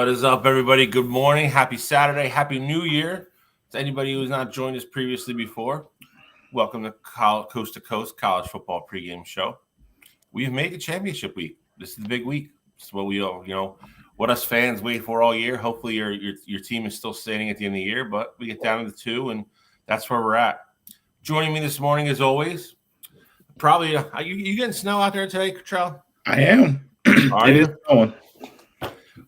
What is up, everybody? Good morning. Happy Saturday. Happy New Year. To anybody who has not joined us previously before, welcome to Coast to Coast College Football Pregame Show. We've made it championship week. This is the big week. This is what we all, what us fans wait for all year. Hopefully your team is still standing at the end of the year, but we get down to the 2, and that's where we're at. Joining me this morning, as always, probably you getting snow out there today, Cottrell? I am. Are you?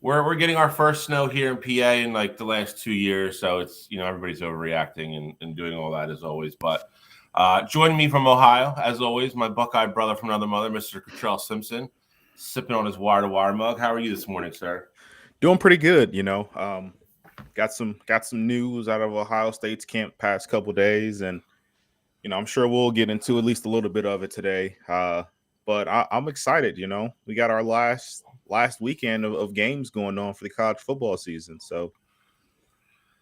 We're getting our first snow here in PA in like the last 2 years, so it's everybody's overreacting and doing all that as always. But joining me from Ohio, as always, my Buckeye brother from another mother, Mr. Cottrell Simpson, sipping on his wire-to-wire mug. How are you this morning, sir? Doing pretty good. Got some news out of Ohio State's camp past couple days, and I'm sure we'll get into at least a little bit of it today. But I'm excited. We got our last weekend of games going on for the college football season. So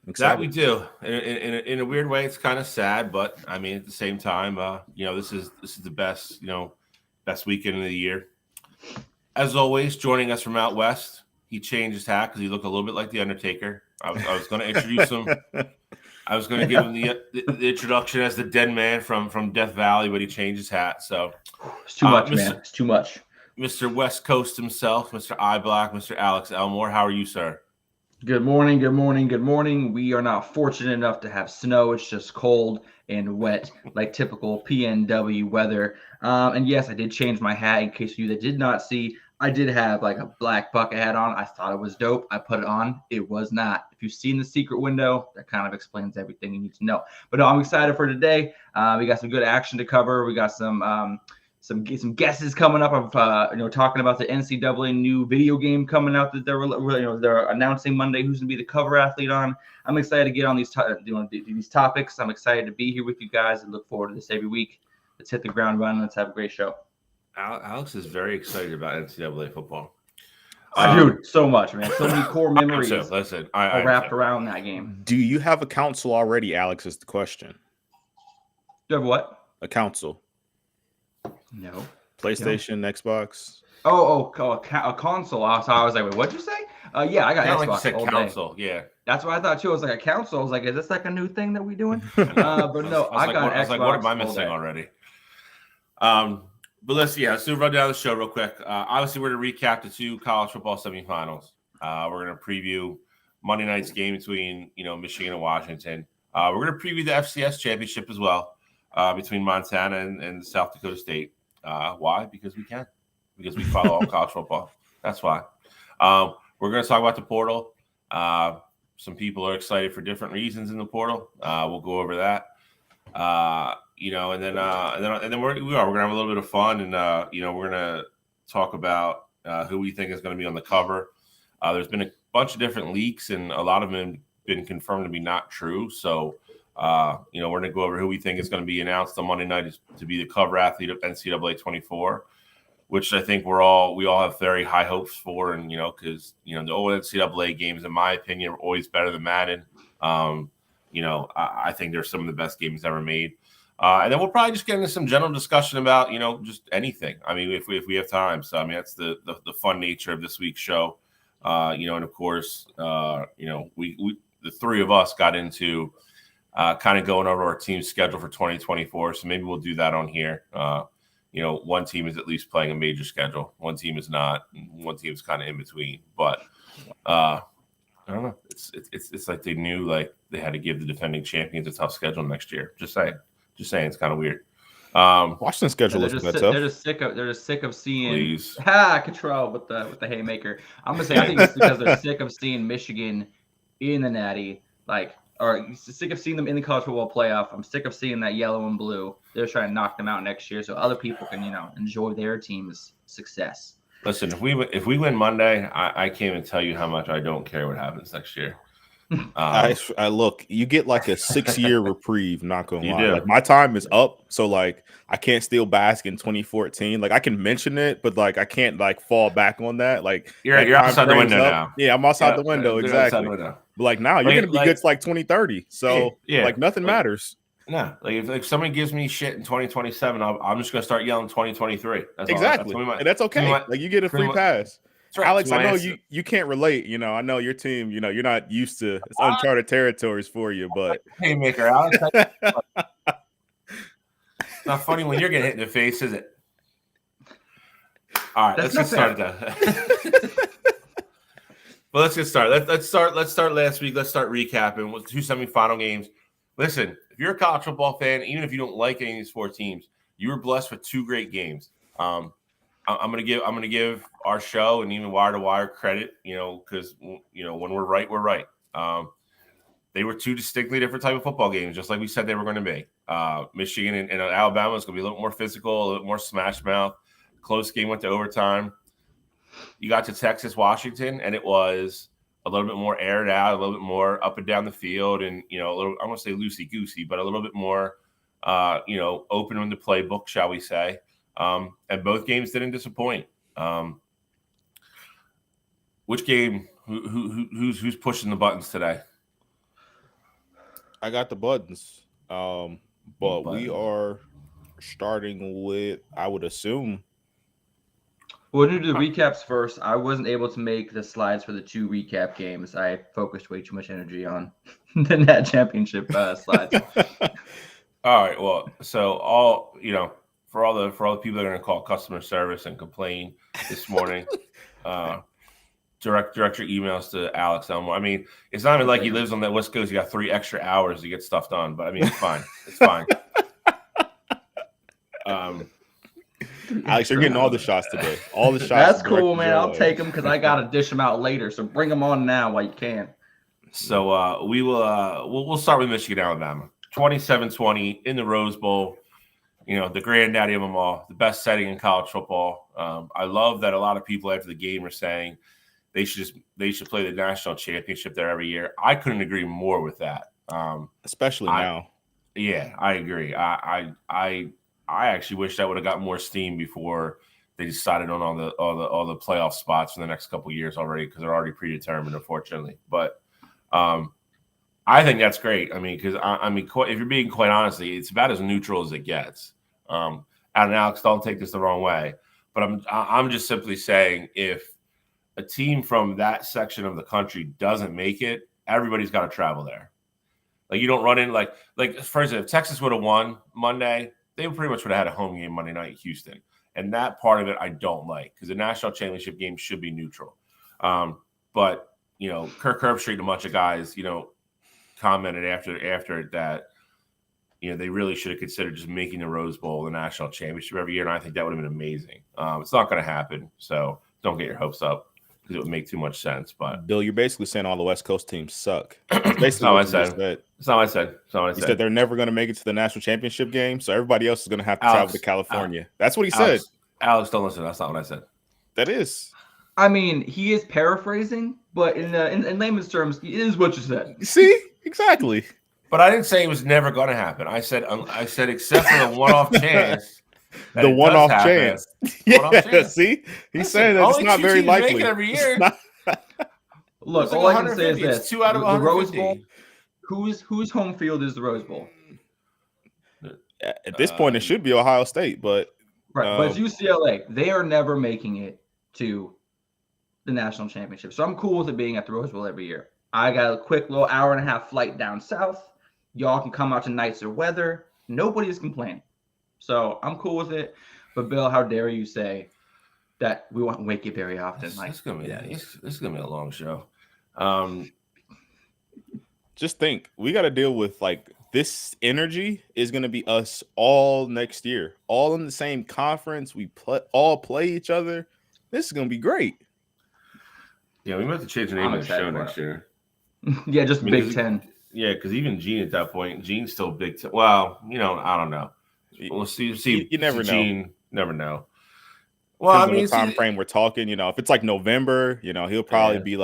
I'm excited. That we do. In a weird way, it's kind of sad, but I mean, at the same time, this is the best, best weekend of the year. As always, joining us from out west, he changed his hat because he looked a little bit like the Undertaker. I was going to introduce him. I was going to give him the introduction as the dead man from Death Valley, but he changed his hat. So it's too much, man. It's too much. Mr. West Coast himself, Mr. I Black, Mr. Alex Elmore. How are you, sir? Good morning, good morning, good morning. We are not fortunate enough to have snow. It's just cold and wet, like typical PNW weather. And yes, I did change my hat. In case you that did not see, I did have like a black bucket hat on. I thought it was dope. I put it on. It was not. If you've seen the secret window, that kind of explains everything you need to know. But no, I'm excited for today. We got some good action to cover. We got some guesses coming up of talking about the NCAA new video game coming out that they're announcing Monday who's going to be the cover athlete on. I'm excited to get on these topics. I'm excited to be here with you guys and look forward to this every week. Let's hit the ground running. Let's have a great show. Alex is very excited about NCAA football. Dude, so much, man. So many core memories I wrapped around that game. Do you have a council already, Alex, is the question. Do you have what? A council. No. PlayStation, no. Xbox. A console. So I was like, wait, what'd you say? Yeah, I got Xbox. Like you said all council, day. Yeah. That's what I thought too. I was like, a council. I was like, is this like a new thing that we're doing? But no, I got Xbox. I was like, what am I missing already? But let's run down the show real quick. Obviously, we're going to recap the 2 college football semifinals. We're going to preview Monday night's game between Michigan and Washington. We're going to preview the FCS championship as well between Montana and South Dakota State. Why? Because we can. Because we follow all college football. That's why. We're going to talk about the portal. Some people are excited for different reasons in the portal. We'll go over that. And then we're gonna have a little bit of fun, and we're gonna talk about who we think is going to be on the cover. There's been a bunch of different leaks, and a lot of them have been confirmed to be not true. So, we're gonna go over who we think is going to be announced on Monday night to be the cover athlete of NCAA 24, which I think we all have very high hopes for, and because the old NCAA games, in my opinion, are always better than Madden. I think they're some of the best games ever made. And then we'll probably just get into some general discussion about, just anything. I mean, if we have time. So, I mean, that's the fun nature of this week's show. And of course, we the 3 of us got into kind of going over our team's schedule for 2024. So maybe we'll do that on here. One team is at least playing a major schedule. One team is not. One team is kind of in between. But I don't know. It's like they knew like they had to give the defending champions a tough schedule next year. Just saying, it's kind of weird. Washington's schedule looks tough. They're just sick of seeing Cottrell with the haymaker. I'm gonna say I think it's because they're sick of seeing Michigan in the Natty, or sick of seeing them in the college football playoff. I'm sick of seeing that yellow and blue. They're trying to knock them out next year so other people can enjoy their team's success. Listen, if we win Monday, I can't even tell you how much I don't care what happens next year. I look, you get like a 6-year reprieve, not gonna lie. Do. Like my time is up, so like I can't steal bask in 2014. Like I can mention it, but like I can't like fall back on that. Like you're outside the window now. Yeah, I'm outside the window, exactly. But like now you're gonna be good to like 2030. So like nothing matters. No, like if somebody gives me shit in 2027, I'm just gonna start yelling 2023. Exactly, and that's okay. Like you get a free pass. That's right. Alex, So I know answer- you can't relate. I know your team. You're not used to it's uncharted territories for you, but Haymaker, Alex. It's not funny when you're getting hit in the face, is it? All right, That's let's get not started. Well, let's get started. Let's start last week. Let's start recapping with 2 semifinal games. Listen, if you're a college football fan, even if you don't like any of these 4 teams, you were blessed with 2 great games. I'm gonna give our show and even Wire to Wire credit, because when we're right, we're right. They were 2 distinctly different type of football games, just like we said they were going to be. Michigan and Alabama is going to be a little more physical, a little more smash mouth. Close game went to overtime. You got to Texas, Washington, and it was a little bit more aired out, a little bit more up and down the field, and a little, I won't say loosey goosey, but a little bit more, open in the playbook, shall we say? And both games didn't disappoint. Which game? Who's pushing the buttons today? I got the buttons. But we are starting with, I would assume. We'll do the recaps first. I wasn't able to make the slides for the 2 recap games. I focused way too much energy on the net championship slides. All right. Well, so for all the people that are going to call customer service and complain this morning, direct your emails to Alex Elmore. I mean, it's not even like he lives on that West Coast. You got 3 extra hours to get stuff done, but I mean, it's fine. It's fine. Alex, you're getting all the shots today. All the shots. That's cool, man. I'll take them because I gotta dish them out later. So bring them on now while you can. So we'll start with Michigan, Alabama. 27-20 in the Rose Bowl. The granddaddy of them all, the best setting in college football. I love that a lot of people after the game are saying they should play the national championship there every year. I couldn't agree more with that. Especially now. Yeah, I agree. I actually wish that would have got more steam before they decided on all the playoff spots for the next couple of years already, because they're already predetermined, unfortunately. But I think that's great. I mean, because if you're being quite honestly, it's about as neutral as it gets. And Alex, don't take this the wrong way, but I'm just simply saying, if a team from that section of the country doesn't make it, everybody's got to travel there. Like, you don't run in like for instance, if Texas would have won Monday, they pretty much would have had a home game Monday night in Houston. And that part of it I don't like, because the national championship game should be neutral. But Kirk Herbstreit and a bunch of guys, commented after that, they really should have considered just making the Rose Bowl the national championship every year. And I think that would have been amazing. It's not going to happen. So don't get your hopes up, because it would make too much sense. But Bill, you're basically saying all the West Coast teams suck. That's basically what I said. It's not what I said. He said they're never going to make it to the national championship game, so everybody else is going to have to travel to California. That's what he said. Alex, don't listen. That's not what I said. That is. I mean, he is paraphrasing, but in layman's terms, it is what you said. See, exactly. But I didn't say it was never going to happen. I said except for the one-off chance. The one-off chance. Yeah. One-off chance. See, he's saying that it's not very likely. Make it every year. Look, all I can say is this: 2 out of 150. The Rose Bowl. Whose home field is the Rose Bowl? At this point, it should be Ohio State, but right. But it's UCLA. They are never making it to the national championship, so I'm cool with it being at the Rose Bowl every year. I got a quick little hour-and-a-half flight down south. Y'all can come out to nicer weather. Nobody's complaining, so I'm cool with it. But Bill, how dare you say that we won't wake you very often? This is gonna be a long show. Just think, we got to deal with this energy is going to be us all next year, all in the same conference. We all play each other. This is going to be great. Yeah, we might have to change the name of the show next year. Yeah, just Big Ten. Yeah, because even Gene at that point, Gene's still Big Ten. Well, I don't know. We'll see. You never know. Gene, never know. Well, I mean, time frame we're talking. If it's like November, he'll probably be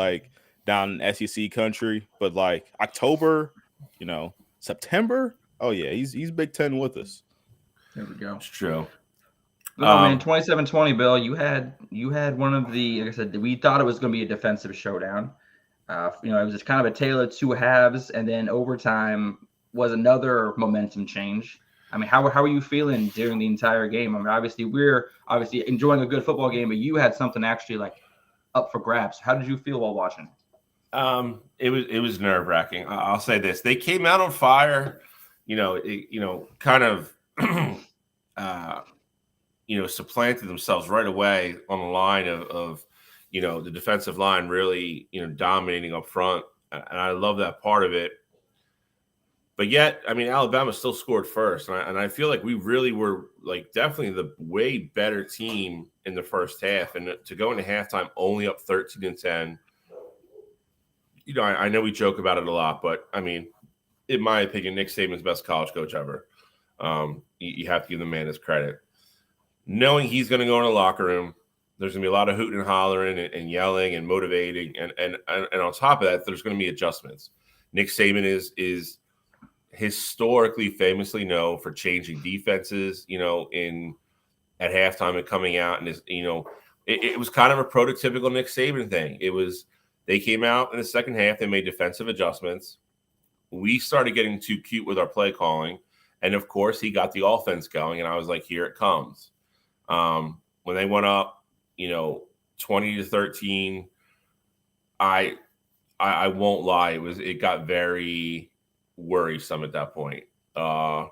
down in SEC country. But October, September. Oh yeah, he's Big Ten with us. There we go. It's true. Oh man, 27-20, Bill. You had one of the, like I said, we thought it was going to be a defensive showdown. It was just kind of a tale of 2 halves, and then overtime was another momentum change. I mean, how are you feeling during the entire game? I mean, obviously we're enjoying a good football game, but you had something actually up for grabs. How did you feel while watching? It was nerve wracking. I'll say this: they came out on fire. Kind of, supplanted themselves right away on the line of the defensive line really, dominating up front, and I love that part of it. But yet, I mean, Alabama still scored first, and I feel like we really were definitely the way better team in the first half, and to go into halftime only up 13-10. I know we joke about it a lot, but I mean, in my opinion, Nick Saban's best college coach ever. You have to give the man his credit. Knowing he's going to go in the locker room, there's going to be a lot of hooting and hollering and yelling and motivating, and on top of that, there's going to be adjustments. Nick Saban is historically famously known for changing defenses, at halftime and coming out, and it was kind of a prototypical Nick Saban thing. It was they came out in the second half, they made defensive adjustments. We started getting too cute with our play calling, and of course, he got the offense going, and I was like, here it comes. When they went up, 20-13, I won't lie, it got very worrisome at that point. I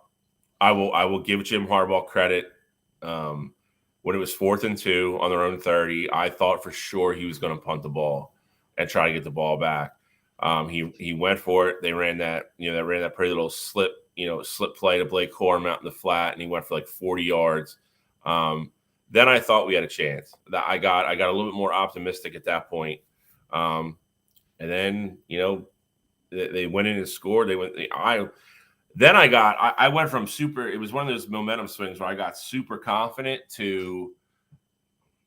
will give Jim Harbaugh credit. When it was 4th and 2 on their own 30, I thought for sure he was going to punt the ball and try to get the ball back. He went for it. They ran that pretty little slip play to Blake Corum out in the flat, and he went for 40 yards. Then I thought we had a chance. That I got a little bit more optimistic at that point. And then they went in and scored. I went from super. It was one of those momentum swings where I got super confident to.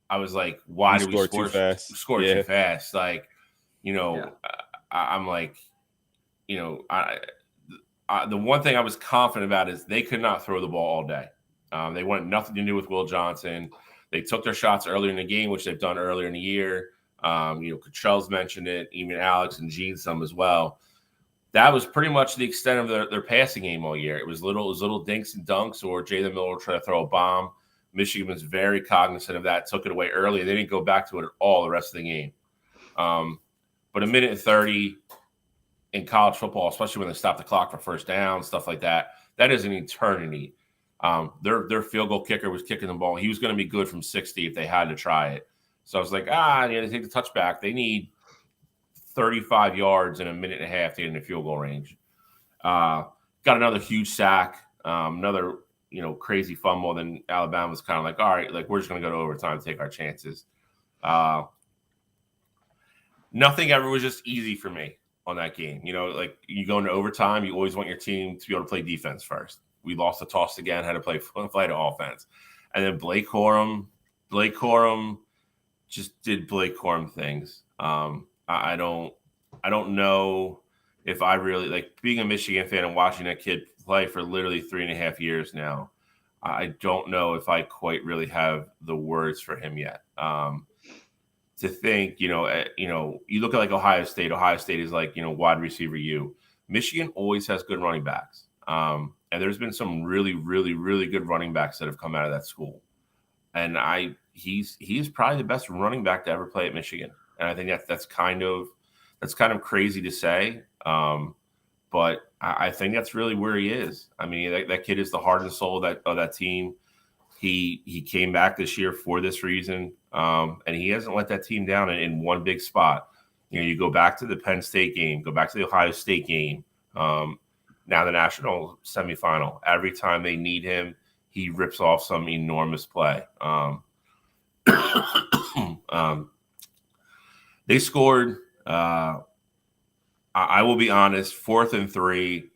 I was like, why do we score too fast? Too fast? I'm like, the one thing I was confident about is they could not throw the ball all day. They wanted nothing to do with Will Johnson. They took their shots earlier in the game, which they've done earlier in the year. Cottrell's mentioned it, even Alex and Gene some as well. That was pretty much the extent of their passing game all year. It was little dinks and dunks, or Jalen Miller tried to throw a bomb. Michigan was very cognizant of that, took it away early. They didn't go back to it at all the rest of the game. But a minute and 30 in college football, especially when they stop the clock for first down, stuff like that, that is an eternity. Their field goal kicker was kicking the ball. He was going to be good from 60 if they had to try it. So I was like, they take the touchback. They need 35 yards in a minute and a half to get in the field goal range. Got another huge sack, another crazy fumble. Then Alabama was kind of like, all right, we're just going to go to overtime and take our chances. Nothing ever was just easy for me on that game. You go into overtime, you always want your team to be able to play defense first. We lost the toss again, had to play flight of offense. And then Blake Corum just did Blake Corum things. I don't know if I really being a Michigan fan and watching that kid play for literally 3.5 years now. I don't know if I quite really have the words for him yet. To think, you look at Ohio State. Ohio State is wide receiver U. Michigan always has good running backs. And there's been some really, really, really good running backs that have come out of that school. And he's probably the best running back to ever play at Michigan. And I think that's kind of crazy to say. But I think that's really where he is. I mean, that kid is the heart and soul of that team. He came back this year for this reason. And he hasn't let that team down in one big spot. You go back to the Penn State game, go back to the Ohio State game. Now the national semifinal. Every time they need him, he rips off some enormous play. They scored. I will be honest, 4th and 3.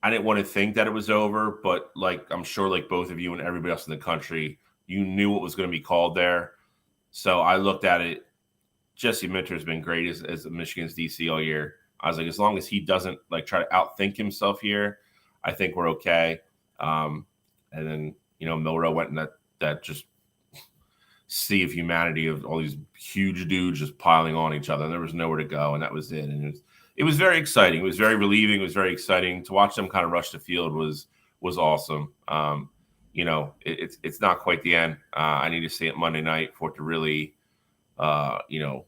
I didn't want to think that it was over, but I'm sure both of you and everybody else in the country, you knew what was going to be called there. So I looked at it. Jesse Minter has been great as Michigan's DC all year. I was like, as long as he doesn't try to outthink himself here, I think we're okay. And then Milroe went in that just sea of humanity of all these huge dudes just piling on each other, and there was nowhere to go, and that was it. And it was very exciting. It was very relieving. It was very exciting to watch them kind of rush the field. Was awesome. It's not quite the end. I need to see it Monday night for it to really to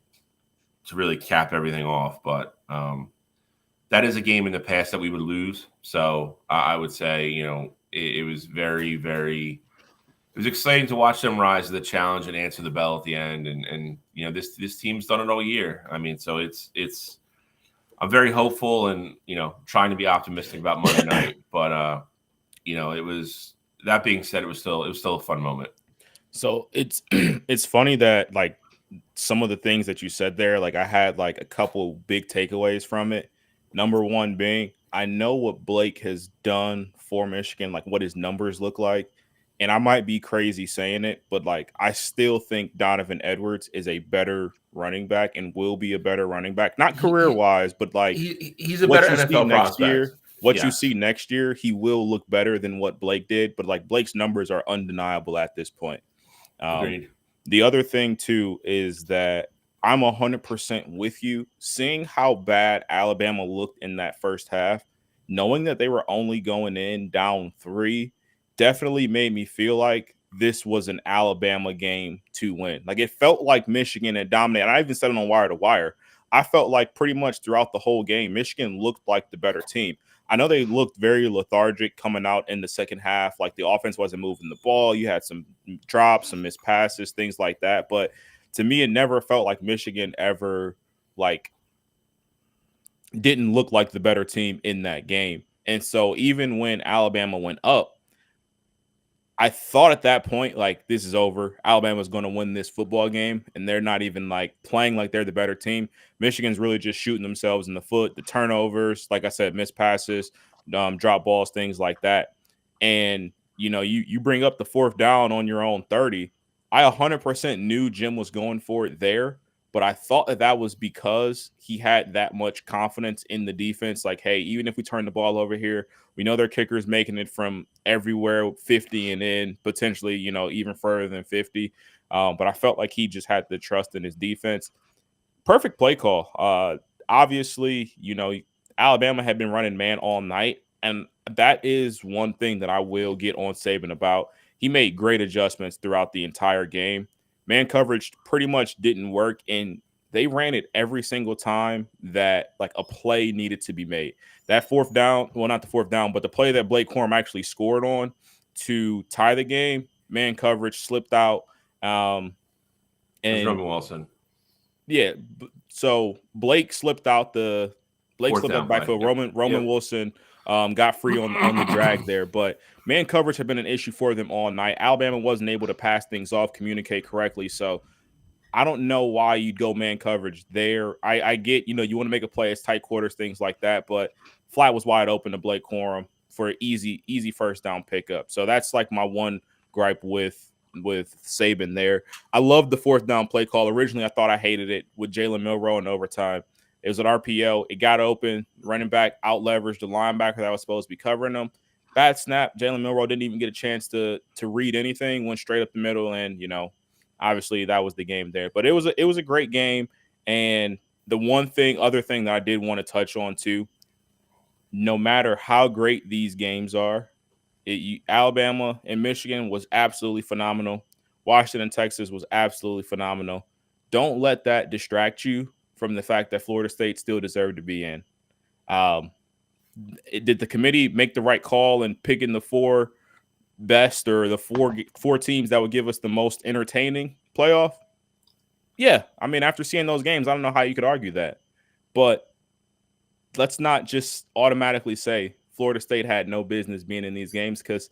really cap everything off. But that is a game in the past that we would lose. So I would say, it was very, very. It was exciting to watch them rise to the challenge and answer the bell at the end. And this team's done it all year. I mean, so it's. I'm very hopeful and trying to be optimistic about Monday night. But it was. That being said, it was still a fun moment. So it's it's funny that like some of the things that you said there, like I had like a couple big takeaways from it. Number one being, I know what Blake has done for Michigan, like what his numbers look like. And I might be crazy saying it, but like I still think Donovan Edwards is a better running back and will be a better running back, not career wise, but like he's a better NFL prospect. You see next year, he will look better than what Blake did. But like Blake's numbers are undeniable at this point. Agreed. The other thing too is that I'm 100% with you. Seeing how bad Alabama looked in that first half, knowing that they were only going in down 3, definitely made me feel like this was an Alabama game to win. Like it felt like Michigan had dominated. I even said it on Wire to Wire. I felt like pretty much throughout the whole game, Michigan looked like the better team. I know they looked very lethargic coming out in the second half. Like the offense wasn't moving the ball. You had some drops, some missed passes, things like that. But to me, it never felt like Michigan ever like didn't look like the better team in that game. And so even when Alabama went up, I thought at that point, like, this is over. Alabama's going to win this football game, and they're not even, like, playing like they're the better team. Michigan's really just shooting themselves in the foot. The turnovers, like I said, missed passes, drop balls, things like that. And, you bring up the fourth down on your own 30. I 100% knew Jim was going for it there, but I thought that was because he had that much confidence in the defense. Like, hey, even if we turn the ball over here, we know their kicker's making it from everywhere 50 and in, potentially, even further than 50. But I felt like he just had the trust in his defense. Perfect play call. Obviously, Alabama had been running man all night, and that is one thing that I will get on Saban about. He made great adjustments throughout the entire game. Man coverage pretty much didn't work, and they ran it every single time that like a play needed to be made. That fourth down, well, not the fourth down, but the play that Blake Corum actually scored on to tie the game, man coverage slipped out. And Roman Wilson. Yeah, so Blake slipped out the backfield. Roman Wilson got free on the drag there, but man coverage had been an issue for them all night. Alabama wasn't able to pass things off, communicate correctly. So I don't know why you'd go man coverage there. I get, you want to make a play, it's tight quarters, things like that, but flat was wide open to Blake Corum for an easy first down pickup. So that's like my one gripe with Saban there. I love the fourth down play call. Originally, I thought I hated it with Jalen Milroe in overtime. It was an RPO. It got open. Running back out leveraged the linebacker that was supposed to be covering them. Bad snap. Jalen Milroe didn't even get a chance to read anything. Went straight up the middle, and obviously that was the game there. But it was a great game. And the other thing that I did want to touch on too, no matter how great these games are, Alabama and Michigan was absolutely phenomenal. Washington and Texas was absolutely phenomenal. Don't let that distract you from the fact that Florida State still deserved to be in. Did the committee make the right call in picking the 4 best or the four teams that would give us the most entertaining playoff? Yeah. I mean, after seeing those games, I don't know how you could argue that. But let's not just automatically say Florida State had no business being in these games, because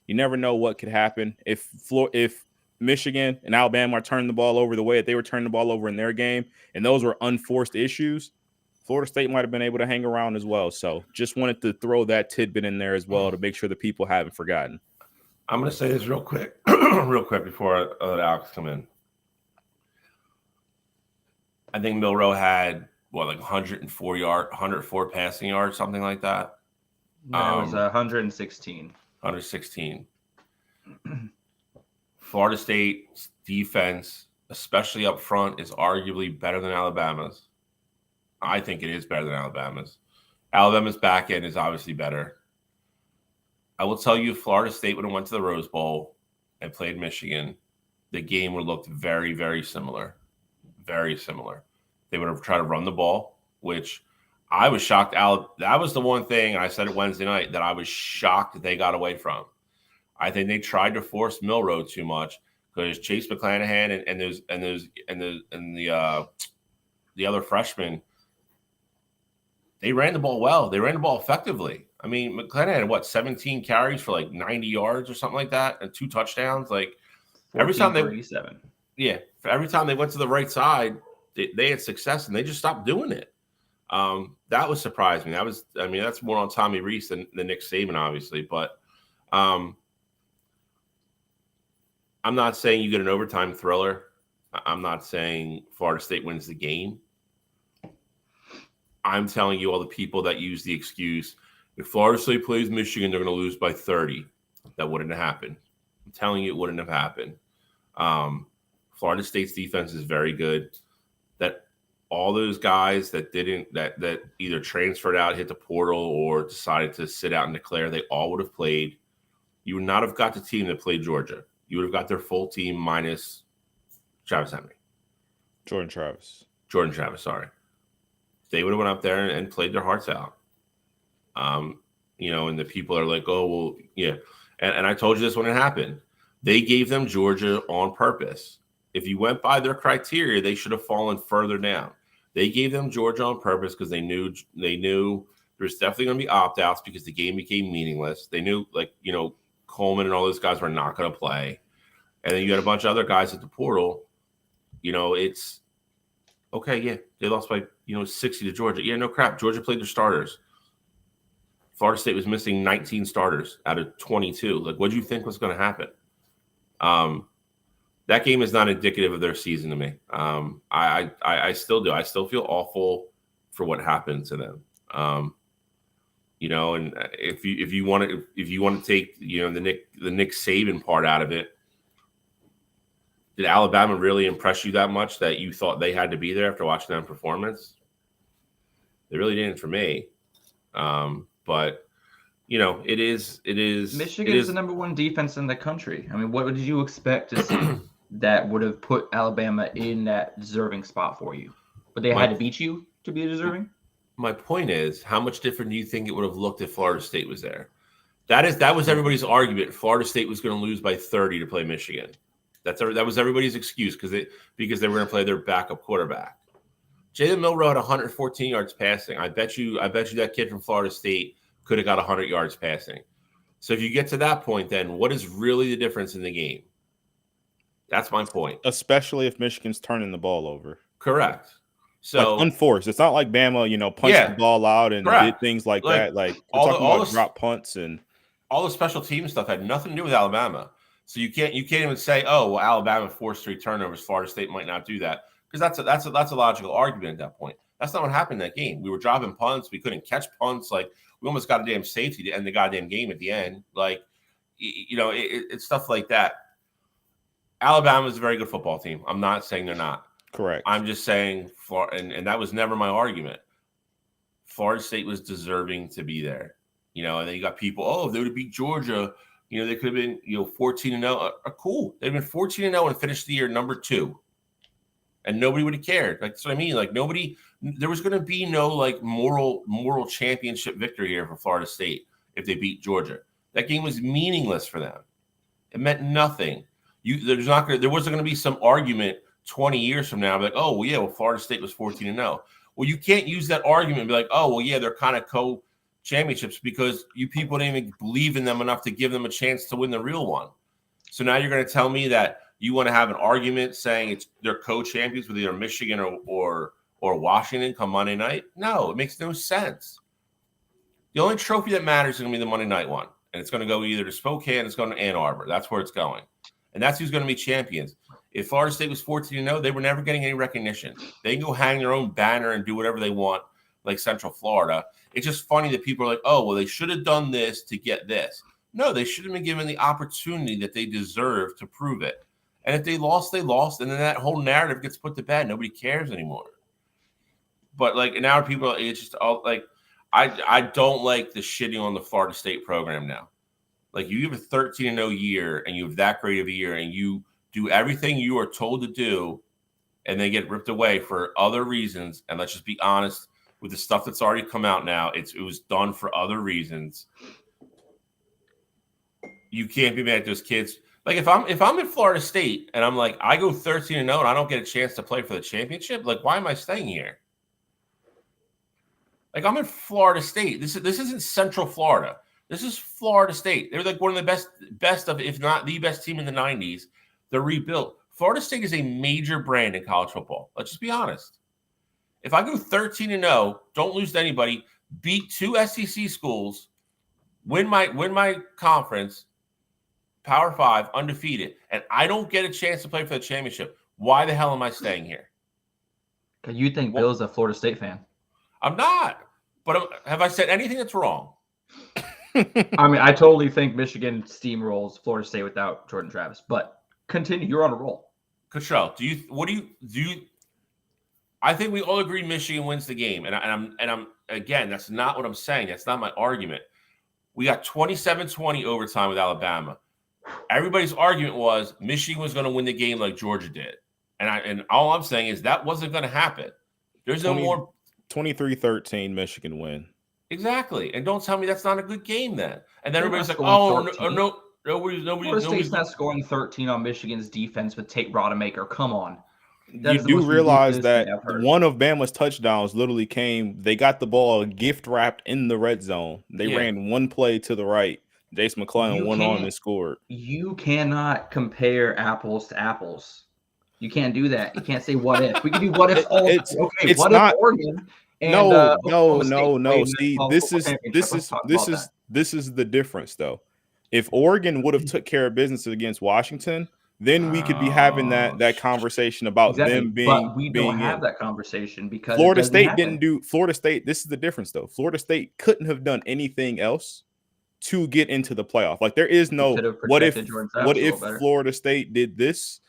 you never know what could happen. If Michigan and Alabama are turning the ball over the way that they were turning the ball over in their game, and those were unforced issues, Florida State might have been able to hang around as well. So just wanted to throw that tidbit in there as well to make sure the people haven't forgotten. I'm going to say this real quick before I let Alex come in. I think Milroe had, 104 passing yards, something like that. No, it was 116. 116. Florida State's defense, especially up front, is arguably better than Alabama's. I think it is better than Alabama's. Alabama's back end is obviously better. I will tell you, if Florida State would have went to the Rose Bowl and played Michigan, the game would have looked very, very similar. very similar. They would have tried to run the ball, which I was shocked. That was the one thing I said it Wednesday night that I was shocked that they got away from. I think they tried to force Milroe too much because Chase McClanahan and the other freshmen, they ran the ball well. They ran the ball effectively. I mean, McClanahan had 17 carries for like 90 yards or something like that, and 2 touchdowns. Like every time every time they went to the right side, they had success, and they just stopped doing it. That was surprising. That's more on Tommy Rees than Nick Saban, obviously. But I'm not saying you get an overtime thriller. I'm not saying Florida State wins the game. I'm telling you, all the people that use the excuse, if Florida State plays Michigan, they're going to lose by 30. That wouldn't have happened. I'm telling you, it wouldn't have happened. Florida State's defense is very good. That all those guys that either transferred out, hit the portal, or decided to sit out and declare, they all would have played. You would not have got the team that played Georgia. You would have got their full team minus Travis Henry. Jordan Travis, sorry. They would have went up there and played their hearts out. And the people are like, oh, well, yeah. And I told you this when it happened. They gave them Georgia on purpose. If you went by their criteria, they should have fallen further down. They gave them Georgia on purpose because they knew there's definitely going to be opt-outs because the game became meaningless. They knew, Coleman and all those guys were not going to play. And then you had a bunch of other guys at the portal. It's okay, yeah, they lost by 60 to Georgia. Yeah, no crap. Georgia played their starters. Florida State was missing 19 starters out of 22. Like, what do you think was going to happen? That game is not indicative of their season to me. I still do. I still feel awful for what happened to them. And if you want to take the Nick Saban part out of it, did Alabama really impress you that much that you thought they had to be there after watching that performance? They really didn't for me. But it is. Michigan is the number 1 defense in the country. I mean, what did you expect to see that would have put Alabama in that deserving spot for you? But they had to beat you to be deserving? My point is, how much different do you think it would have looked if Florida State was there? That was everybody's argument. Florida State was going to lose by 30 to play Michigan. That was everybody's excuse because they were going to play their backup quarterback. Jalen Milroe had 114 yards passing. I bet you that kid from Florida State could have got 100 yards passing. So if you get to that point, then what is really the difference in the game? That's my point. Especially if Michigan's turning the ball over. Correct. So unforced. It's not like Bama, punched the ball out and did things like that. Like we're talking about drop punts and all the special team stuff had nothing to do with Alabama. So you can't even say, oh, well, Alabama forced 3 turnovers. Florida State might not do that, because that's a logical argument at that point. That's not what happened in that game. We were dropping punts. We couldn't catch punts. Like, we almost got a damn safety to end the goddamn game at the end. Like, it's stuff like that. Alabama is a very good football team. I'm not saying they're not. Correct. I'm just saying, and that was never my argument. Florida State was deserving to be there. And then you got people, oh, if they would have beat Georgia, they could have been, 14-0. Cool. They've been 14-0 and finished the year number 2. And nobody would have cared. Like, that's what I mean. Like, there was going to be no, moral championship victory here for Florida State if they beat Georgia. That game was meaningless for them. It meant nothing. There wasn't going to be some argument 20 years from now, like, oh, well, yeah, Florida State was 14-0. Well, you can't use that argument and be like, oh, well, yeah, they're kind of co-championships, because you people didn't even believe in them enough to give them a chance to win the real one. So now you're going to tell me that you want to have an argument saying they're co-champions with either Michigan or Washington come Monday night? No, it makes no sense. The only trophy that matters is going to be the Monday night one, and it's going to go either to Spokane, it's going to Ann Arbor. That's where it's going, and that's who's going to be champions. If Florida State was 14-0, they were never getting any recognition. They can go hang their own banner and do whatever they want, like Central Florida. It's just funny that people are like, oh, well, they should have done this to get this. No, they should have been given the opportunity that they deserve to prove it. And if they lost, they lost. And then that whole narrative gets put to bed. Nobody cares anymore. But now people, it's just all I don't like the shitting on the Florida State program now. Like, you have a 13-0 year and you have that great of a year and you do everything you are told to do, and they get ripped away for other reasons, and let's just be honest with the stuff that's already come out now, it was done for other reasons. You can't be mad at those kids. Like if I'm in Florida State and I'm like, I go 13-0 and I don't get a chance to play for the championship, like why am I staying here? Like I'm in Florida State. This isn't Central Florida. This is Florida State. They're like one of the best of, if not the best team in the 90s. They're rebuilt. Florida State is a major brand in college football. Let's just be honest. If I go 13-0, don't lose to anybody, beat 2 SEC schools, win my conference, Power 5, undefeated, and I don't get a chance to play for the championship, why the hell am I staying here? You think Bill's a Florida State fan? I'm not. But have I said anything that's wrong? I mean, I totally think Michigan steamrolls Florida State without Jordan Travis. But continue. You're on a roll. Cottrell, do you? I think we all agree Michigan wins the game, and I'm again. That's not what I'm saying. That's not my argument. We got 27-20 overtime with Alabama. Everybody's argument was Michigan was going to win the game like Georgia did, and all I'm saying is that wasn't going to happen. There's no more 23-13 Michigan win. Exactly, and don't tell me that's not a good game then. And then They're everybody's like, not nobody's Florida State's not scoring 13 on Michigan's defense with Tate Rodemaker. Come on. You do realize that one of Bama's touchdowns literally came. They got the ball gift wrapped in the red zone. They ran one play to the right. Jace McClellan went on and scored. You cannot compare apples to apples. You can't do that. You can't say what if. We can do what if all it's okay. What not, if Oregon? And, no. See, this is the difference though. If Oregon would have took care of business against Washington, then we could be having that conversation about them being. But we don't have that conversation because Florida State didn't do. Florida State. This is the difference though. Florida State couldn't have done anything else to get into the playoff. Like there is no what if Florida State did this.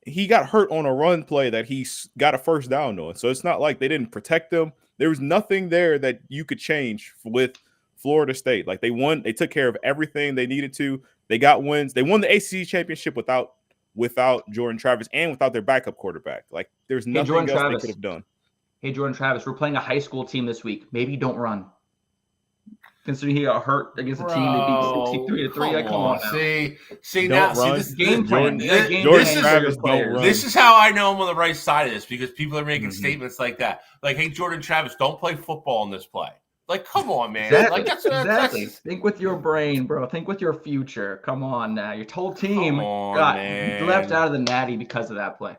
He got hurt on a run play that he got a first down on. So it's not like they didn't protect him. There was nothing there that you could change with Florida State. Like they won, they took care of everything they needed to. They got wins. They won the ACC championship without Jordan Travis and without their backup quarterback. Like there's nothing else they could have done. Hey, Jordan Travis, we're playing a high school team this week. Maybe don't run. Considering he got hurt against a team that beat 63-3, like, come on now. See now, this game plan. This is how I know I'm on the right side of this because people are making statements like that. Like, hey, Jordan Travis, don't play football in this play. Like, come on, man. Exactly. Like, That's think with your brain, bro. Think with your future. Come on now. Your whole team got left out of the Natty because of that play.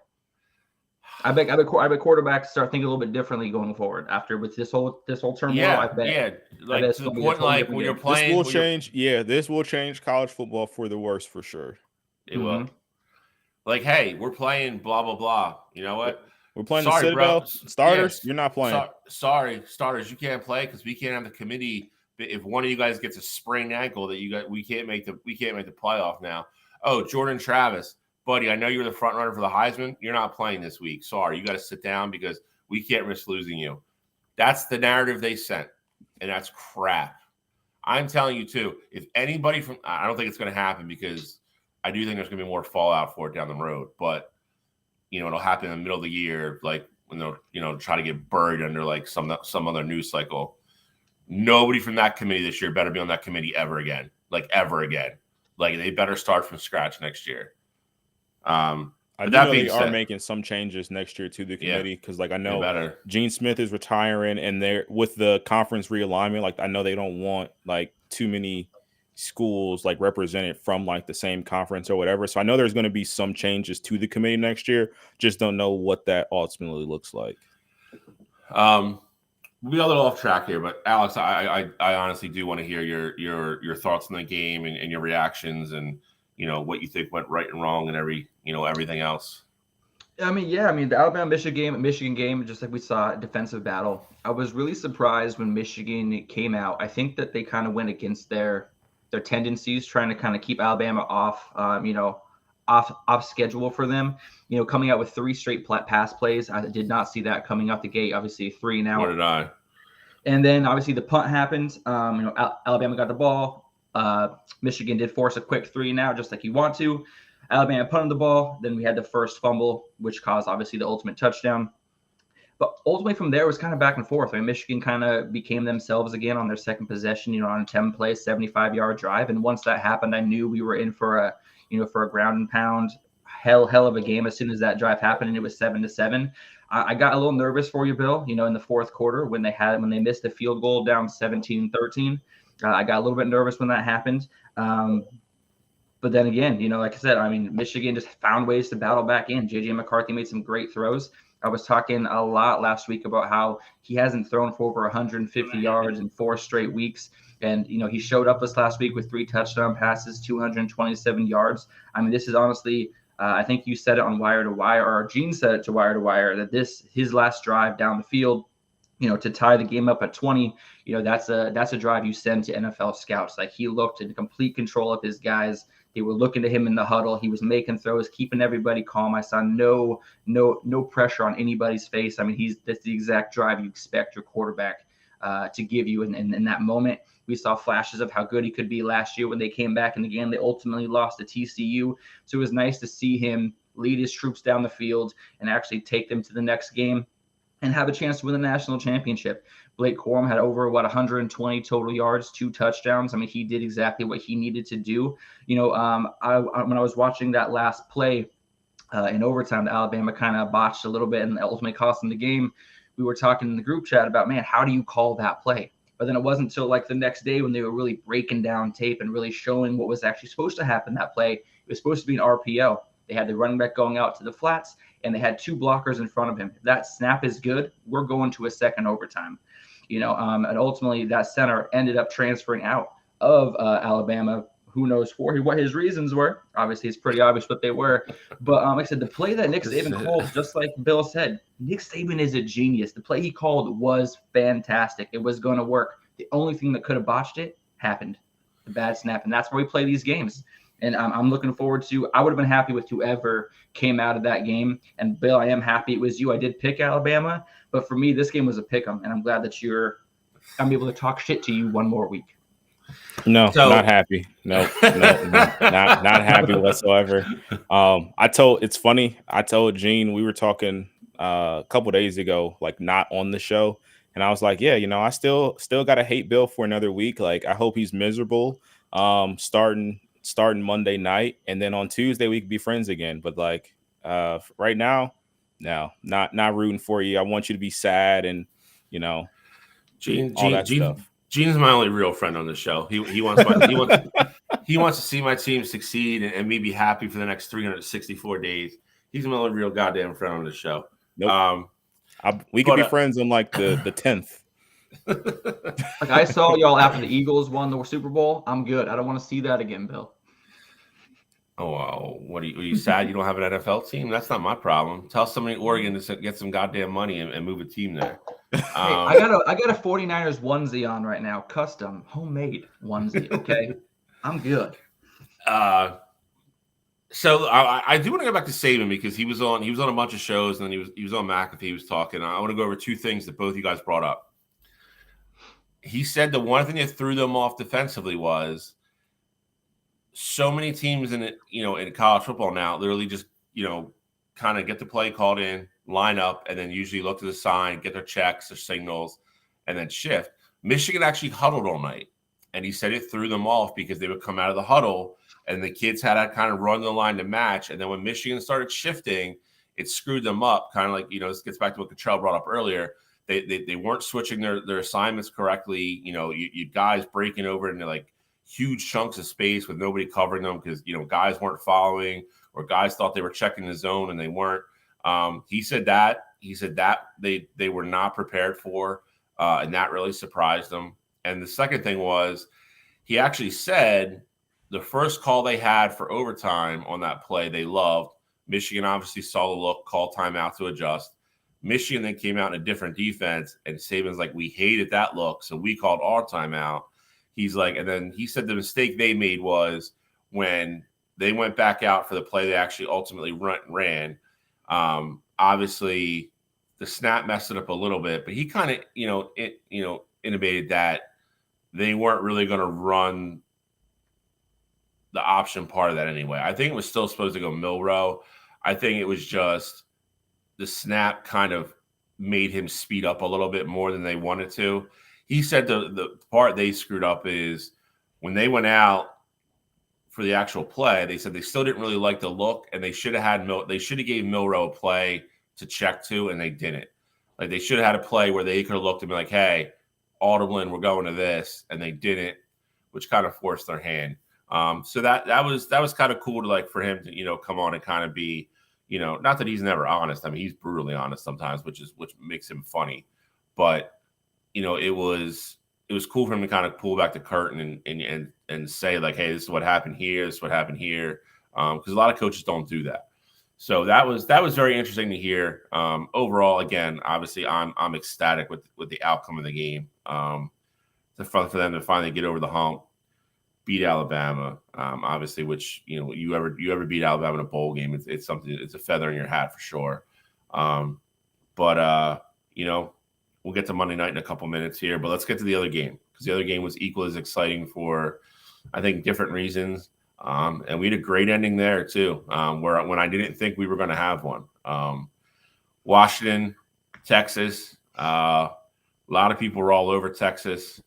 I bet quarterbacks start thinking a little bit differently going forward after with this whole turmoil. I bet. Like to the point, like when you're playing, this will change. Yeah, this will change college football for the worse for sure. It will. Like, hey, we're playing blah blah blah. You know what? We're playing the Citadel starters. You're not playing. Sorry, starters. You can't play because we can't have the committee. If one of you guys gets a sprained ankle, we can't make the playoff now. Oh, Jordan Travis. Buddy, I know you're the front runner for the Heisman. You're not playing this week. Sorry, you got to sit down because we can't risk losing you. That's the narrative they sent, and that's crap. I'm telling you, too, if anybody from – I don't think it's going to happen because I do think there's going to be more fallout for it down the road. But, it'll happen in the middle of the year, like when they'll, try to get buried under, like, some other news cycle. Nobody from that committee this year better be on that committee ever again. Like, ever again. Like, they better start from scratch next year. I know they are making some changes next year to the committee because, like, I know Gene Smith is retiring, and they're with the conference realignment. Like, I know they don't want like too many schools like represented from like the same conference or whatever. So I know there's going to be some changes to the committee next year. Just don't know what that ultimately looks like. We got a little off track here, but Alex, I honestly do want to hear your thoughts on the game and your reactions and. What you think went right and wrong and everything else. The Alabama-Michigan game, just like we saw, a defensive battle. I was really surprised when Michigan came out. I think that they kind of went against their tendencies, trying to kind of keep Alabama off schedule for them. Coming out with 3 straight pass plays. I did not see that coming out the gate. Obviously 3 now. Nor did I. And then obviously the punt happened. Alabama got the ball. Michigan did force a quick 3 now, just like you want to. Alabama punted the ball. Then we had the first fumble, which caused obviously the ultimate touchdown. But ultimately from there, it was kind of back and forth. I mean, Michigan kind of became themselves again on their second possession, on a 10-play, 75-yard drive. And once that happened, I knew we were in for a ground and pound hell of a game as soon as that drive happened, and it was 7-7. I got a little nervous for you, Bill, in the fourth quarter when they missed the field goal down 17-13. I got a little bit nervous when that happened. But then again, like I said, I mean, Michigan just found ways to battle back in. J.J. McCarthy made some great throws. I was talking a lot last week about how he hasn't thrown for over 150 yards in 4 straight weeks. And, he showed up this last week with 3 touchdown passes, 227 yards. I mean, this is honestly, I think you said it on Wire to Wire, or Gene said it to Wire to Wire, that his last drive down the field, to tie the game up at 20, that's a drive you send to NFL scouts. Like, he looked in complete control of his guys. They were looking to him in the huddle. He was making throws, keeping everybody calm. I saw no pressure on anybody's face. I mean, that's the exact drive you expect your quarterback to give you in that moment. We saw flashes of how good he could be last year when they came back in the game. They ultimately lost to TCU. So it was nice to see him lead his troops down the field and actually take them to the next game and have a chance to win the national championship. Blake Corum had over 120 total yards, 2 touchdowns. I mean, he did exactly what he needed to do. When I was watching that last play in overtime, Alabama kind of botched a little bit and ultimately cost them the game. We were talking in the group chat about, man, how do you call that play? But then it wasn't until like the next day when they were really breaking down tape and really showing what was actually supposed to happen that play. It was supposed to be an RPO. They had the running back going out to the flats, and they had 2 blockers in front of him. If that snap is good, we're going to a second overtime. And ultimately that center ended up transferring out of Alabama. Who knows what his reasons were? Obviously, it's pretty obvious what they were. But like I said, the play that Nick Saban called, just like Bill said, Nick Saban is a genius. The play he called was fantastic. It was going to work. The only thing that could have botched it happened, the bad snap. And that's where we play these games. And I'm looking forward to – I would have been happy with whoever came out of that game. And, Bill, I am happy it was you. I did pick Alabama. But for me, this game was a pick-em. And I'm glad that I'm able to talk shit to you one more week. No, not happy. No, not happy whatsoever. It's funny. I told Gene, we were talking a couple days ago, like not on the show. And I was like, yeah, I still got to hate Bill for another week. Like, I hope he's miserable starting Monday night. And then on Tuesday, we could be friends again. But like right now, no, not rooting for you. I want you to be sad and, all that stuff. Gene's my only real friend on the show. He wants to see my team succeed and me be happy for the next 364 days. He's my only real goddamn friend on the show. Nope. We could be friends on like the 10th. Like, I saw y'all after the Eagles won the Super Bowl. I'm good. I don't want to see that again, Bill. Oh, what are you sad you don't have an NFL team? That's not my problem. Tell somebody in Oregon to get some goddamn money and move a team there. I got a 49ers onesie on right now, custom, homemade onesie. Okay, I'm good. So I do want to go back to Saban because he was on a bunch of shows and then he was on McAfee. He was talking. I want to go over 2 things that both you guys brought up. He said the one thing that threw them off defensively was so many teams in college football now literally just kind of get the play called in, line up, and then usually look to the sign, get their checks, their signals, and then shift. Michigan actually huddled all night, and he said it threw them off because they would come out of the huddle, and the kids had to kind of run the line to match. And then when Michigan started shifting, it screwed them up, kind of like, this gets back to what Cottrell brought up earlier. They weren't switching their assignments correctly. You guys breaking over into like huge chunks of space with nobody covering them because, guys weren't following or guys thought they were checking the zone and they weren't. He said that they were not prepared for, and that really surprised them. And the second thing was he actually said the first call they had for overtime on that play, they loved. Michigan obviously saw the look, called timeout to adjust. Michigan then came out in a different defense, and Saban's like, we hated that look, so we called our timeout. He's like, and then he said the mistake they made was when they went back out for the play they actually ultimately ran. Obviously, the snap messed it up a little bit, but he kind of intimated that they weren't really going to run the option part of that anyway. I think it was still supposed to go Milroe. I think it was just the snap kind of made him speed up a little bit more than they wanted to. He said the part they screwed up is when they went out for the actual play, they said they still didn't really like the look, and they should have gave Milroe a play to check to, and they didn't. Like they should have had a play where they could have looked and be like, "Hey, Audubon, we're going to this," and they didn't, which kind of forced their hand. So that was kind of cool to like for him to come on and kind of be not that he's never honest. I mean, he's brutally honest sometimes, which makes him funny, but it was cool for him to kind of pull back the curtain and say like, hey, this is what happened here. This is what happened here. Because a lot of coaches don't do that. So that was very interesting to hear. Overall, again, obviously I'm ecstatic with the outcome of the game. For them to finally get over the hump, beat Alabama, obviously, which you ever beat Alabama in a bowl game, it's something, it's a feather in your hat for sure. But we'll get to Monday night in a couple minutes here, but let's get to the other game, because the other game was equally as exciting for, I think, different reasons. And we had a great ending there too, when I didn't think we were going to have one. Washington, Texas, a lot of people were all over Texas.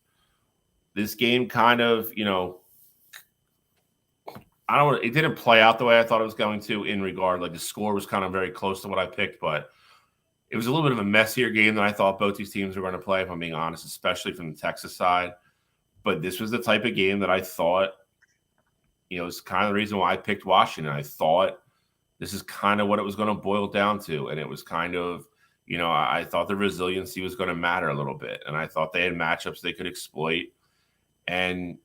This game kind of, it didn't play out the way I thought it was going to in regard, like the score was kind of very close to what I picked, but it was a little bit of a messier game than I thought both these teams were going to play, if I'm being honest, especially from the Texas side. But this was the type of game that I thought, it's kind of the reason why I picked Washington. I thought this is kind of what it was going to boil down to. And it was kind of, I thought the resiliency was going to matter a little bit. And I thought they had matchups they could exploit. And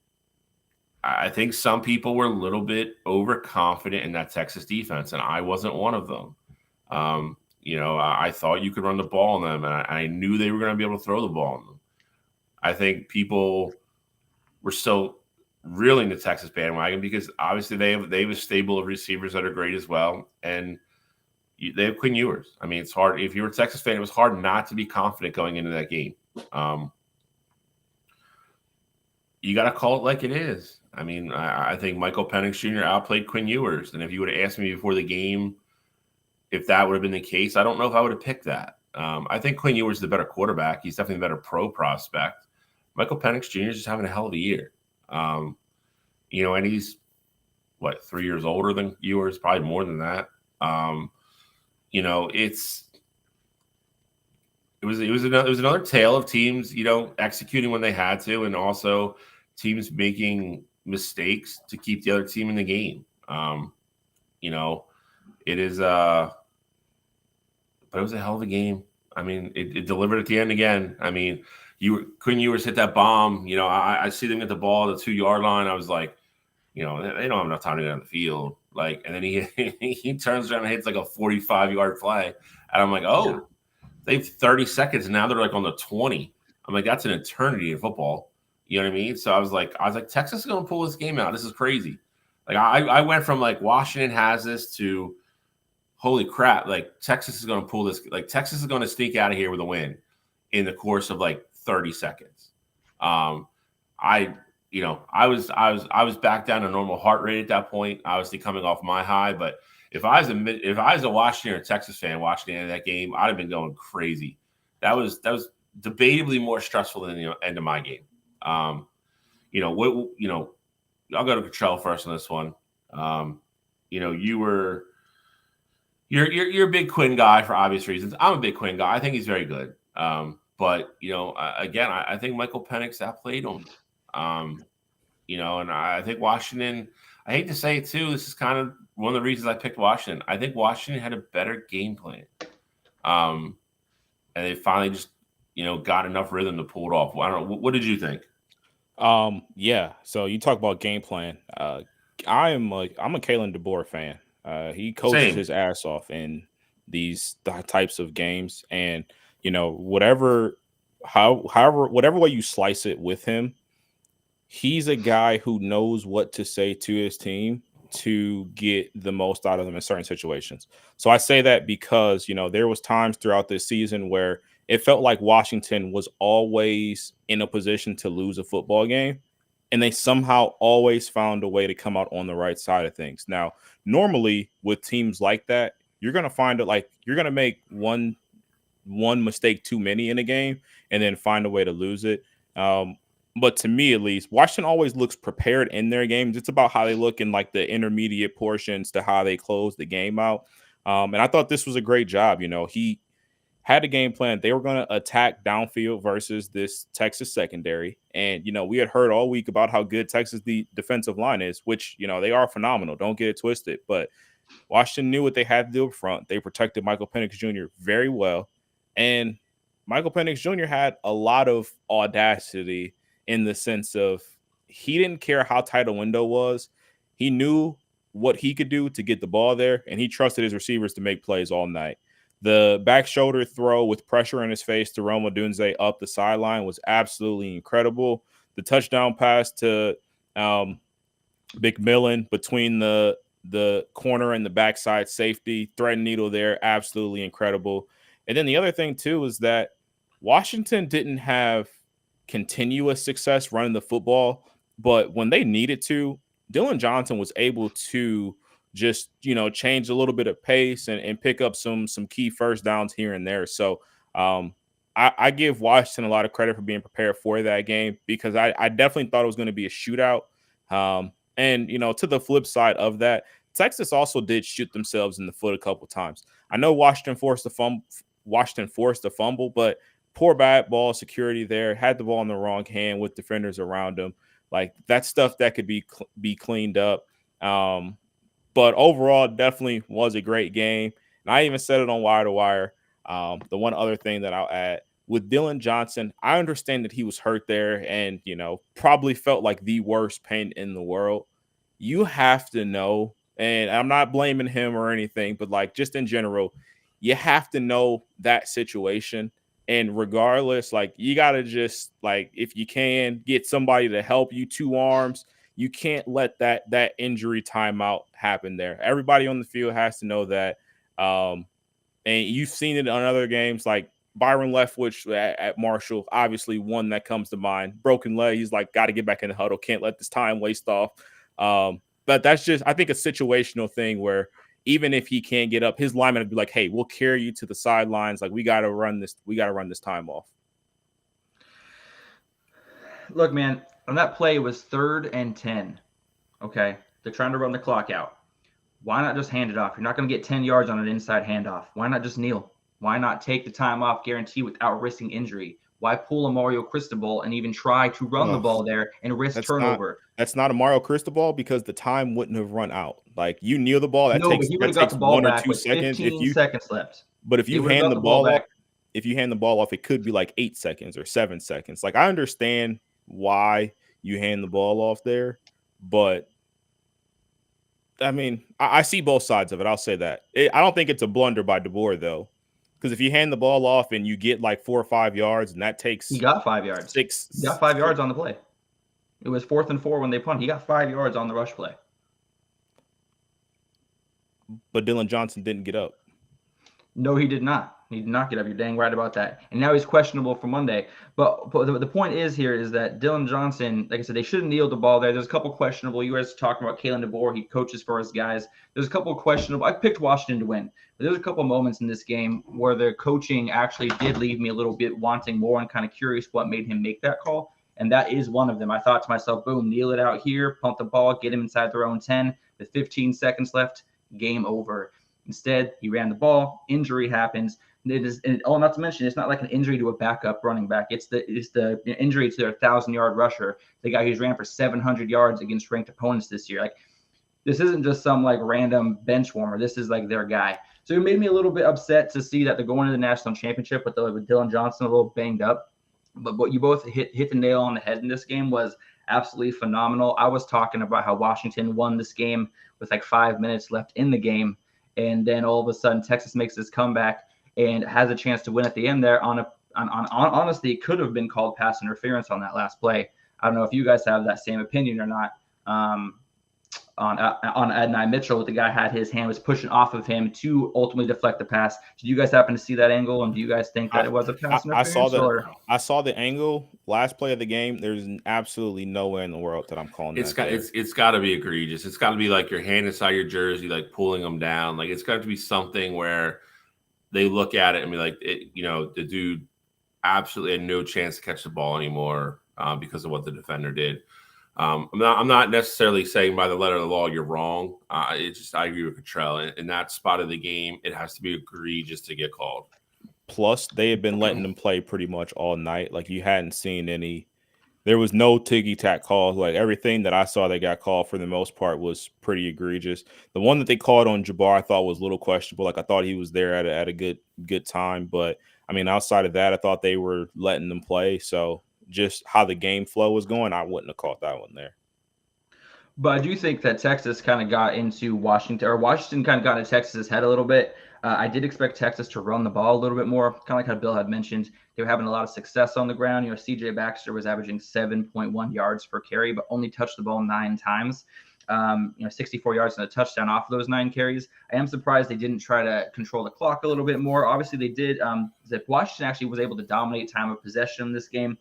I think some people were a little bit overconfident in that Texas defense, and I wasn't one of them. I thought you could run the ball on them, and I knew they were going to be able to throw the ball on them. I think people were still reeling the Texas bandwagon because obviously they have a stable of receivers that are great as well, and they have Quinn Ewers. I mean, it's hard. If you were a Texas fan, it was hard not to be confident going into that game. You got to call it like it is. I mean, I think Michael Penix Jr. outplayed Quinn Ewers, and if you would have asked me before the game if that would have been the case, I don't know if I would have picked that. I think Quinn Ewers is the better quarterback. He's definitely the better pro prospect. Michael Penix Jr. is just having a hell of a year. And he's 3 years older than Ewers, probably more than that. It was another tale of teams, executing when they had to, and also teams making mistakes to keep the other team in the game. It is but it was a hell of a game. I mean, it delivered at the end again. I mean, Quinn Ewers hit that bomb. I see them get the ball at the 2-yard line. I was like, they don't have enough time to get on the field. Like, and then he turns around and hits like a 45-yard play, and I'm like, oh. Yeah. They have 30 seconds, and now they're like on the 20. I'm like, that's an eternity in football. You know what I mean? So I was like, Texas is going to pull this game out. This is crazy. Like I went from like Washington has this to holy crap. Like Texas is going to pull this. Like Texas is going to sneak out of here with a win in the course of like 30 seconds. I was back down to normal heart rate at that point, obviously coming off my high, but if I was a Washington or Texas fan watching the end of that game, I'd have been going crazy. That was debatably more stressful than the end of my game. I'll go to Cottrell first on this one. You're a big Quinn guy for obvious reasons. I'm a big Quinn guy. I think he's very good. But again, I think Michael Penix outplayed him. And I think Washington. I hate to say it too. This is kind of one of the reasons I picked Washington. I think Washington had a better game plan. And they finally just, got enough rhythm to pull it off. I don't know. What did you think? Yeah. So you talk about game plan. I'm a Kalen DeBoer fan. He coaches his ass off in these types of games, and whatever way you slice it with him, he's a guy who knows what to say to his team to get the most out of them in certain situations. So I say that because, there was times throughout this season where it felt like Washington was always in a position to lose a football game. and they somehow always found a way to come out on the right side of things. Now, normally with teams like that, you're going to find it like you're going to make one mistake too many in a game and then find a way to lose it. But to me, at least, Washington always looks prepared in their games. It's about how they look in like the intermediate portions to how they close the game out. And I thought this was a great job. He had a game plan. They were going to attack downfield versus this Texas secondary. And, we had heard all week about how good Texas the defensive line is, which, they are phenomenal. Don't get it twisted. But Washington knew what they had to do up front. They protected Michael Penix Jr. very well. And Michael Penix Jr. had a lot of audacity in the sense of he didn't care how tight a window was. He knew what he could do to get the ball there, and he trusted his receivers to make plays all night. The back shoulder throw with pressure in his face to Rome Odunze up the sideline was absolutely incredible. The touchdown pass to McMillan between the corner and the backside safety, thread needle there, absolutely incredible. And then the other thing, too, is that Washington didn't have continuous success running the football, but when they needed to, Dillon Johnson was able to just, change a little bit of pace and pick up some key first downs here and there. So I give Washington a lot of credit for being prepared for that game because I definitely thought it was going to be a shootout. And, to the flip side of that, Texas also did shoot themselves in the foot a couple times. I know Washington forced a fumble, but poor bad ball security there, had the ball in the wrong hand with defenders around him. Like that's stuff that could be cleaned up. But overall, definitely was a great game. And I even said it on Wire to Wire. The one other thing that I'll add with Dillon Johnson, I understand that he was hurt there and, probably felt like the worst pain in the world. You have to know, and I'm not blaming him or anything, but like just in general, you have to know that situation. And regardless, like you got to just like, if you can get somebody to help you, 2 arms, you can't let that injury timeout happen there. Everybody on the field has to know that. And you've seen it on other games like Byron Leftwich at Marshall, obviously one that comes to mind. Broken leg. He's like, got to get back in the huddle. Can't let this time waste off. But that's just, I think, a situational thing where even if he can't get up, his lineman would be like, hey, we'll carry you to the sidelines. Like, we got to run this time off. Look, man, on that play it was 3rd and 10. Okay. They're trying to run the clock out. Why not just hand it off? You're not going to get 10 yards on an inside handoff. Why not just kneel? Why not take the time off guarantee without risking injury? Why pull a Mario Cristobal and even try to run the ball there and risk turnover? That's not a Mario Cristobal because the time wouldn't have run out. Like you kneel the ball, that takes 1 or 2 seconds. 15 seconds left. But if you hand the ball off, it could be like 8 seconds or 7 seconds. Like I understand why you hand the ball off there, but I mean, I see both sides of it. I'll say that. I don't think it's a blunder by DeBoer though. Because if you hand the ball off and you get like 4 or 5 yards, and that takes he got 5 yards. He got 5 yards on the play. It was 4th and 4 when they punted. He got 5 yards on the rush play. But Dillon Johnson didn't get up. No, he did not. He did not get up. You're dang right about that. And now he's questionable for Monday. But the point is that Dillon Johnson, like I said, they should have kneeled the ball there. There's a couple questionable. You guys talking about Kalen DeBoer. He coaches for his guys. There's a couple questionable. I picked Washington to win. But there's a couple moments in this game where their coaching actually did leave me a little bit wanting more and kind of curious what made him make that call. And that is one of them. I thought to myself, boom, kneel it out here, pump the ball, get him inside their own 10. With 15 seconds left, game over. Instead, he ran the ball. Injury happens. Not to mention, it's not like an injury to a backup running back. It's the injury to their 1,000-yard rusher, the guy who's ran for 700 yards against ranked opponents this year. Like, this isn't just some like random bench warmer. This is like their guy. So it made me a little bit upset to see that they're going to the national championship with Dillon Johnson a little banged up. But what you both hit the nail on the head in this game was absolutely phenomenal. I was talking about how Washington won this game with like 5 minutes left in the game, and then all of a sudden Texas makes this comeback and has a chance to win at the end there honestly, it could have been called pass interference on that last play. I don't know if you guys have that same opinion or not. on Adonai Mitchell. The guy had his hand was pushing off of him to ultimately deflect the pass. Did you guys happen to see that angle? And do you guys think that it was a pass interference? I saw the angle last play of the game. There's absolutely no way in the world that I'm calling that. It's got to be egregious. It's got to be like your hand inside your jersey, like pulling them down. Like it's got to be something where they look at it and be like, the dude absolutely had no chance to catch the ball anymore because of what the defender did. I'm not necessarily saying by the letter of the law you're wrong. I agree with Cottrell. In that spot of the game, it has to be egregious to get called. Plus, they had been letting them play pretty much all night. Like you hadn't seen any. There was no ticky-tack calls. Like everything that I saw they got called for the most part was pretty egregious. The one that they called on Jabbar I thought was a little questionable. Like I thought he was there at a good time, but I mean outside of that, I thought they were letting them play. So just how the game flow was going, I wouldn't have caught that one there. But I do think that Texas kind of got into Washington, or Washington kind of got into Texas's head a little bit. I did expect Texas to run the ball a little bit more, kind of like how Bill had mentioned. They were having a lot of success on the ground. CJ Baxter was averaging 7.1 yards per carry, but only touched the ball 9 times. 64 yards and a touchdown off of those 9 carries. I am surprised they didn't try to control the clock a little bit more. Obviously, they did. Washington actually was able to dominate time of possession in this game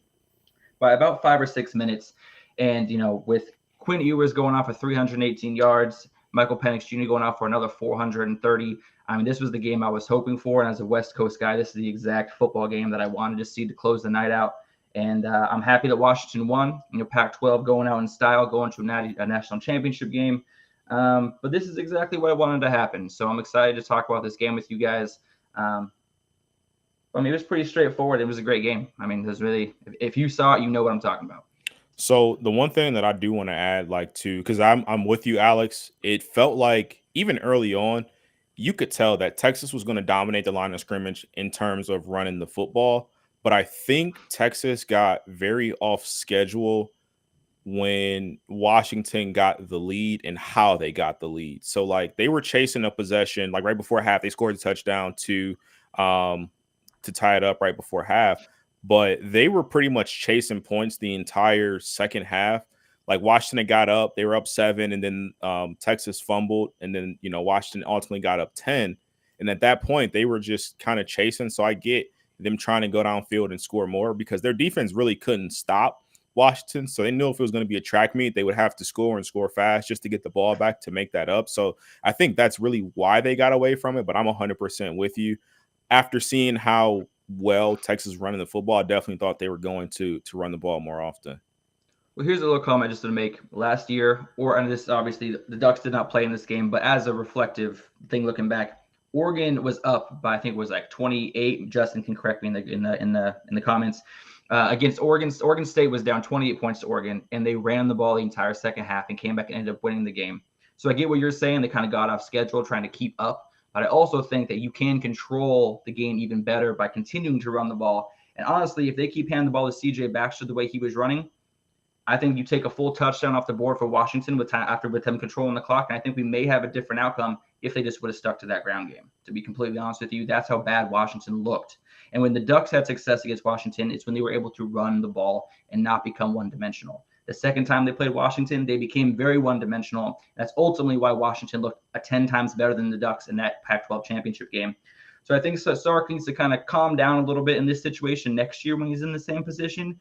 by about 5 or 6 minutes. And, with Quinn Ewers going off for 318 yards, Michael Penix Jr. going off for another 430. I mean, this was the game I was hoping for. And as a West Coast guy, this is the exact football game that I wanted to see to close the night out. And I'm happy that Washington won. Pac-12 going out in style, going to a national championship game. But this is exactly what I wanted to happen. So I'm excited to talk about this game with you guys. It was pretty straightforward. It was a great game. I mean, there's really, if you saw it, you know what I'm talking about. So the one thing that I do want to add, because I'm with you, Alex, it felt like even early on, you could tell that Texas was going to dominate the line of scrimmage in terms of running the football. But I think Texas got very off schedule when Washington got the lead and how they got the lead. So they were chasing a possession, right before half, they scored a touchdown to tie it up right before half. But they were pretty much chasing points the entire second half. Washington got up, they were up 7, and then Texas fumbled, and then Washington ultimately got up 10. And at that point, they were just kind of chasing. So I get them trying to go downfield and score more because their defense really couldn't stop Washington. So they knew if it was going to be a track meet, they would have to score and score fast just to get the ball back to make that up. So I think that's really why they got away from it. But I'm 100% with you. After seeing how well Texas running the football, I definitely thought they were going to run the ball more often. Well, here's a little comment just to make. Last year, and this obviously the Ducks did not play in this game, but as a reflective thing looking back, Oregon was up by I think it was 28. Justin can correct me in the comments. Against Oregon, Oregon State was down 28 points to Oregon, and they ran the ball the entire second half and came back and ended up winning the game. So I get what you're saying. They kind of got off schedule trying to keep up, but I also think that you can control the game even better by continuing to run the ball. And honestly, if they keep handing the ball to CJ Baxter the way he was running, I think you take a full touchdown off the board for Washington with them controlling the clock. And I think we may have a different outcome if they just would have stuck to that ground game. To be completely honest with you, that's how bad Washington looked. And when the Ducks had success against Washington, it's when they were able to run the ball and not become one-dimensional. The second time they played Washington, they became very one-dimensional. That's ultimately why Washington looked 10 times better than the Ducks in that Pac-12 championship game. So I think Sark needs to kind of calm down a little bit in this situation next year when he's in the same position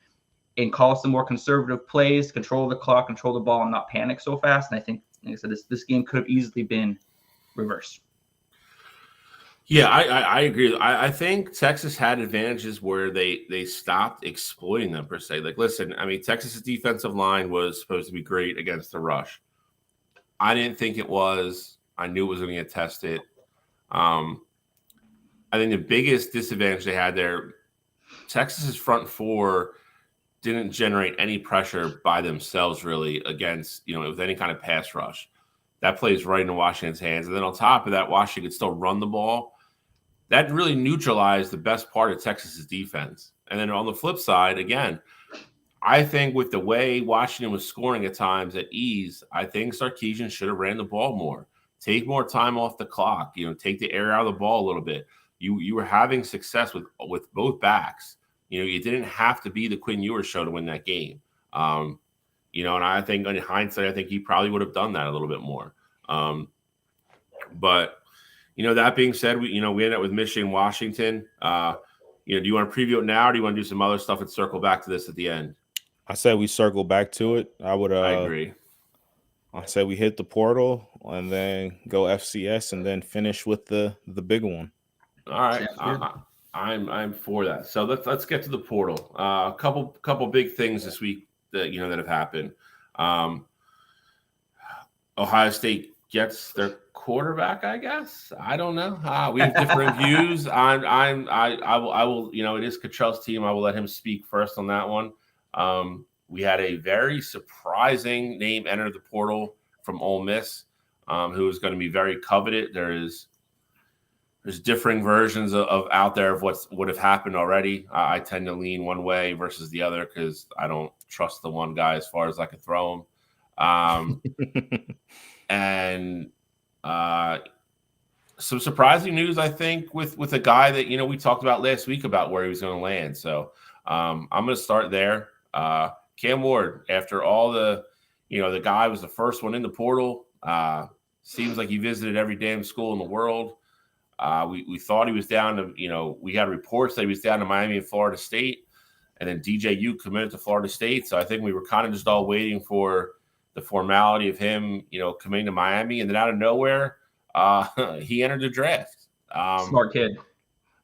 and call some more conservative plays, control the clock, control the ball, and not panic so fast. And I think, like I said, this game could have easily been reversed. Yeah, I agree. I think Texas had advantages where they stopped exploiting them, per se. Listen, I mean, Texas's defensive line was supposed to be great against the rush. I didn't think it was. I knew it was going to get tested. I think the biggest disadvantage they had there, Texas's front four didn't generate any pressure by themselves, really, against, with any kind of pass rush. That plays right into Washington's hands. And then on top of that, Washington could still run the ball. That really neutralized the best part of Texas's defense. And then on the flip side, again, I think with the way Washington was scoring at times at ease, I think Sarkisian should have ran the ball more. Take more time off the clock. Take the air out of the ball a little bit. You were having success with both backs. You didn't have to be the Quinn Ewers show to win that game. And I think in hindsight, I think he probably would have done that a little bit more. But that being said, we ended up with Michigan, Washington. Do you want to preview it now, or do you want to do some other stuff and circle back to this at the end? I said we circle back to it. I agree. I said we hit the portal and then go FCS and then finish with the big one. All right, I'm for that. So let's get to the portal. A couple big things this week that that have happened. Ohio State gets their quarterback, I guess. I don't know. We have different views. I will. It is Cottrell's team. I will let him speak first on that one. We had a very surprising name enter the portal from Ole Miss, who is going to be very coveted. There's differing versions of out there of what would have happened already. I tend to lean one way versus the other because I don't trust the one guy as far as I can throw him. And some surprising news, I think, with a guy that we talked about last week about where he was going to land. So I'm going to start there. Cam Ward, after all the guy was the first one in the portal. Seems like he visited every damn school in the world. We thought he was down to, we had reports that he was down to Miami and Florida State, and then DJU committed to Florida State. So I think we were kind of just all waiting for the formality of him, coming to Miami, and then out of nowhere, he entered the draft. Smart kid.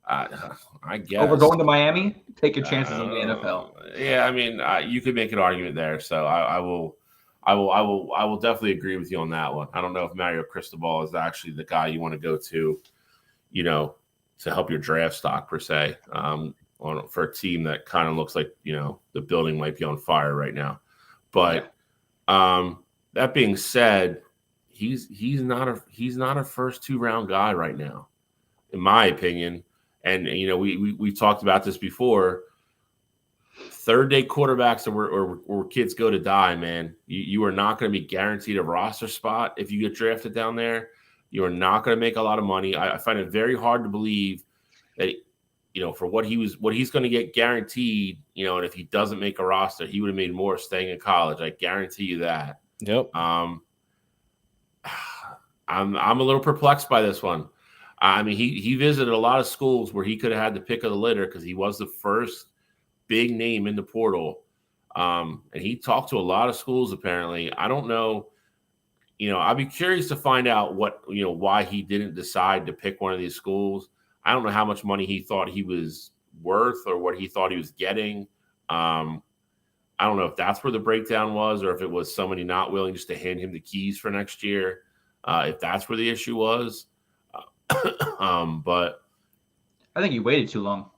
I guess over going to Miami, take your chances in the NFL. Yeah, I mean, you could make an argument there. So I will definitely agree with you on that one. I don't know if Mario Cristobal is actually the guy you want to go to, to help your draft stock per se, for a team that kind of looks like the building might be on fire right now. But that being said, he's not a first 2-round guy right now, in my opinion. And we talked about this before. Third-day quarterbacks or where kids go to die, man. You are not going to be guaranteed a roster spot if you get drafted down there. You are not going to make a lot of money. I find it very hard to believe that for what he's going to get guaranteed. And if he doesn't make a roster, he would have made more staying in college. I guarantee you that. Yep. I'm a little perplexed by this one. I mean, he visited a lot of schools where he could have had the pick of the litter because he was the first big name in the portal. And he talked to a lot of schools, apparently. I don't know. I'd be curious to find out why he didn't decide to pick one of these schools. I don't know how much money he thought he was worth or what he thought he was getting. I don't know if that's where the breakdown was or if it was somebody not willing just to hand him the keys for next year. If that's where the issue was. But I think he waited too long.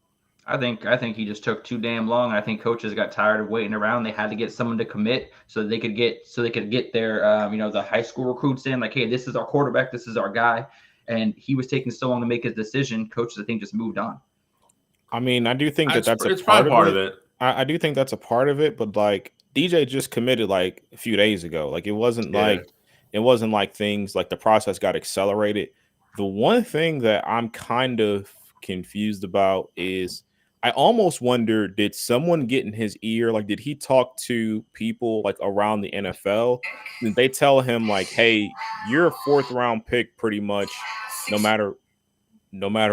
I think he just took too damn long. I think coaches got tired of waiting around. They had to get someone to commit so they could get their the high school recruits in, like, hey, this is our quarterback, this is our guy. And he was taking so long to make his decision. Coaches, I think, just moved on. I mean, I do think that's a part of it. I do think that's a part of it, but like DJ just committed like a few days ago. Like it wasn't like things like the process got accelerated. The one thing that I'm kind of confused about is I almost wonder, did someone get in his ear? Like, did he talk to people like around the NFL? Did they tell him like, hey, you're a 4th-round pick pretty much no matter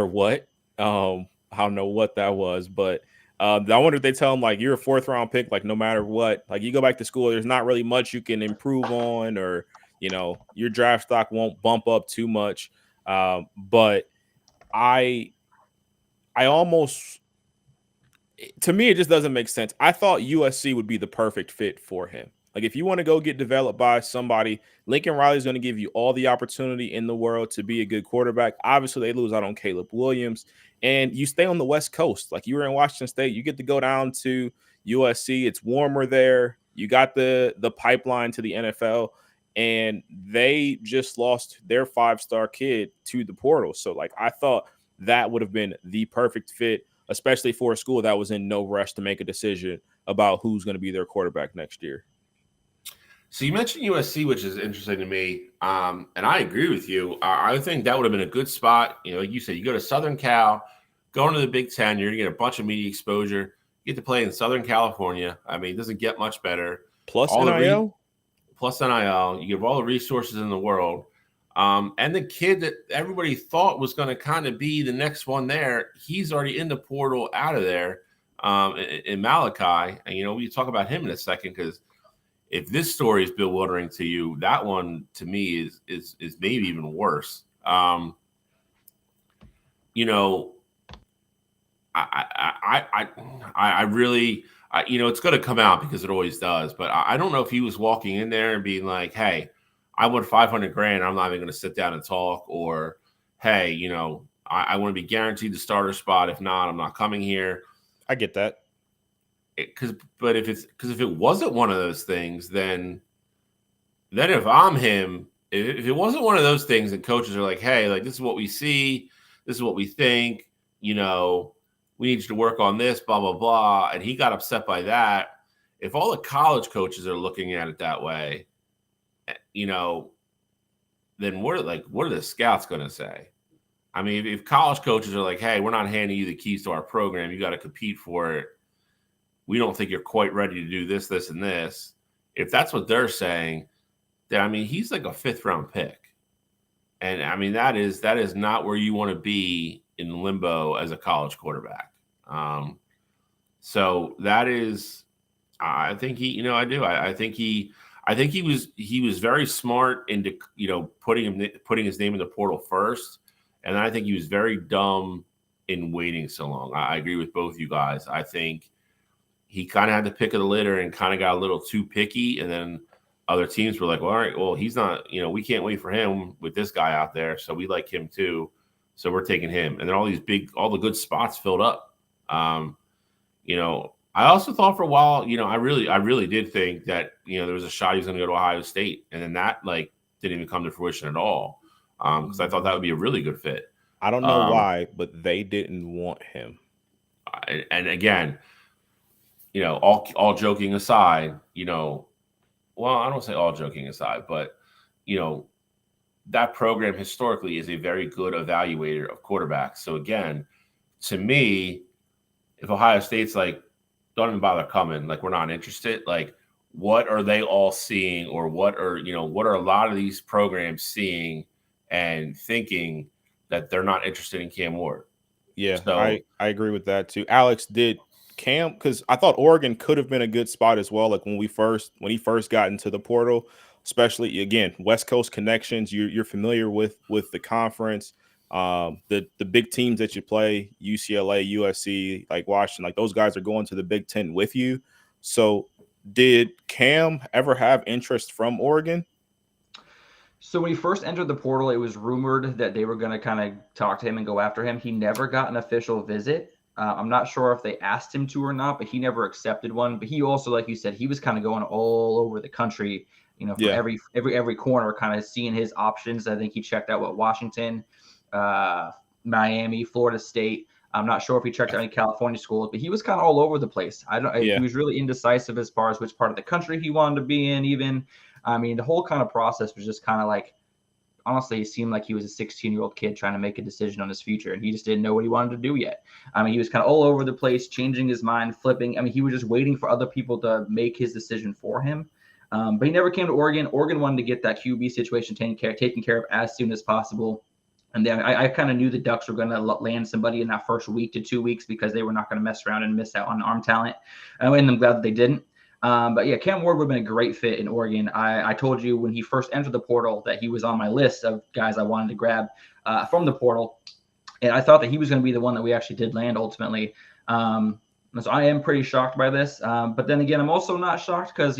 what? I don't know what that was, but I wonder if they tell him like you're a 4th-round pick, like no matter what, like you go back to school, there's not really much you can improve on, or your draft stock won't bump up too much. But I almost, to me, it just doesn't make sense. I thought USC would be the perfect fit for him. Like if you want to go get developed by somebody, Lincoln Riley is going to give you all the opportunity in the world to be a good quarterback. Obviously, they lose out on Caleb Williams, and you stay on the West Coast. Like you were in Washington State, you get to go down to USC. It's warmer there. You got the pipeline to the NFL, and they just lost their 5-star kid to the portal. So like I thought that would have been the perfect fit, especially for a school that was in no rush to make a decision about who's going to be their quarterback next year. So you mentioned USC, which is interesting to me, and I agree with you. I think that would have been a good spot. Like you said, you go to Southern Cal, go into the Big Ten, you're going to get a bunch of media exposure. You get to play in Southern California. I mean, it doesn't get much better. plus all NIL. Plus NIL. You give all the resources in the world. And the kid that everybody thought was going to kind of be the next one there, he's already in the portal out of there in Malachi. And, we talk about him in a second, because if this story is bewildering to you, that one to me is maybe even worse. I really, it's going to come out because it always does. But I don't know if he was walking in there and being like, hey, I want $500,000. I'm not even going to sit down and talk. Or, hey, I want to be guaranteed the starter spot. If not, I'm not coming here. I get that. Because if it wasn't one of those things, then if I'm him, if it wasn't one of those things, and coaches are like, hey, like, this is what we see, this is what we think, we need you to work on this, blah, blah, blah. And he got upset by that. If all the college coaches are looking at it that way, then what are the scouts going to say? I mean, if college coaches are like, hey, we're not handing you the keys to our program, you got to compete for it. We don't think you're quite ready to do this, this, and this. If that's what they're saying, then, I mean, he's like a 5th-round pick. And, I mean, that is not where you want to be in limbo as a college quarterback. So that is, I think he, I do. I think he was very smart into, putting his name in the portal first. And I think he was very dumb in waiting so long. I agree with both you guys. I think he kind of had the pick of the litter and kind of got a little too picky. And then other teams were like, well, all right, well, he's not, we can't wait for him with this guy out there. So we like him too. So we're taking him. And then all the good spots filled up. I also thought for a while, I really did think that, there was a shot he was going to go to Ohio State. And then that didn't even come to fruition at all. Because I thought that would be a really good fit. I don't know why, but they didn't want him. And again, all joking aside, well, I don't say all joking aside, but, that program historically is a very good evaluator of quarterbacks. So again, to me, if Ohio State's like, don't even bother coming, like, we're not interested, like, what are they all seeing, or what are a lot of these programs seeing and thinking that they're not interested in Cam Ward? Yeah, so, I agree with that too. Alex, did Cam, because I thought Oregon could have been a good spot as well. Like when he first got into the portal, especially again, West Coast connections. You're familiar with the conference, the big teams that you play, UCLA, USC, like Washington, like those guys are going to the Big Ten with you. So did Cam ever have interest from Oregon? So when he first entered the portal, it was rumored that they were going to kind of talk to him and go after him. He never got an official visit. I'm not sure if they asked him to or not, but he never accepted one. But he also, like you said, he was kind of going all over the country, from every corner, kind of seeing his options. I think he checked out Washington, Miami, Florida State. I'm not sure if he checked out any California schools, but he was kind of all over the place. He was really indecisive as far as which part of the country he wanted to be in. Even, I mean, the whole kind of process was just kind of like, honestly, it seemed like he was a 16-year-old kid trying to make a decision on his future, and he just didn't know what he wanted to do yet. I mean, he was kind of all over the place, changing his mind, flipping. I mean, he was just waiting for other people to make his decision for him. But he never came to Oregon. Oregon wanted to get that QB situation taken care of as soon as possible. And then I kind of knew the Ducks were going to land somebody in that first week to 2 weeks because they were not going to mess around and miss out on arm talent. And I'm glad that they didn't. But yeah, Cam Ward would have been a great fit in Oregon. I told you when he first entered the portal that he was on my list of guys I wanted to grab from the portal. And I thought that he was going to be the one that we actually did land ultimately. So I am pretty shocked by this. But then again, I'm also not shocked because,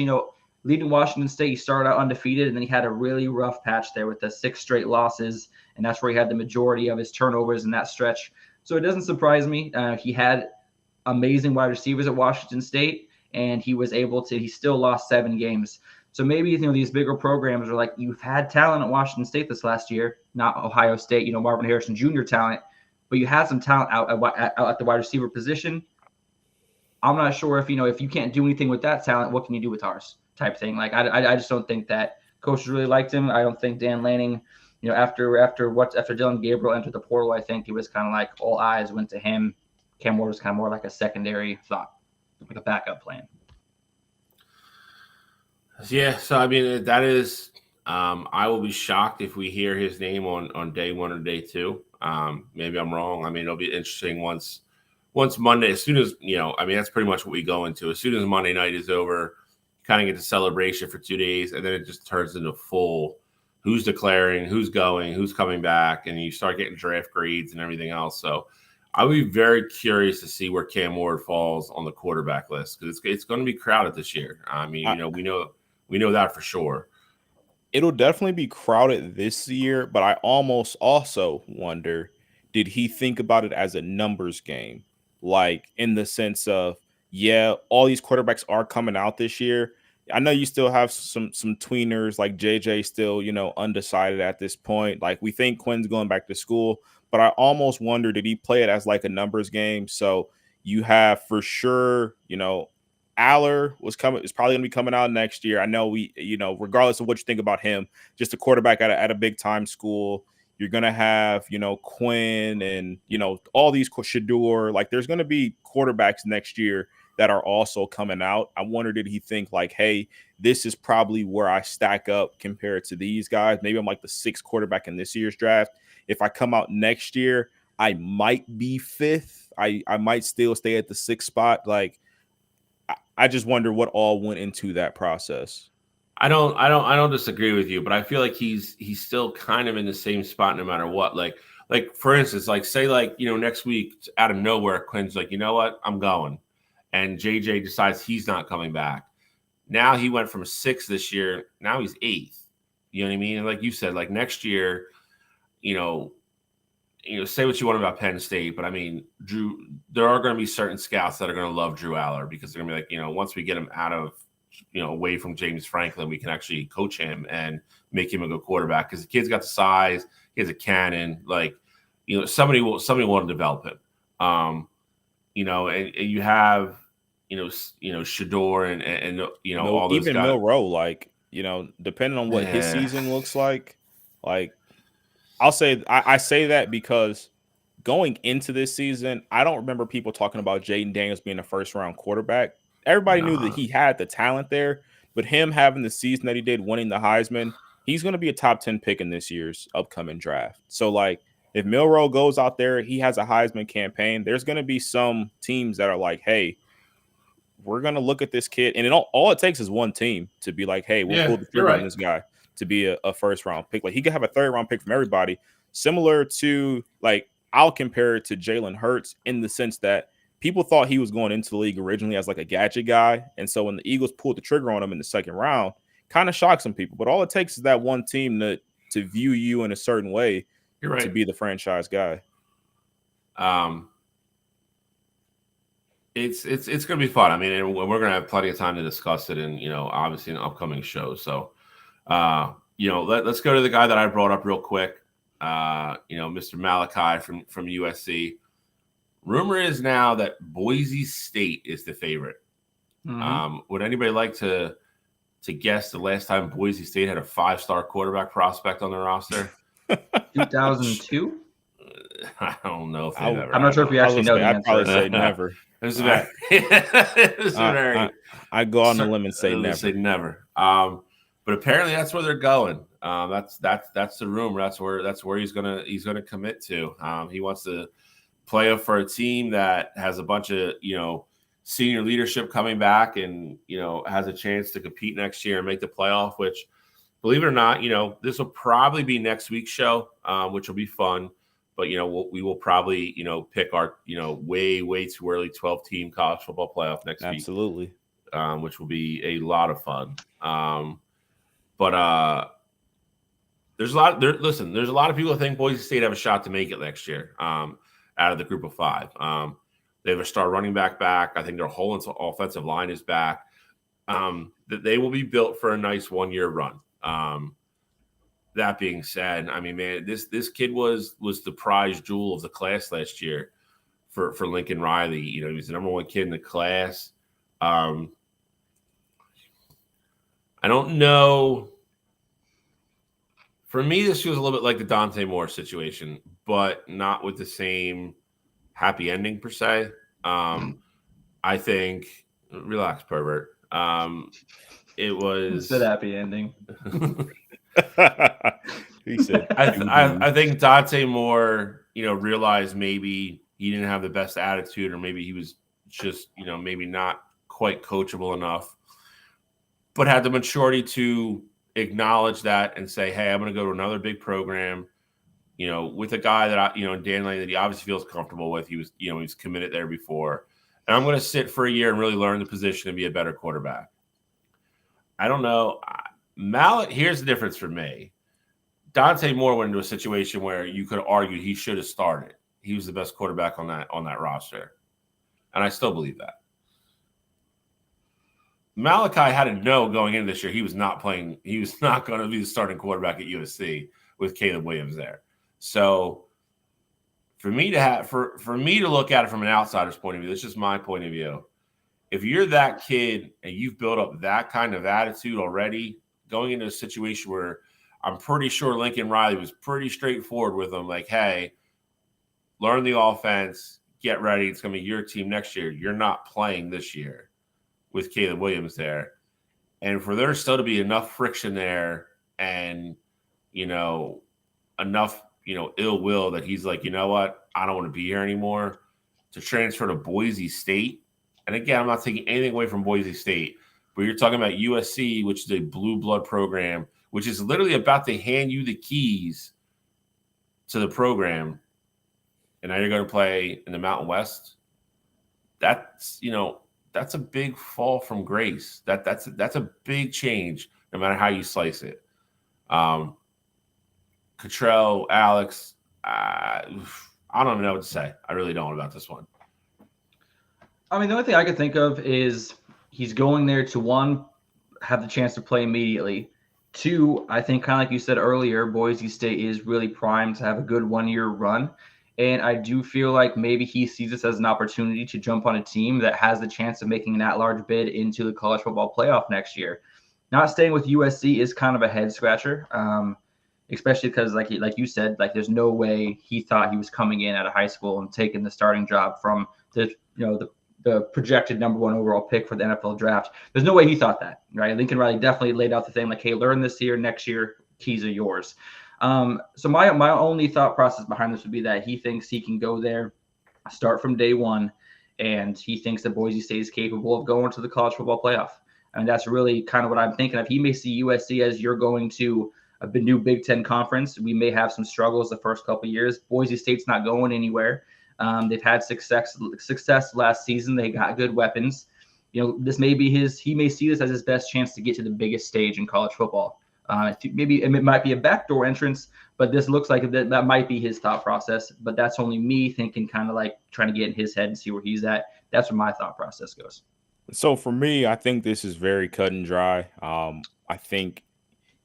leading Washington State, he started out undefeated, and then he had a really rough patch there with the 6 straight losses. And that's where he had the majority of his turnovers in that stretch. So it doesn't surprise me. He had amazing wide receivers at Washington State, and he was able to, he still lost 7 games. So maybe, these bigger programs are like, you've had talent at Washington State this last year, not Ohio State, Marvin Harrison Jr. talent, but you had some talent out at the wide receiver position. I'm not sure if you can't do anything with that talent, what can you do with ours type thing. Like, I just don't think that coaches really liked him. I don't think Dan Lanning, after Dillon Gabriel entered the portal, I think it was kind of like all eyes went to him. Cam Ward was kind of more like a secondary thought, like a backup plan. Yeah, so I mean that is I will be shocked if we hear his name on day one or day two. Maybe I'm wrong. I mean, it'll be interesting once Monday, as soon as I mean that's pretty much what we go into. As soon as Monday night is over, kind of get the celebration for 2 days, and then it just turns into full who's declaring, who's going, who's coming back, and you start getting draft grades and everything else. So I would be very curious to see where Cam Ward falls on the quarterback list because it's going to be crowded this year. I mean, we know that for sure. It'll definitely be crowded this year, but I almost also wonder, did he think about it as a numbers game? Like in the sense of, yeah, all these quarterbacks are coming out this year. I know you still have some tweeners like JJ still, undecided at this point. Like we think Quinn's going back to school, but I almost wonder, did he play it as like a numbers game? So you have for sure, Aller is probably going to be coming out next year. I know regardless of what you think about him, just a quarterback at a big time school. You're going to have, Quinn and, all these Shador. Like there's going to be quarterbacks next year that are also coming out. I wonder, did he think like, hey, this is probably where I stack up compared to these guys? Maybe I'm like the sixth quarterback in this year's draft. If I come out next year, I might be fifth. I might still stay at the sixth spot. Like, I just wonder what all went into that process. I don't disagree with you, but I feel like he's still kind of in the same spot no matter what. Like for instance, like say like next week out of nowhere, Quinn's like, you know what, I'm going, and JJ decides he's not coming back. Now he went from sixth this year, now he's eighth. You know what I mean? And like you said, like next year, say what you want about Penn State, but I mean, there are going to be certain scouts that are going to love Drew Aller because they're going to be like, once we get him out of, away from James Franklin, we can actually coach him and make him a good quarterback because the kid's got the size, he has a cannon. Like, somebody will want to develop him. And you have, Shador and all those even guys. Milroe, like, depending on what his season looks like I'll say I say that because going into this season, I don't remember people talking about Jaden Daniels being a first-round quarterback. Everybody knew that he had the talent there, but him having the season that he did, winning the Heisman, he's going to be a top 10 pick in this year's upcoming draft. So, like, if Milroe goes out there, he has a Heisman campaign, there's going to be some teams that are like, hey, we're going to look at this kid. And all it takes is one team to be like, hey, we'll pull the trigger on this guy to be a first-round pick. Like, he could have a third-round pick from everybody, similar to, like, I'll compare it to Jalen Hurts in the sense that people thought he was going into the league originally as like a gadget guy. And so when the Eagles pulled the trigger on him in the second round, kind of shocked some people. But all it takes is that one team to view you in a certain way to be the franchise guy. It's going to be fun. I mean, and we're going to have plenty of time to discuss it and, obviously in upcoming shows. So, let's go to the guy that I brought up real quick. Mr. Malachi from USC. Rumor is now that Boise State is the favorite. Mm-hmm. Would anybody like to guess the last time Boise State had a 5-star quarterback prospect on their roster? 2002? I don't know if I'm not sure if you actually know the answer. I'd probably say never. I go on the limb and say never. Say never. But apparently that's where they're going. That's the rumor. That's where he's gonna commit to. He wants to play for a team that has a bunch of senior leadership coming back and has a chance to compete next year and make the playoff. Which, believe it or not, this will probably be next week's show, which will be fun. But we will probably pick our way too early 12-team college football playoff next week. Absolutely, which will be a lot of fun. There's a lot. There's a lot of people that think Boise State have a shot to make it next year. Out of the group of 5, they have a star running back. I think their whole offensive line is back. That they will be built for a nice 1-year run. That being said, I mean, man, this kid was the prize jewel of the class last year for Lincoln Riley. He was the number 1 kid in the class. I don't know. For me, this feels a little bit like the Dante Moore situation, but not with the same happy ending per se. I think, relax, pervert. it was. Said happy ending. He said, I think Dante Moore, realized maybe he didn't have the best attitude, or maybe he was just, maybe not quite coachable enough, but had the maturity to acknowledge that and say, hey, I'm going to go to another big program, with a guy that Dan Lanning, that he obviously feels comfortable with. He was, he was committed there before, and I'm going to sit for a year and really learn the position and be a better quarterback. I don't know. Here's the difference for me. Dante Moore went into a situation where you could argue he should have started. He was the best quarterback on that roster, and I still believe that. Malachi had to know going into this year he was not playing. He was not going to be the starting quarterback at USC with Caleb Williams there. So for me to look at it from an outsider's point of view, that's just my point of view. If you're that kid and you've built up that kind of attitude already, going into a situation where I'm pretty sure Lincoln Riley was pretty straightforward with them, like, hey, learn the offense, get ready. It's going to be your team next year. You're not playing this year with Caleb Williams there. And for there still to be enough friction there and, enough, ill will that he's like, you know what, I don't want to be here anymore, to transfer to Boise State. And again, I'm not taking anything away from Boise State, but you're talking about USC, which is a blue blood program, which is literally about to hand you the keys to the program. And now you're going to play in the Mountain West. That's a big fall from grace. That's a big change, no matter how you slice it. Cottrell, Alex, I don't even know what to say. I really don't about this one. I mean, the only thing I could think of is he's going there to, one, have the chance to play immediately. Two, I think kind of like you said earlier, Boise State is really primed to have a good 1 year run. And I do feel like maybe he sees this as an opportunity to jump on a team that has the chance of making an at-large bid into the college football playoff next year. Not staying with USC is kind of a head scratcher, especially because, like you said, like there's no way he thought he was coming in out of high school and taking the starting job from the projected number 1 overall pick for the NFL draft. There's no way he thought that, right? Lincoln Riley definitely laid out the thing like, hey, learn this year, next year, keys are yours. So my only thought process behind this would be that he thinks he can go there, start from day one, and he thinks that Boise State is capable of going to the college football playoff. I mean, that's really kind of what I'm thinking of. He may see USC as you're going to a new Big Ten conference. We may have some struggles the first couple of years. Boise State's not going anywhere. They've had success last season. They got good weapons. This may be he may see this as his best chance to get to the biggest stage in college football. Maybe it might be a backdoor entrance, but this looks like that might be his thought process. But that's only me thinking, kind of like trying to get in his head and see where he's at. That's where my thought process goes. So for me, I think this is very cut and dry. I think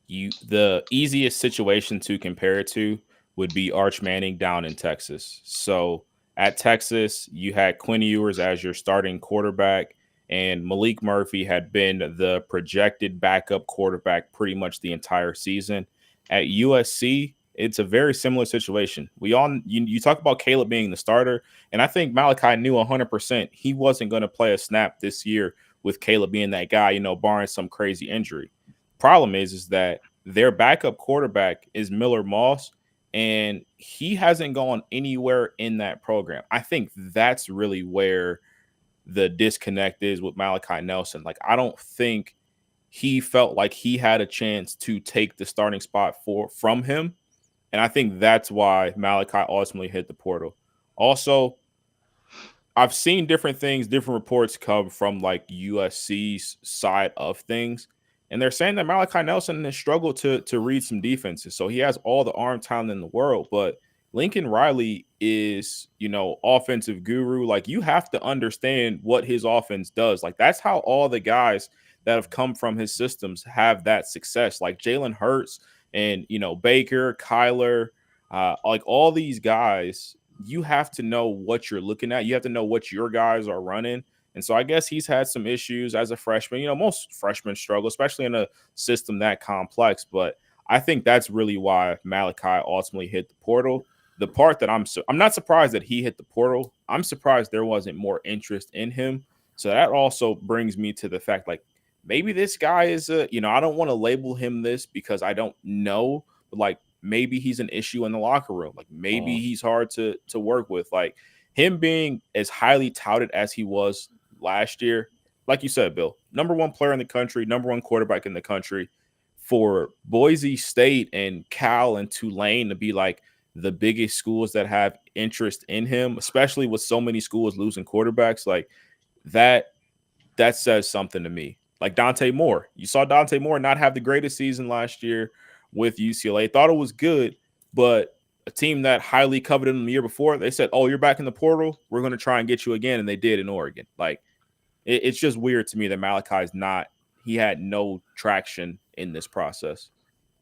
the easiest situation to compare it to would be Arch Manning down in Texas. So at Texas, you had Quinn Ewers as your starting quarterback, and Malik Murphy had been the projected backup quarterback pretty much the entire season. At USC, it's a very similar situation. You talk about Caleb being the starter, and I think Malachi knew 100% he wasn't going to play a snap this year with Caleb being that guy, barring some crazy injury. Problem is that their backup quarterback is Miller Moss, and he hasn't gone anywhere in that program. I think that's really where the disconnect is with Malachi Nelson. Like, I don't think he felt like he had a chance to take the starting spot from him. And I think that's why Malachi ultimately hit the portal. Also, I've seen different things, different reports come from like USC's side of things. And they're saying that Malachi Nelson has struggled to read some defenses. So he has all the arm talent in the world, but Lincoln Riley is, offensive guru. Like, you have to understand what his offense does. Like, that's how all the guys that have come from his systems have that success. Like Jalen Hurts and, Baker, Kyler, like all these guys, you have to know what you're looking at. You have to know what your guys are running. And so I guess he's had some issues as a freshman. Most freshmen struggle, especially in a system that complex. But I think that's really why Malachi ultimately hit the portal. The part that I'm not surprised that he hit the portal. I'm surprised there wasn't more interest in him. So that also brings me to the fact, like, maybe this guy is I don't want to label him this because I don't know, but like maybe he's an issue in the locker room. Like maybe he's hard to work with. Like him being as highly touted as he was last year, like you said, Bill, number one player in the country, number one quarterback in the country, for Boise State and Cal and Tulane to be like the biggest schools that have interest in him, especially with so many schools losing quarterbacks, like that says something to me. Like Dante Moore, you saw Dante Moore not have the greatest season last year with UCLA. Thought it was good, but a team that highly coveted him the year before, they said, "Oh, you're back in the portal. We're going to try and get you again," and they did in Oregon. Like it's just weird to me that Malachi's not. He had no traction in this process.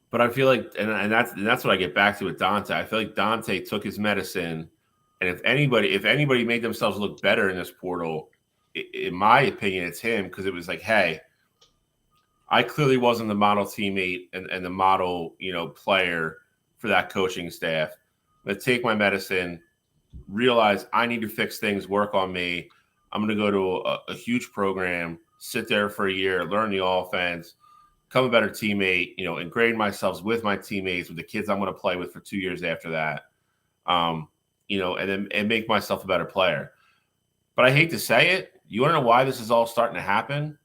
But I feel like, and that's what I get back to with Dante. I feel like Dante took his medicine, and if anybody made themselves look better in this portal, in my opinion, it's him, because it was like, hey, I clearly wasn't the model teammate and the model, player for that coaching staff. I'm going to take my medicine, realize I need to fix things, work on me. I'm going to go to a huge program, sit there for a year, learn the offense, become a better teammate, ingrain myself with my teammates, with the kids I'm going to play with for 2 years after that, and make myself a better player. But I hate to say it. You want to know why this is all starting to happen?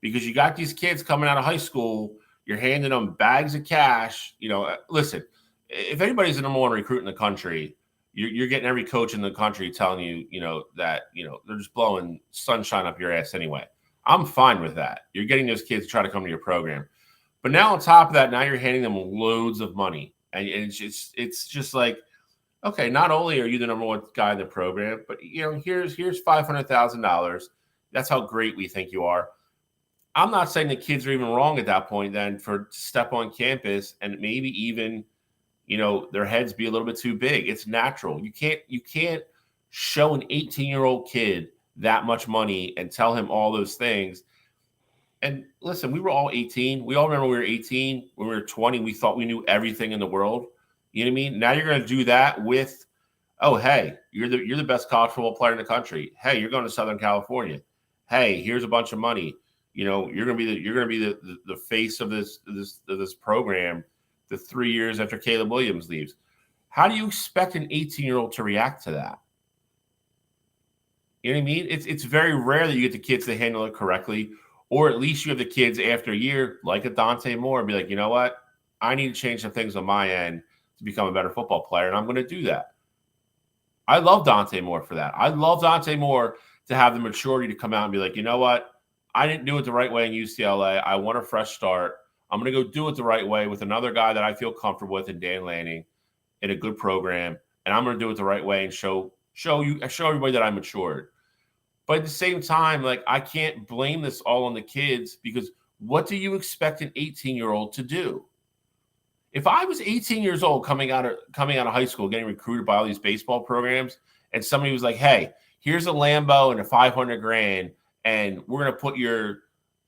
Because you got these kids coming out of high school, you're handing them bags of cash. Listen, if anybody's the number one recruit in the country, you're getting every coach in the country telling you, that, they're just blowing sunshine up your ass anyway. I'm fine with that. You're getting those kids to try to come to your program. But now on top of that, now you're handing them loads of money. And it's just like, okay, not only are you the number one guy in the program, but, here's $500,000. That's how great we think you are. I'm not saying the kids are even wrong at that point then for step on campus and maybe even, their heads be a little bit too big. It's natural. You can't show an 18-year-old kid that much money and tell him all those things. And listen, we were all 18. We all remember we were 18. When we were 20, we thought we knew everything in the world. You know what I mean? Now you're going to do that with, oh, hey, you're the best college football player in the country. Hey, you're going to Southern California. Hey, here's a bunch of money. You're going to be the face of this program the 3 years after Caleb Williams leaves. How do you expect an 18-year-old to react to that? You know what I mean? It's very rare that you get the kids to handle it correctly, or at least you have the kids after a year, like a Dante Moore, and be like, you know what? I need to change some things on my end to become a better football player, and I'm going to do that. I love Dante Moore for that. I love Dante Moore to have the maturity to come out and be like, you know what? I didn't do it the right way in UCLA. I want a fresh start. I'm going to go do it the right way with another guy that I feel comfortable with in Dan Lanning in a good program, and I'm going to do it the right way and show everybody that I matured. But at the same time, like, I can't blame this all on the kids, because what do you expect an 18-year-old to do? If I was 18 years old coming out of high school, getting recruited by all these baseball programs, and somebody was like, hey, here's a Lambo and a $500,000, and we're going to put your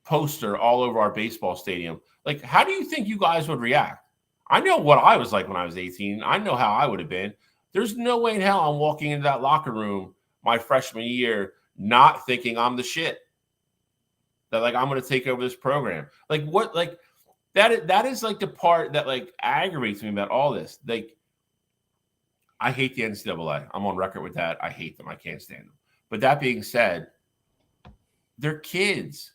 poster all over our baseball stadium. Like, how do you think you guys would react? I know what I was like when I was 18. I know how I would have been. There's no way in hell I'm walking into that locker room my freshman year not thinking I'm the shit. That, like, I'm going to take over this program. Like, what? Like, that is like the part that, like, aggravates me about all this. Like, I hate the NCAA. I'm on record with that. I hate them. I can't stand them. But that being said, they're kids.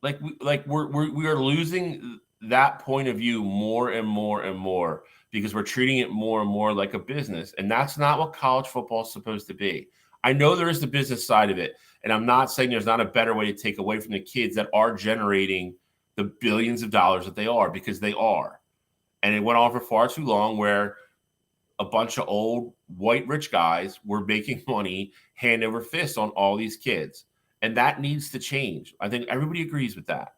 We are losing that point of view more and more and more, because we're treating it more and more like a business, and that's not what college football is supposed to be. I know there is the business side of it, and I'm not saying there's not a better way to take away from the kids that are generating the billions of dollars that they are, because they are. And it went on for far too long where a bunch of old white rich guys were making money hand over fist on all these kids. And that needs to change. I think everybody agrees with that.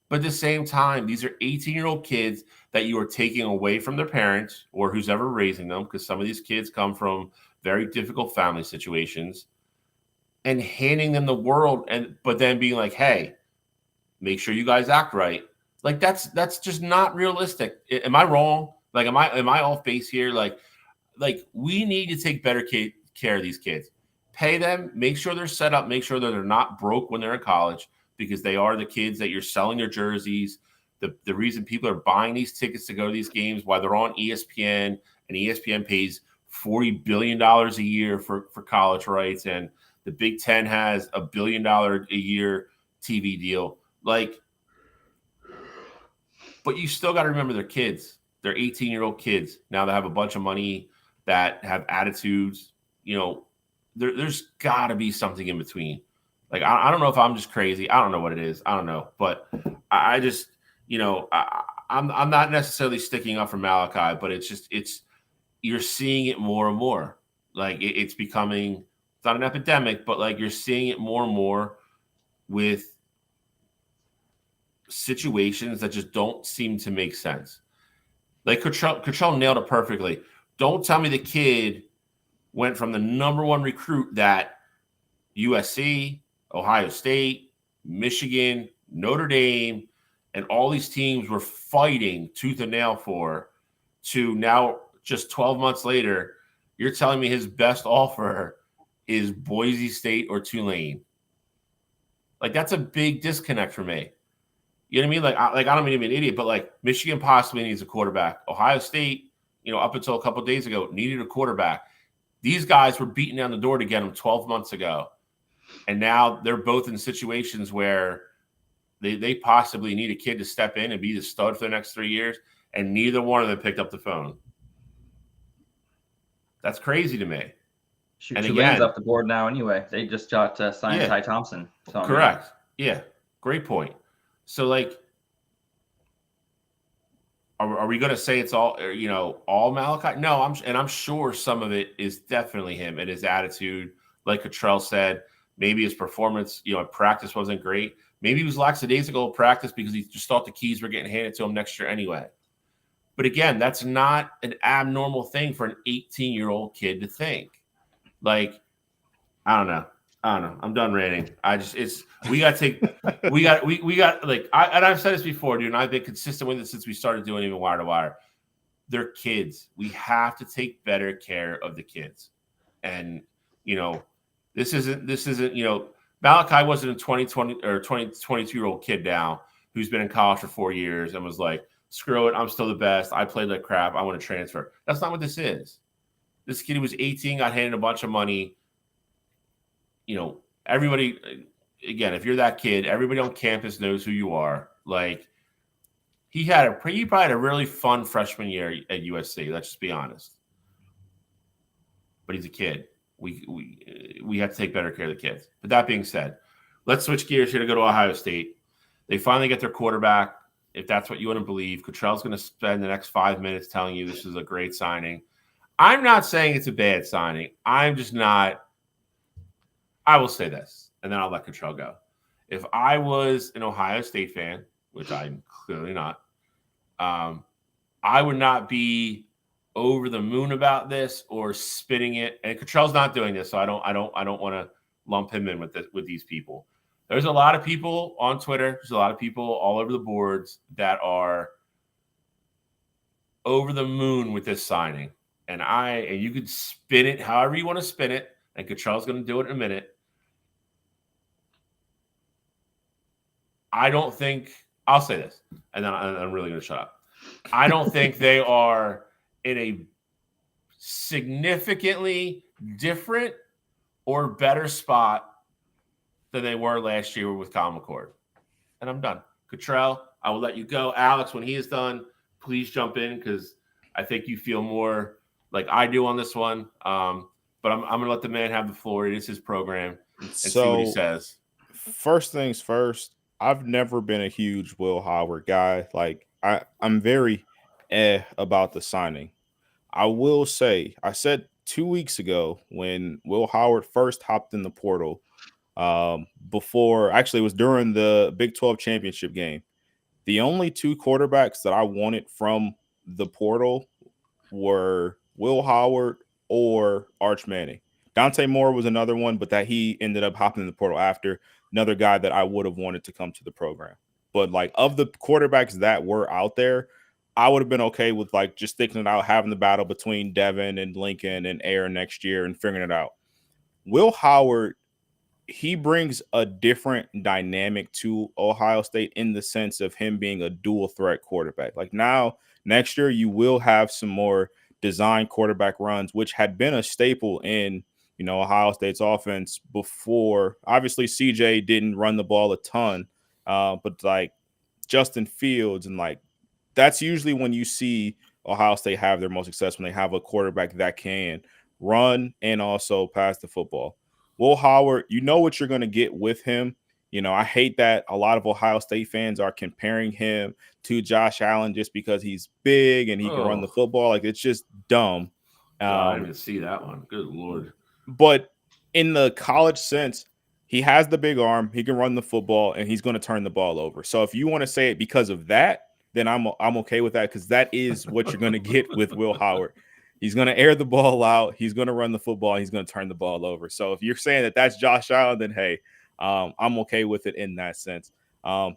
But at the same time, these are 18-year-old kids that you are taking away from their parents or who's ever raising them, because some of these kids come from very difficult family situations, and handing them the world, but then being like, hey, make sure you guys act right. Like, that's just not realistic. Am I wrong? Like, am I off base here? Like we need to take better care of these kids. Pay them, make sure they're set up, make sure that they're not broke when they're in college. because they are the kids that you're selling their jerseys. The reason people are buying these tickets to go to these games, why they're on ESPN, and ESPN pays $40 billion a year for college rights, and the Big Ten has $1 billion a year TV deal. Like, but you still got to remember they're kids. They're 18-year-old kids. Now they have a bunch of money, that have attitudes. You know, there's got to be something in between. Like, I don't know if I'm just crazy. I don't know what it is. I don't know. But I just, you know, I'm not necessarily sticking up for Malachi, but you're seeing it more and more. Like, it's becoming, it's not an epidemic, but like, you're seeing it more and more with situations that just don't seem to make sense. Like, Cottrell nailed it perfectly. Don't tell me the kid went from the number one recruit that USC, Ohio State, Michigan, Notre Dame, and all these teams were fighting tooth and nail for, to now, just 12 months later, you're telling me his best offer is Boise State or Tulane. Like, that's a big disconnect for me. You know what I mean? Like I don't mean to be an idiot, but like, Michigan possibly needs a quarterback. Ohio State, you know, up until a couple of days ago, needed a quarterback. These guys were beating down the door to get him 12 months ago. And now they're both in situations where they possibly need a kid to step in and be the stud for the next 3 years, and neither one of them picked up the phone. That's crazy to me. Shoot, and Tulane's again, off the board now anyway. They just got signed Yeah. Ty Thompson. So, correct. Yeah, great point. So, like, are we going to say it's all, you know, all Malachi? No, I'm sure some of it is definitely him and his attitude. Like Cottrell said, maybe his performance, you know, at practice wasn't great. Maybe he was lackadaisical at practice because he just thought the keys were getting handed to him next year anyway. But again, that's not an abnormal thing for an 18-year-old kid to think. Like, I don't know. I'm done ranting. We got like, I've said this before, dude, and I've been consistent with it since we started doing even wire to wire. They're kids. We have to take better care of the kids. And, you know, this isn't, you know, Malachi wasn't a 20 or 22-year-old kid now who's been in college for 4 years and was like, screw it, I'm still the best. I played like crap. I want to transfer. That's not what this is. This kid who was 18 got handed a bunch of money. You know, everybody, again, if you're that kid, everybody on campus knows who you are. Like, he probably had a really fun freshman year at USC. Let's just be honest. But he's a kid. We have to take better care of the kids. But that being said, let's switch gears here to go to Ohio State. They finally get their quarterback. If that's what you want to believe, Cottrell's going to spend the next 5 minutes telling you this is a great signing. I'm not saying it's a bad signing. I'm just not. I will say this, and then I'll let Cottrell go. If I was an Ohio State fan, which I'm clearly not, I would not be over the moon about this or spitting it. And Cottrell's not doing this, so I don't want to lump him in with these people. There's a lot of people on Twitter. There's a lot of people all over the boards that are over the moon with this signing. And you could spin it however you want to spin it. And Cottrell's going to do it in a minute. I don't think – I'll say this, and then I'm really going to shut up. I don't think they are in a significantly different or better spot than they were last year with Kyle McCord. And I'm done. Cottrell, I will let you go. Alex, when he is done, please jump in because I think you feel more like I do on this one. But I'm going to let the man have the floor. It is his program and see what he says. First things first, I've never been a huge Will Howard guy. Like, I'm very about the signing. I will say, I said 2 weeks ago when Will Howard first hopped in the portal, before, actually it was during the Big 12 championship game, the only two quarterbacks that I wanted from the portal were Will Howard or Arch Manning. Dante Moore was another one, but that he ended up hopping in the portal after. Another guy that I would have wanted to come to the program. But like, of the quarterbacks that were out there, I would have been okay with like just sticking it out, having the battle between Devin and Lincoln and Aaron next year and figuring it out. Will Howard he brings a different dynamic to Ohio State in the sense of him being a dual threat quarterback. Like now, next year, you will have some more design quarterback runs, which had been a staple in, Ohio State's offense before. Obviously, CJ didn't run the ball a ton, but like Justin Fields and like that's usually when you see Ohio State have their most success, when they have a quarterback that can run and also pass the football. Will Howard, you know what you're going to get with him. I hate that a lot of Ohio State fans are comparing him to Josh Allen just because he's big and he can run the football. Like, it's just dumb. I didn't even see that one. Good Lord. But in the college sense, he has the big arm, he can run the football, and he's going to turn the ball over. So if you want to say it because of that, then I'm okay with that, because that is what you're going to get with Will Howard. He's going to air the ball out. He's going to run the football. He's going to turn the ball over. So if you're saying that that's Josh Allen, then hey, I'm okay with it in that sense.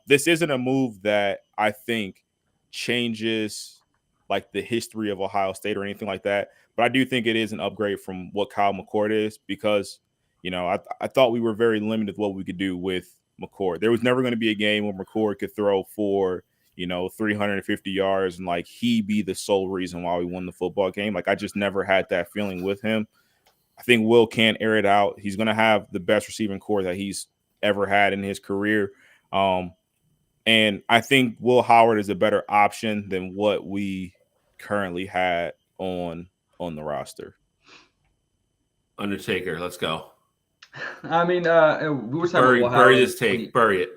This isn't a move that I think changes like the history of Ohio State or anything like that. But I do think it is an upgrade from what Kyle McCord is, because, I thought we were very limited with what we could do with McCord. There was never going to be a game where McCord could throw for 350 yards and like he be the sole reason why we won the football game. Like, I just never had that feeling with him. I think Will can air it out. He's going to have the best receiving core that he's ever had in his career. And I think Will Howard is a better option than what we currently had on the roster. Undertaker, let's go. I mean, we were talking about bury this take. Bury it.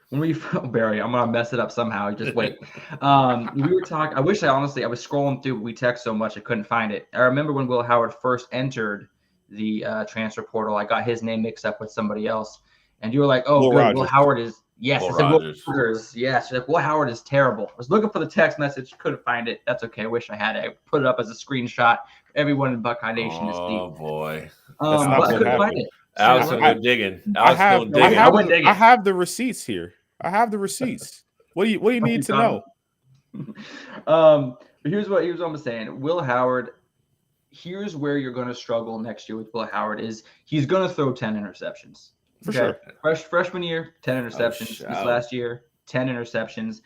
When we Barry, I'm gonna mess it up somehow. Just wait. We were talking. I was scrolling through. We text so much I couldn't find it. I remember when Will Howard first entered the transfer portal. I got his name mixed up with somebody else, and you were like, "Oh, good. Will Howard is yes." Will I said, Rogers. Will Rogers, yes. You're like, Will Howard is terrible. I was looking for the text message, couldn't find it. That's okay. I wish I had it. I put it up as a screenshot for everyone in Buckeye Nation to see. Oh boy, but I couldn't find it. Alex will go digging. I have the receipts here. I have the receipts. What do you need to know? But here's what I'm saying. Will Howard, here's where you're going to struggle next year with Will Howard is he's going to throw 10 interceptions. For sure. Freshman year, 10 interceptions. This last year, 10 interceptions.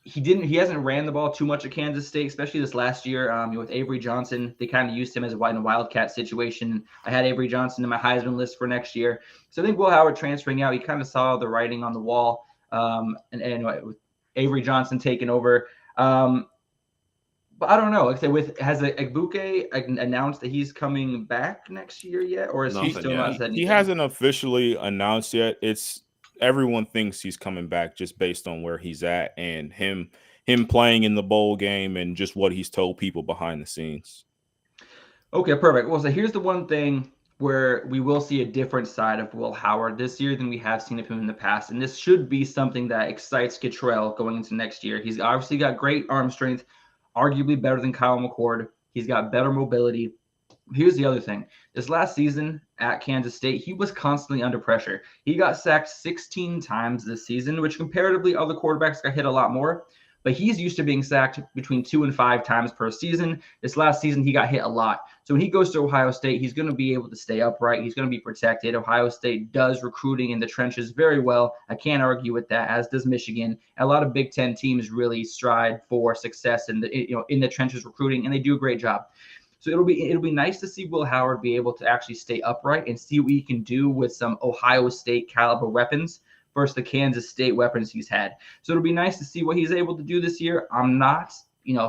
He hasn't ran the ball too much at Kansas State, especially this last year. With Avery Johnson, they kind of used him as a Wildcat situation. I had Avery Johnson in my Heisman list for next year. So I think Will Howard transferring out, he kind of saw the writing on the wall. And with Avery Johnson taking over. But I don't know. Like I said, has Egbuka announced that he's coming back next year yet? Or is he still not said anything? He hasn't officially announced yet. Everyone thinks he's coming back just based on where he's at and him playing in the bowl game and just what he's told people behind the scenes. Okay, perfect. Well, so here's the one thing where we will see a different side of Will Howard this year than we have seen of him in the past. And this should be something that excites Cottrell going into next year. He's obviously got great arm strength, arguably better than Kyle McCord. He's got better mobility. Here's the other thing. This last season at Kansas State, he was constantly under pressure. He got sacked 16 times this season, which comparatively other quarterbacks got hit a lot more. But he's used to being sacked between 2 and 5 times per season. This last season, he got hit a lot. So when he goes to Ohio State, he's going to be able to stay upright. He's going to be protected. Ohio State does recruiting in the trenches very well. I can't argue with that, as does Michigan. A lot of Big Ten teams really strive for success in the trenches recruiting, and they do a great job. So it'll be nice to see Will Howard be able to actually stay upright and see what he can do with some Ohio State caliber weapons versus the Kansas State weapons he's had. So it'll be nice to see what he's able to do this year. I'm not,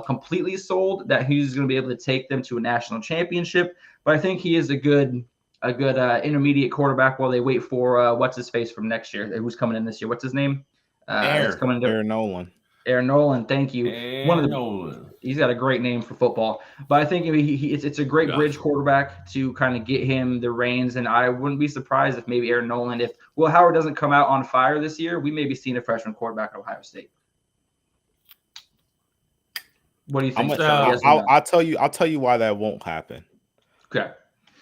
completely sold that he's going to be able to take them to a national championship, but I think he is a good intermediate quarterback while they wait for what's his face from next year. Who's coming in this year? What's his name? Aaron Nolan. Aaron Nolan, thank you. He's got a great name for football, but I think it's a great bridge quarterback to kind of get him the reins. And I wouldn't be surprised if maybe Aaron Nolan, if Will Howard doesn't come out on fire this year, we may be seeing a freshman quarterback at Ohio State. What do you think? I'll tell you why that won't happen. Okay.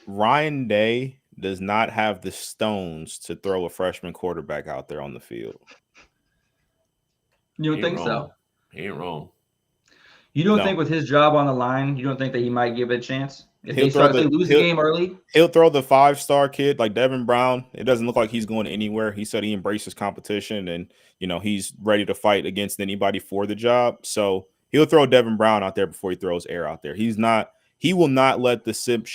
Ryan Day does not have the stones to throw a freshman quarterback out there on the field. You don't think so? He ain't wrong. You don't think with his job on the line, you don't think that he might give it a chance? If He'll they throw start, if they lose the game early, He'll throw the 5-star kid like Devin Brown. It doesn't look like he's going anywhere. He said he embraces competition and, he's ready to fight against anybody for the job. So he'll throw Devin Brown out there before he throws Air out there. He will not let the ship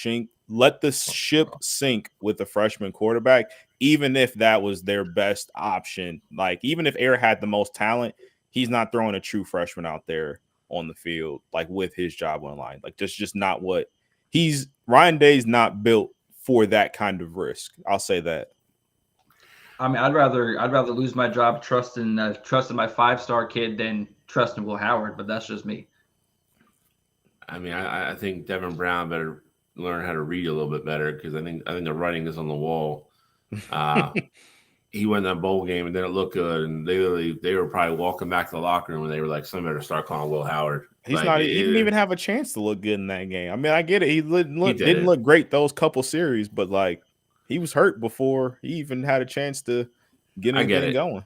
sink with a freshman quarterback, even if that was their best option. Like, even if Air had the most talent, he's not throwing a true freshman out there on the field, like with his job on the line. Like, just not what Ryan Day's not built for that kind of risk. I'll say that. I mean, I'd rather lose my job trusting my 5-star kid than trusting Will Howard, but that's just me. I mean, I think Devin Brown better learn how to read a little bit better, because I think the writing is on the wall. He went in that bowl game and didn't look good, and they were probably walking back to the locker room and they were like, "Somebody better start calling Will Howard." He didn't even have a chance to look good in that game. I mean, I get it. He didn't look great those couple series, but like, he was hurt before he even had a chance to get anything going.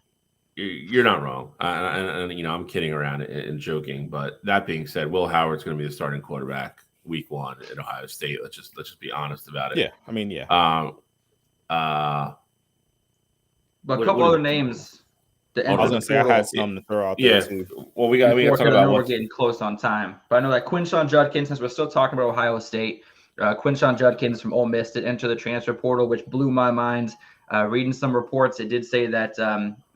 You're not wrong. And I'm kidding around and joking, but that being said, Will Howard's going to be the starting quarterback week 1 at Ohio State. Let's just be honest about it. Yeah, I mean, yeah. But a couple other names. I was gonna say I had something to throw out there too. Well, we got to talk about. We're getting close on time, but I know that Quinshon Judkins, since we're still talking about Ohio State, Quinshon Judkins from Ole Miss did enter the transfer portal, which blew my mind. Reading some reports, it did say that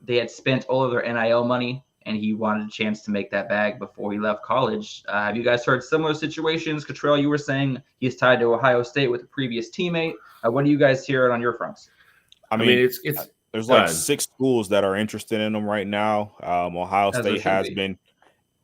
they had spent all of their NIL money, and he wanted a chance to make that bag before he left college. Have you guys heard similar situations? Cottrell, you were saying he's tied to Ohio State with a previous teammate. What do you guys hear on your fronts? I mean, it's there's like 6 schools that are interested in him right now. Ohio State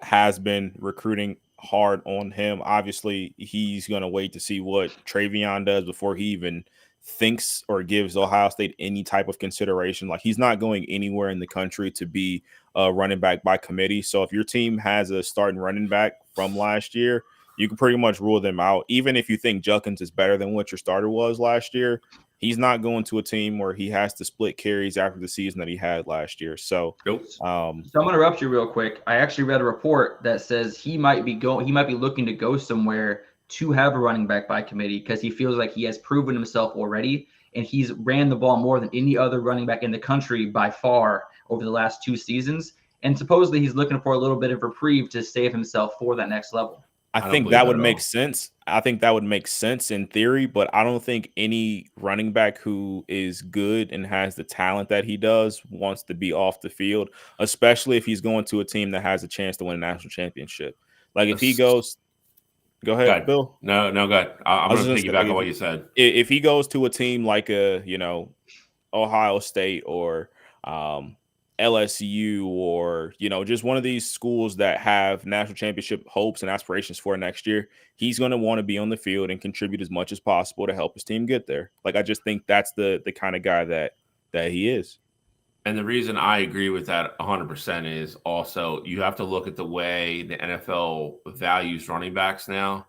has been recruiting hard on him. Obviously, he's going to wait to see what Travion does before he even thinks or gives Ohio State any type of consideration. Like, he's not going anywhere in the country to be a running back by committee. So if your team has a starting running back from last year, you can pretty much rule them out. Even if you think Judkins is better than what your starter was last year, he's not going to a team where he has to split carries after the season that he had last year. So, nope. So I'm gonna interrupt you real quick. I actually read a report that says he might be looking to go somewhere to have a running back by committee, because he feels like he has proven himself already, and he's ran the ball more than any other running back in the country by far over the last 2 seasons. And supposedly he's looking for a little bit of reprieve to save himself for that next level. I think that would make sense. I think that would make sense in theory, but I don't think any running back who is good and has the talent that he does wants to be off the field, especially if he's going to a team that has a chance to win a national championship. Like, if he goes, go ahead, Bill. No, go ahead. I'm going to piggyback on what you said. If he goes to a team like Ohio State or LSU or, just one of these schools that have national championship hopes and aspirations for next year, he's going to want to be on the field and contribute as much as possible to help his team get there. Like, I just think that's the kind of guy that he is. And the reason I agree with that 100% is also you have to look at the way the NFL values running backs now.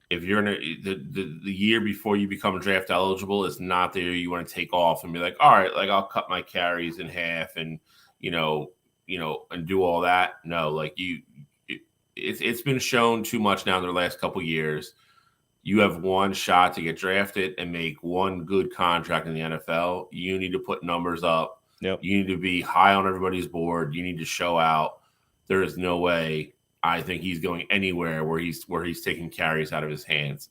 If you're in the year before you become draft eligible is not the year you want to take off and be like, all right, like, I'll cut my carries in half and, and do all that. No, like, it's been shown too much now in the last couple of years. You have one shot to get drafted and make one good contract in the NFL. You need to put numbers up. Yep. You need to be high on everybody's board. You need to show out. There is no way I think he's going anywhere where he's taking carries out of his hands.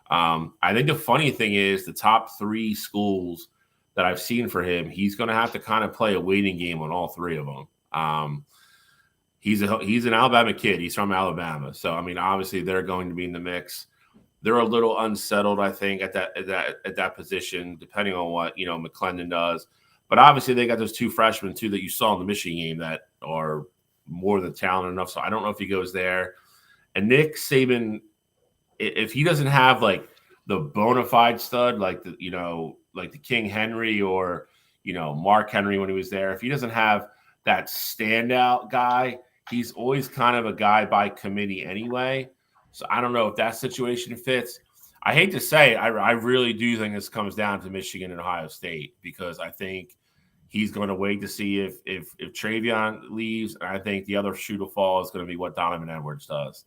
I think the funny thing is the top 3 schools that I've seen for him, he's going to have to kind of play a waiting game on all 3 of them. He's an Alabama kid. He's from Alabama. So, I mean, obviously they're going to be in the mix. They're a little unsettled, I think, at that position, depending on what, McClendon does. But obviously they got those 2 freshmen too that you saw in the Michigan game that are more than talented enough. So I don't know if he goes there. And Nick Saban, if he doesn't have like the bona fide stud, like the King Henry or, Mark Henry when he was there, if he doesn't have that standout guy, he's always kind of a guy by committee anyway. So I don't know if that situation fits. I hate to say, I really do think this comes down to Michigan and Ohio State, because I think he's going to wait to see if Travion leaves. And I think the other shoe to fall is going to be what Donovan Edwards does.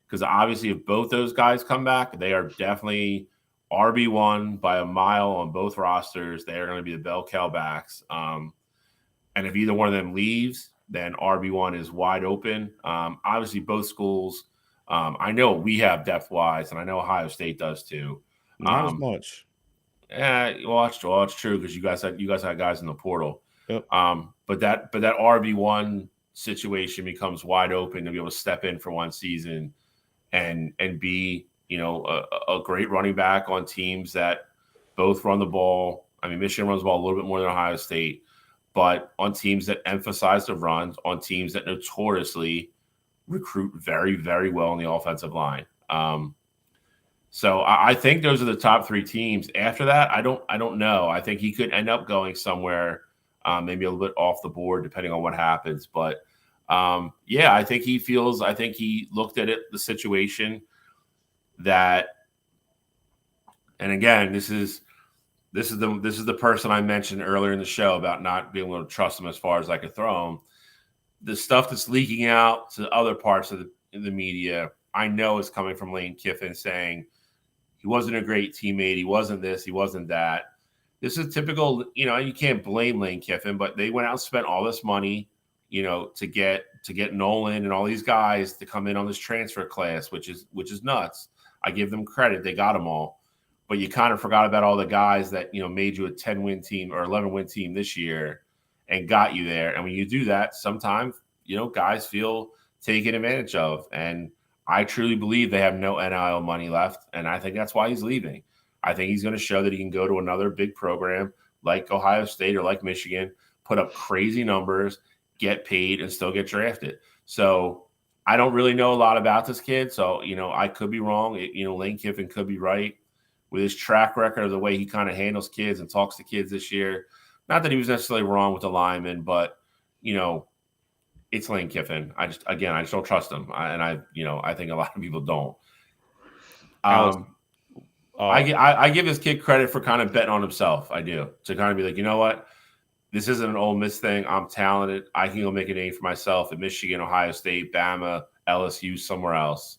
because obviously if both those guys come back, they are definitely RB1 by a mile on both rosters. They are going to be the bell cow backs. And if either one of them leaves, then RB1 is wide open. Obviously, both schools, I know we have depth-wise, and I know Ohio State does too. Not as much. Yeah, well, it's true because you guys had guys in the portal. Yep. But that RB1 situation becomes wide open to be able to step in for one season and be, a great running back on teams that both run the ball. I mean, Michigan runs the ball a little bit more than Ohio State, but on teams that emphasize the runs, on teams that notoriously recruit very, very well in the offensive line. So I think those are the top three teams. After that, I don't know. I think he could end up going somewhere, maybe a little bit off the board, depending on what happens. But I think he looked at the situation that, and again, this is the person I mentioned earlier in the show about not being able to trust him as far as I could throw him. The stuff that's leaking out to other parts of the media, I know is coming from Lane Kiffin saying he wasn't a great teammate, he wasn't this, he wasn't that. This is typical, you can't blame Lane Kiffin, but they went out and spent all this money, to get Nolan and all these guys to come in on this transfer class, which is nuts. I give them credit, they got them all. But you kind of forgot about all the guys that, made you a 10-win team or 11-win team this year and got you there. And when you do that, sometimes, guys feel taken advantage of. And I truly believe they have no NIL money left. And I think that's why he's leaving. I think he's going to show that he can go to another big program like Ohio State or like Michigan, put up crazy numbers, get paid, and still get drafted. So I don't really know a lot about this kid. So, I could be wrong. Lane Kiffin could be right. With his track record of the way he kind of handles kids and talks to kids this year. Not that he was necessarily wrong with the lineman, but, it's Lane Kiffin. I just don't trust him. I think a lot of people don't. I give this kid credit for kind of betting on himself. I do. To kind of be like, you know what? This isn't an Ole Miss thing. I'm talented. I can go make a name for myself at Michigan, Ohio State, Bama, LSU, somewhere else.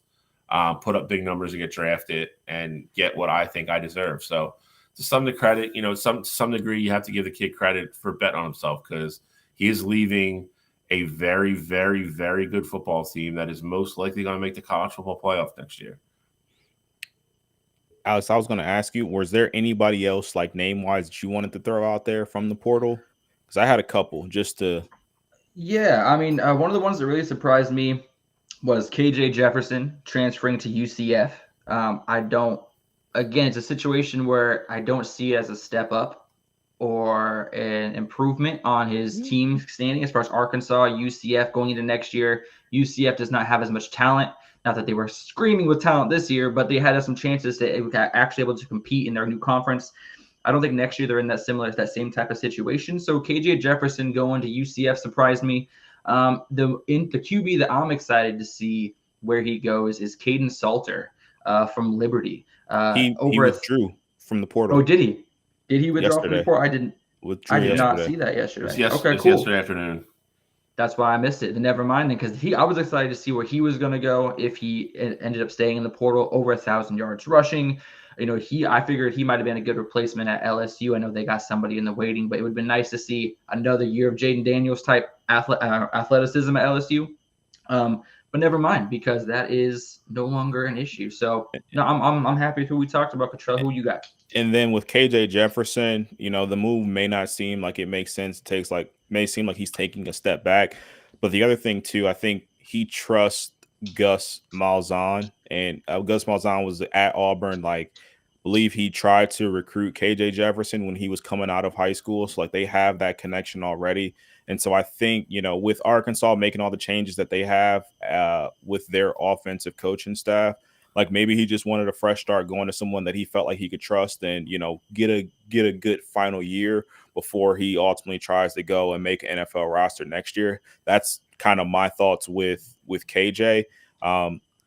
Put up big numbers and get drafted and get what I think I deserve. So to some degree, you have to give the kid credit for betting on himself because he is leaving a very, very, very good football team that is most likely going to make the college football playoff next year. Alex, I was going to ask you, was there anybody else like name-wise that you wanted to throw out there from the portal? Because I had a couple just to. Yeah, I mean, one of the ones that really surprised me was KJ Jefferson transferring to UCF. It's a situation where I don't see it as a step up or an improvement on his team standing as far as Arkansas, UCF going into next year. UCF does not have as much talent. Not that they were screaming with talent this year, but they had some chances to actually able to compete in their new conference. I don't think next year they're in that same type of situation. So KJ Jefferson going to UCF surprised me. The QB that I'm excited to see where he goes is Caden Salter from Liberty. He withdrew from the portal. Oh, did he? Did he withdraw from the portal? I did not see that yesterday. Okay, cool. Yesterday afternoon. That's why I missed it. Then never mind then, because I was excited to see where he was going to go if he ended up staying in the portal, over 1,000 yards rushing. I figured he might have been a good replacement at LSU. I know they got somebody in the waiting, but it would have been nice to see another year of Jaden Daniels type athleticism at LSU. But never mind, because that is no longer an issue. So no, I'm happy with who we talked about. Cottrell, who you got? And then with KJ Jefferson, the move may not seem like it makes sense. May seem like he's taking a step back. But the other thing too, I think he trusts Gus Malzahn, and Gus Malzahn was at Auburn. Believe he tried to recruit KJ Jefferson when he was coming out of high school. So they have that connection already. And so I think, with Arkansas making all the changes that they have with their offensive coaching staff, maybe he just wanted a fresh start going to someone that he felt like he could trust and, get a good final year before he ultimately tries to go and make an NFL roster next year. That's kind of my thoughts with KJ.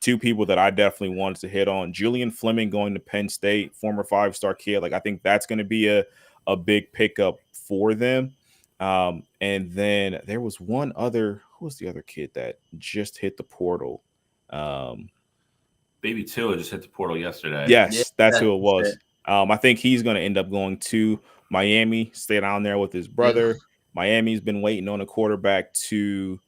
Two people that I definitely wanted to hit on: Julian Fleming going to Penn State, former 5-star kid. I think that's going to be a big pickup for them. And then there was one other. Who was the other kid that just hit the portal? Baby Tua just hit the portal yesterday. Yes, Yeah, that's who it that's was. it. I think he's going to end up going to Miami, stay down there with his brother. Miami's been waiting on a quarterback to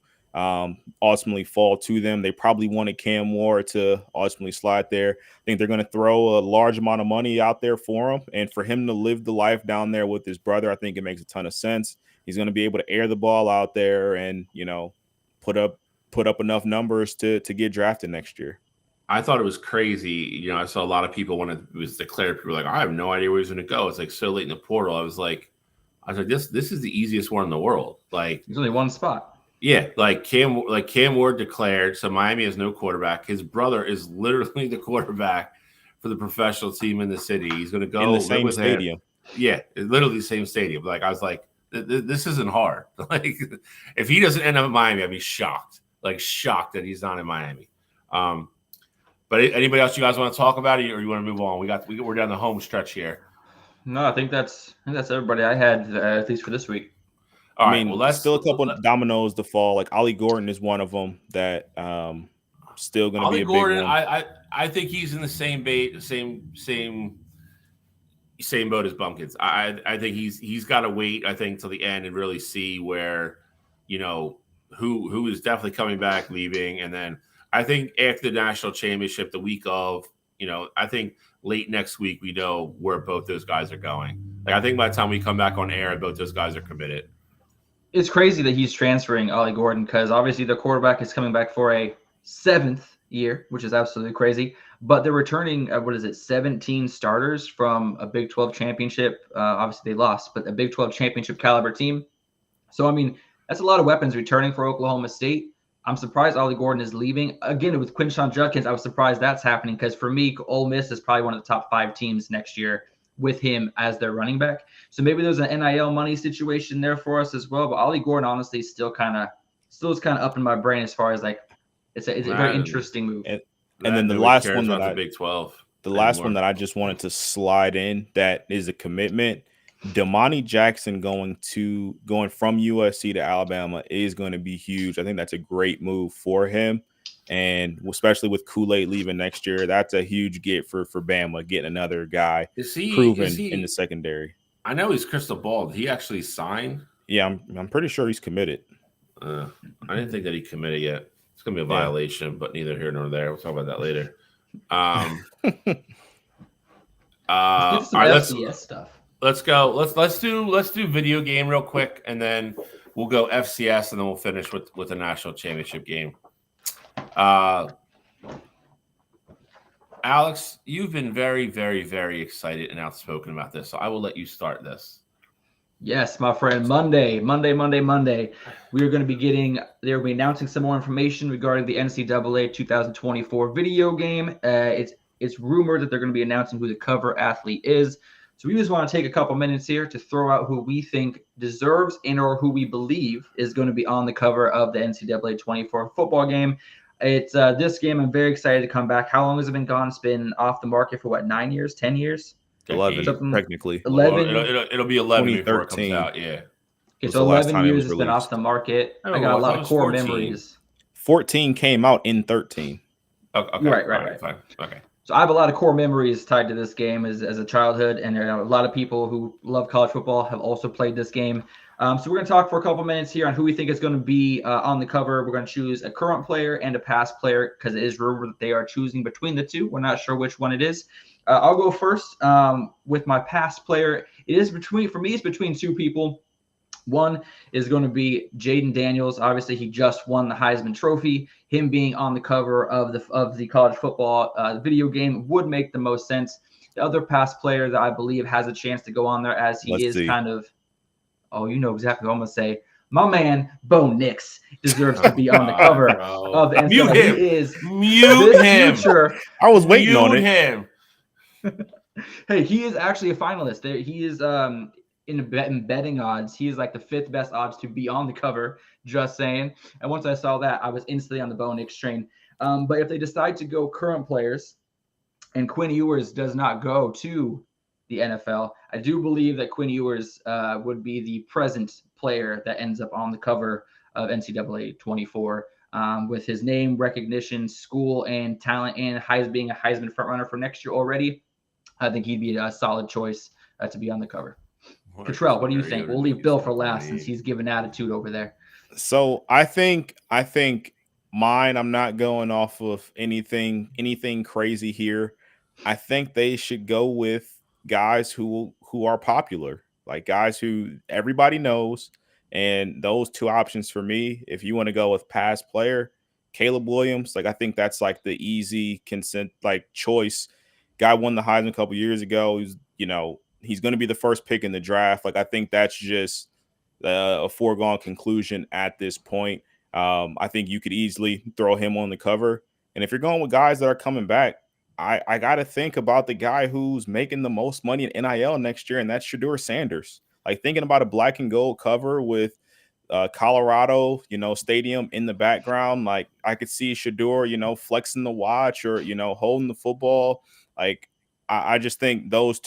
ultimately fall to them. They probably wanted Cam Ward to ultimately slide there. I think they're going to throw a large amount of money out there for him. And for him to live the life down there with his brother, I think it makes a ton of sense. He's going to be able to air the ball out there and, put up enough numbers to get drafted next year. I thought it was crazy. I saw a lot of people when it was declared, people were like, I have no idea where he's going to go. It's like so late in the portal. I was like, this is the easiest one in the world. Like, There's only one spot. Yeah, Cam Ward declared, so Miami has no quarterback. His brother is literally the quarterback for the professional team in the city. He's going to go in the same stadium. Yeah, literally the same stadium. Like, I was like, this isn't hard. Like, if he doesn't end up in Miami, I'd be shocked. Like, shocked that he's not in Miami. But anybody else you guys want to talk about, or you want to move on? We're down the home stretch here. No, I think that's everybody I had, at least for this week. All I right, mean, well, still a couple dominoes to fall. Like Ollie Gordon is one of them that still going to be a Gordon, big one. I think he's in the same boat as Bumpkins. I think he's got to wait. I think till the end and really see where, who is definitely coming back, leaving, and then I think after the national championship, the week of, I think late next week we know where both those guys are going. Like, I think by the time we come back on air, both those guys are committed. It's crazy that he's transferring Ollie Gordon because obviously the quarterback is coming back for a 7th year, which is absolutely crazy. But they're returning, 17 starters from a Big 12 championship. Obviously they lost, but a Big 12 championship caliber team. So, I mean, that's a lot of weapons returning for Oklahoma State. I'm surprised Ollie Gordon is leaving. Again, with Quinshon Judkins, I was surprised that's happening because for me, Ole Miss is probably one of the top 5 teams next year with him as their running back. So maybe there's an NIL money situation there for us as well. But Ollie Gordon, honestly, is kind of up in my brain as far as like it's a very interesting move. And then the last one that the Big 12. The last one that I just wanted to slide in that is a commitment. Damani Jackson going from USC to Alabama is going to be huge. I think that's a great move for him. And especially with Kool-Aid leaving next year, that's a huge get for Bama, getting another guy proven in the secondary. I know he's crystal ball. Did he actually sign? Yeah, I'm pretty sure he's committed. I didn't think that he committed yet. It's going to be a violation, but neither here nor there. We'll talk about that later. All right, let's go. Let's do video game real quick, and then we'll go FCS, and then we'll finish with the national championship game. Alex, you've been very, very, very excited and outspoken about this, so I will let you start this. Yes, my friend. Monday. We are going to be they'll be announcing some more information regarding the NCAA 2024 video game. It's rumored that they're going to be announcing who the cover athlete is. So we just want to take a couple minutes here to throw out who we think deserves or who we believe is going to be on the cover of the NCAA 24 football game. It's this game. I'm very excited to come back. How long has it been gone? It's been off the market for 9 years, 10 years? 11, technically. 11. It'll be 11 before it comes out. Yeah. Okay, so 11 years it's been off the market. I got a lot of core 14. memories. 14 came out in 13. Okay. Right. Fine. Okay. So I have a lot of core memories tied to this game as a childhood, and a lot of people who love college football have also played this game. So we're going to talk for a couple minutes here on who we think is going to be on the cover. We're going to choose a current player and a past player because it is rumored that they are choosing between the two. We're not sure which one it is. I'll go first with my past player. It's between two people. One is going to be Jaden Daniels. Obviously, he just won the Heisman Trophy. Him being on the cover of the college football video game would make the most sense. The other past player that I believe has a chance to go on there, as he kind of, you know exactly what I'm going to say. My man, Bo Nix, deserves to be on the cover of the NCAA. Mute him. I was waiting on it. Him. Hey, he is actually a finalist. He is in betting odds. He is like the 5th best odds to be on the cover. Just saying. And once I saw that, I was instantly on the Bo Nix train. But if they decide to go current players, and Quinn Ewers does not go to the NFL, I do believe that Quinn Ewers would be the present player that ends up on the cover of NCAA 24. with his name recognition, school, and talent, and being a Heisman frontrunner for next year already. I think he'd be a solid choice to be on the cover. Cottrell, what do you think? We'll leave Bill for last since he's given attitude over there. So I think mine, I'm not going off of anything crazy here. I think they should go with guys who are popular, like guys who everybody knows. And those two options for me, if you want to go with past player, Caleb Williams, like I think that's like the easy consent choice. Guy won the Heisman a couple years ago. He's going to be the first pick in the draft. Like I think that's just a foregone conclusion at this point. I think you could easily throw him on the cover. And if you're going with guys that are coming back, I got to think about the guy who's making the most money in NIL next year, and that's Shedeur Sanders. Like thinking about a black and gold cover with Colorado, stadium in the background. Like I could see Shedeur, flexing the watch or, holding the football. Like I just think those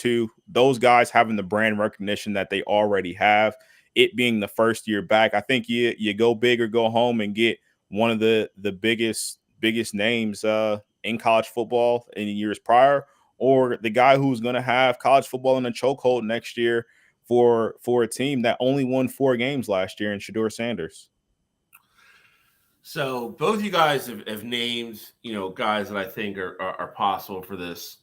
guys having the brand recognition that they already have, it being the first year back, I think you go big or go home and get one of the biggest names in college football in years prior, or the guy who's going to have college football in a chokehold next year for a team that only won 4 games last year in Shedeur Sanders. So both you guys have named, guys that I think are possible for this,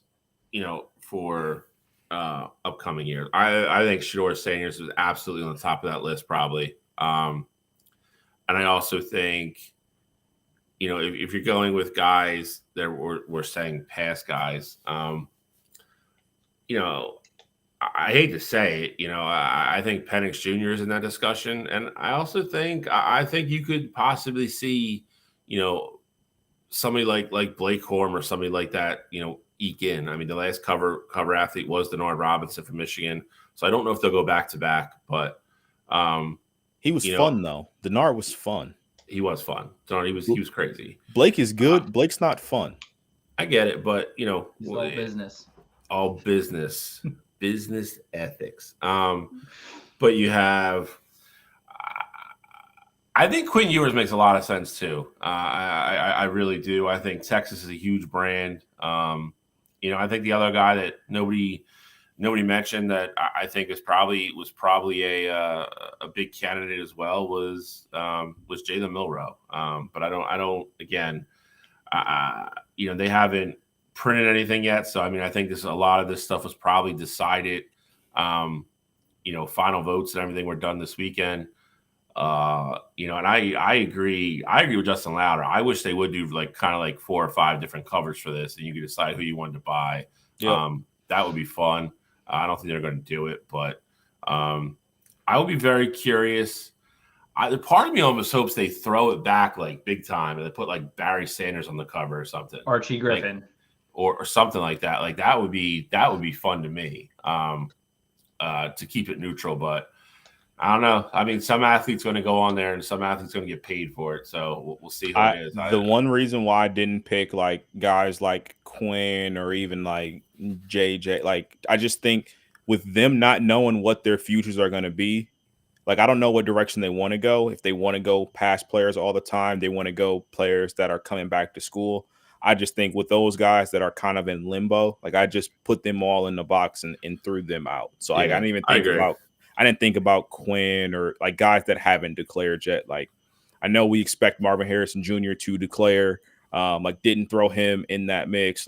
for upcoming year. I think Shedeur Sanders is absolutely on the top of that list, probably. And I also think, if you're going with guys that we're saying past guys, I hate to say it, I think Penix Jr. is in that discussion. And I also think, I think you could possibly see, somebody like Blake Corum or somebody like that, eke in. I mean, the last cover athlete was Denard Robinson from Michigan. So I don't know if they'll go back to back, but he was fun though. Denard was fun. He was fun. Denard, he was crazy. Blake is good. Blake's not fun. I get it, but it's all business. All business. Business ethics. But you have I think Quinn Ewers makes a lot of sense too. I really do. I think Texas is a huge brand. I think the other guy that nobody mentioned that I think was probably a big candidate as well was Jalen Milroe. But I don't again, they haven't printed anything yet. So, I mean, I think a lot of this stuff was probably decided, final votes and everything were done this weekend. And I agree with Justin Lauder. I wish they would do kind of 4 or 5 different covers for this and you could decide who you wanted to buy. Yep. That would be fun. I don't think they're going to do it, but I would be very curious. The part of me almost hopes they throw it back big time and they put Barry Sanders on the cover or something. Archie Griffin. Or something like that. That would be fun to me to keep it neutral. But I don't know. I mean, some athletes going to go on there and some athletes going to get paid for it. So we'll see who it is. The one reason why I didn't pick guys like Quinn or even JJ, I just think with them not knowing what their futures are going to be, I don't know what direction they want to go. If they want to go past players all the time, they want to go players that are coming back to school. I just think with those guys that are kind of in limbo, I just put them all in the box and threw them out. So I didn't even think about Quinn or guys that haven't declared yet. I know we expect Marvin Harrison Jr. to declare, didn't throw him in that mix.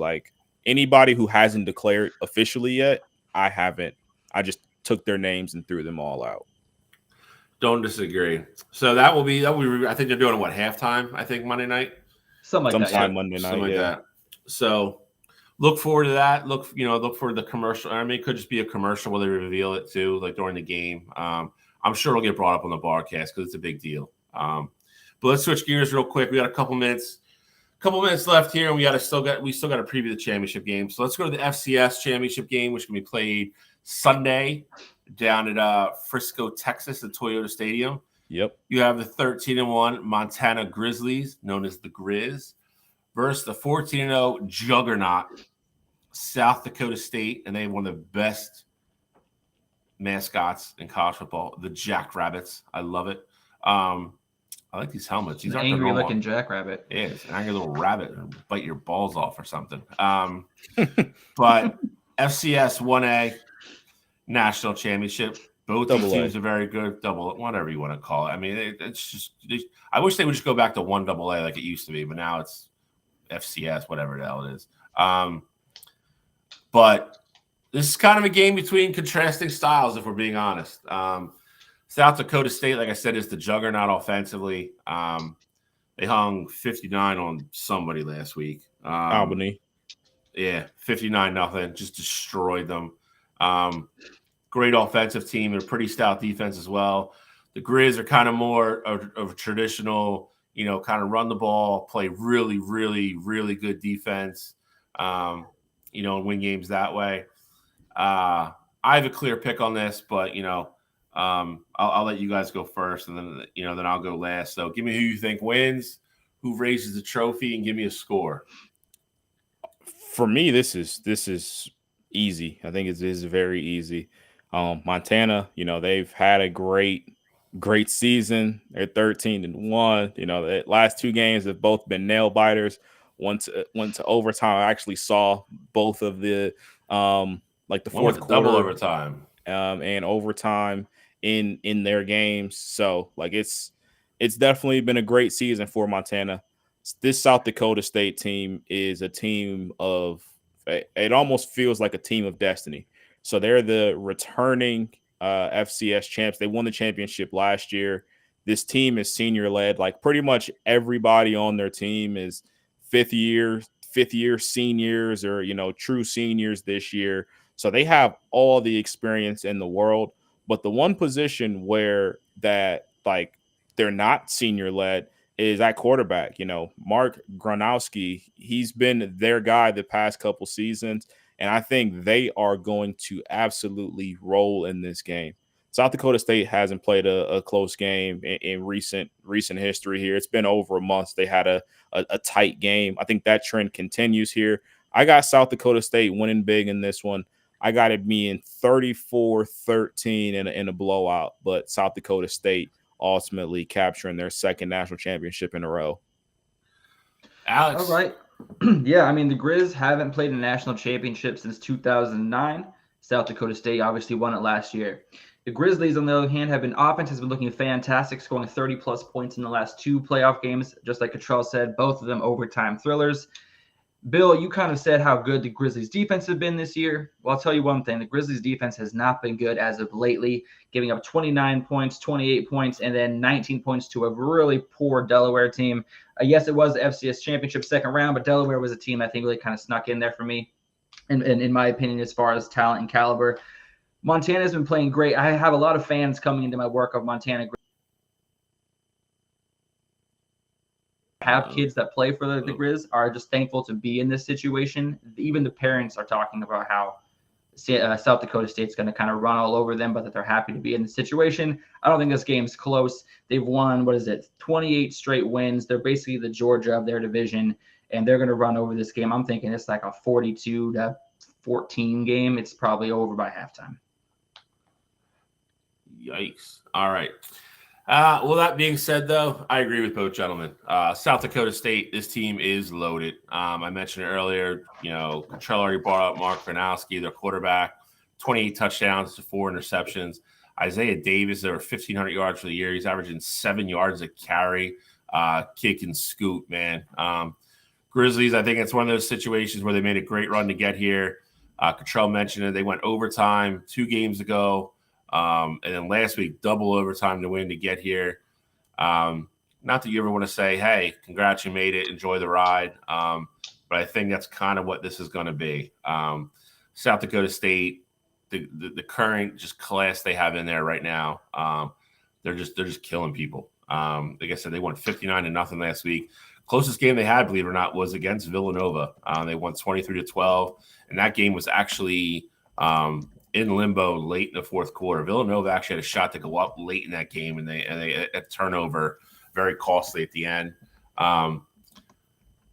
Anybody who hasn't declared officially yet, I haven't. I just took their names and threw them all out. Don't disagree. So that will be. I think they're doing halftime. I think Monday night. Sometime Monday night, something like that. So look forward to that. Look for the commercial. I mean, it could just be a commercial where they reveal it too, during the game. I'm sure it'll get brought up on the broadcast because it's a big deal. But let's switch gears real quick. We got a couple minutes left here, and we still got to preview the championship game. So let's go to the FCS championship game, which can be played Sunday down at Frisco, Texas, at Toyota Stadium. Yep. You have the 13-1 Montana Grizzlies, known as the Grizz, versus the 14-0 juggernaut South Dakota State, and they have one of the best mascots in college football, the Jackrabbits. I love it. I like these helmets. These An aren't the angry normal looking ones. jackrabbit. Yeah, it's an angry little rabbit. It'll bite your balls off or something. But FCS 1A national championship. Both these Double A. teams are very good. Double, whatever you want to call it. I mean, it's just. I wish they would just go back to 1AA like it used to be, but now it's FCS, whatever the hell it is. But this is kind of a game between contrasting styles, if we're being honest. South Dakota State, like I said, is the juggernaut offensively. They hung 59 on somebody last week. Albany. Yeah, 59-0, just destroyed them. Great offensive team. They're pretty stout defense as well. The Grizz are kind of more of a traditional, kind of run the ball, play really, really, really good defense, and win games that way. I have a clear pick on this, but, I'll let you guys go first, and then, then I'll go last. So give me who you think wins, who raises the trophy, and give me a score. For me, this is easy. I think it is very easy. Montana, they've had a great season. They're 13-1. The last two games have both been nail biters. Went to overtime. I actually saw both of the the fourth quarter, double overtime, and overtime in their games. So it's definitely been a great season for Montana. This South Dakota State team is a team of, it almost feels like a team of destiny. So they're the returning FCS champs. They won the championship last year. This team is senior led. Like pretty much everybody on their team is fifth year seniors or, true seniors this year. So they have all the experience in the world. But the one position where that they're not senior led is at quarterback. Mark Gronowski, he's been their guy the past couple seasons, and I think they are going to absolutely roll in this game. South Dakota State hasn't played a close game in recent history here. It's been over a month. They had a tight game. I think that trend continues here. I got South Dakota State winning big in this one. I got it being 34-13 in a blowout, but South Dakota State ultimately capturing their second national championship in a row. Alex. All right. Yeah, I mean, the Grizz haven't played a national championship since 2009. South Dakota State obviously won it last year. The Grizzlies, on the other hand, offense has been looking fantastic, scoring 30-plus points in the last two playoff games. Just like Cottrell said, both of them overtime thrillers. Bill, you kind of said how good the Grizzlies defense have been this year. Well, I'll tell you one thing. The Grizzlies defense has not been good as of lately, giving up 29 points, 28 points, and then 19 points to a really poor Delaware team. Yes, it was the FCS championship second round, but Delaware was a team I think really kind of snuck in there for me, and in my opinion, as far as talent and caliber. Montana's been playing great. I have a lot of fans coming into my work of Montana. Have kids that play for the Grizz are just thankful to be in this situation. Even the parents are talking about how South Dakota State's going to kind of run all over them, but that they're happy to be in the situation. I don't think this game's close. They've won, 28 straight wins. They're basically the Georgia of their division, and they're going to run over this game. I'm thinking it's like a 42-14 game. It's probably over by halftime. Yikes. All right. Well, that being said, though, I agree with both gentlemen. South Dakota State, this team is loaded. I mentioned it earlier. Cottrell already brought up Mark Gronowski, their quarterback, 28 touchdowns to 4 interceptions. Isaiah Davis, over 1,500 yards for the year. He's averaging 7 yards a carry, kick and scoot, man. Grizzlies, I think it's one of those situations where they made a great run to get here. Cottrell mentioned it. They went overtime 2 games ago. And then last week, double overtime to win to get here. Not that you ever want to say, hey, congrats, you made it, enjoy the ride. But I think that's kind of what this is going to be. South Dakota State, the current just class they have in there right now, they're just killing people. Like I said, they won 59-0 last week. Closest game they had, believe it or not, was against Villanova. They won 23-12, and that game was actually in limbo late in the fourth quarter. Villanova actually had a shot to go up late in that game, and they a turnover, very costly at the end.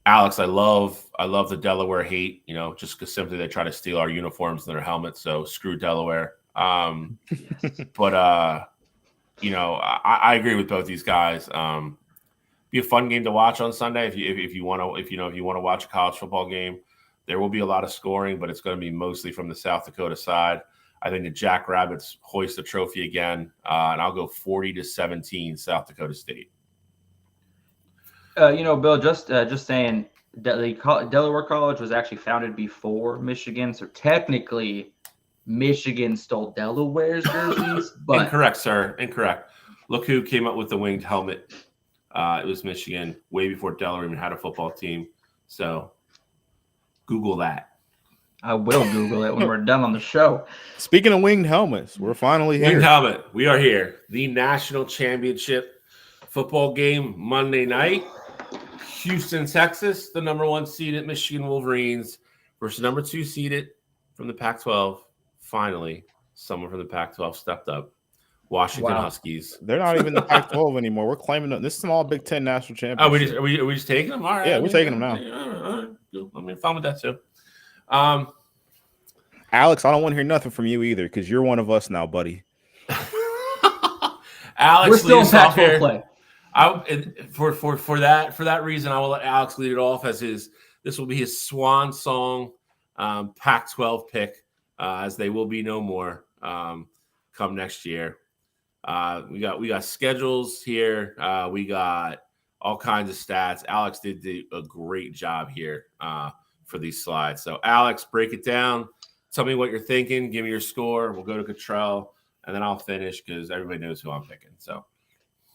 Alex, I love the Delaware hate, just because simply they try to steal our uniforms and their helmets. So screw Delaware. But I agree with both these guys. be a fun game to watch on Sunday if you want to watch a college football game. There will be a lot of scoring, but it's going to be mostly from the South Dakota side. I think the Jackrabbits hoist the trophy again, and I'll go 40-17 South Dakota State. Bill, just saying, Delaware College was actually founded before Michigan, so technically Michigan stole Delaware's jerseys. But Incorrect, sir. Incorrect. Look who came up with the winged helmet. It was Michigan, way before Delaware even had a football team. So Google that. I will Google it when we're done on the show. Speaking of winged helmets, we're finally here. Winged helmet. We are here. The national championship football game Monday night. Houston, Texas, the number 1 seeded Michigan Wolverines versus number 2 seeded from the Pac-12. Finally, someone from the Pac-12 stepped up. Washington Huskies. They're not even the Pac-12 anymore. We're claiming them. This is an all Big Ten national championship. Are we just taking them? All right. Yeah, we're taking them now. All right. I'm fine with that too. Alex, I don't want to hear nothing from you either because you're one of us now, buddy. Alex, we're still in Pac-12 play. For that reason, I will let Alex lead it off as this will be his swan song Pac-12 pick, as they will be no more come next year. We got schedules here. We got all kinds of stats. Alex did a great job here for these slides. So Alex, break it down. Tell me what you're thinking. Give me your score. We'll go to Cottrell, and then I'll finish because everybody knows who I'm picking. So.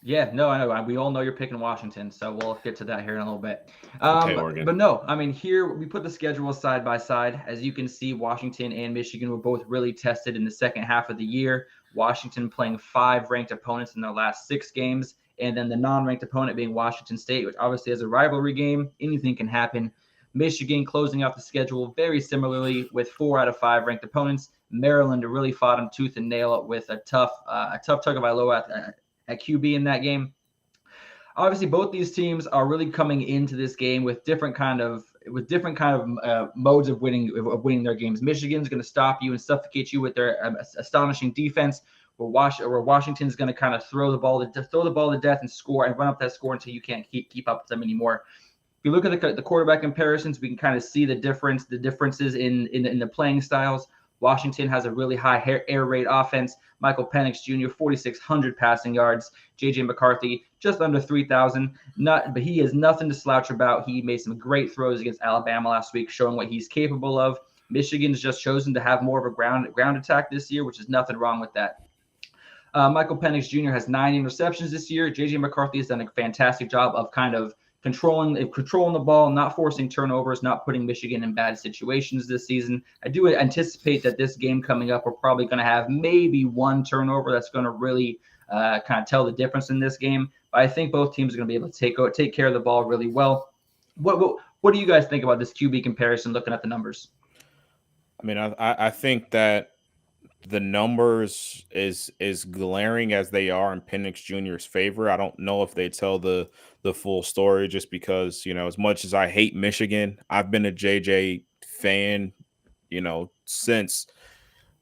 Yeah, no, I know. We all know you're picking Washington, so we'll get to that here in a little bit. Okay, Oregon. But no, I mean, here we put the schedules side by side. As you can see, Washington and Michigan were both really tested in the second half of the year. Washington playing 5 ranked opponents in their last 6 games, and then the non-ranked opponent being Washington State, which obviously is a rivalry game. Anything can happen. Michigan closing out the schedule very similarly with 4 out of 5 ranked opponents. Maryland really fought them tooth and nail with a tough Tagovailoa at QB in that game. Obviously, both these teams are really coming into this game with different kind of modes of winning their games. Michigan's going to stop you and suffocate you with their astonishing defense, where Washington's going to kind of throw the ball to death and score and run up that score until you can't keep up with them anymore. If you look at the quarterback comparisons, we can kind of see the differences in the playing styles. Washington has a really high air raid offense. Michael Penix Jr., 4,600 passing yards. J.J. McCarthy, just under 3,000. But he is nothing to slouch about. He made some great throws against Alabama last week, showing what he's capable of. Michigan's just chosen to have more of a ground attack this year, which is nothing wrong with that. Michael Penix Jr. has 9 interceptions this year. J.J. McCarthy has done a fantastic job of kind of controlling the ball, not forcing turnovers, not putting Michigan in bad situations this season. I do anticipate that this game coming up, we're probably going to have maybe 1 turnover that's going to really kind of tell the difference in this game. But I think both teams are going to be able to take care of the ball really well. What do you guys think about this QB comparison looking at the numbers? I mean, I think that the numbers is glaring as they are in Penix Jr.'s favor. I don't know if they tell the full story, just because, as much as I hate Michigan, I've been a JJ fan, since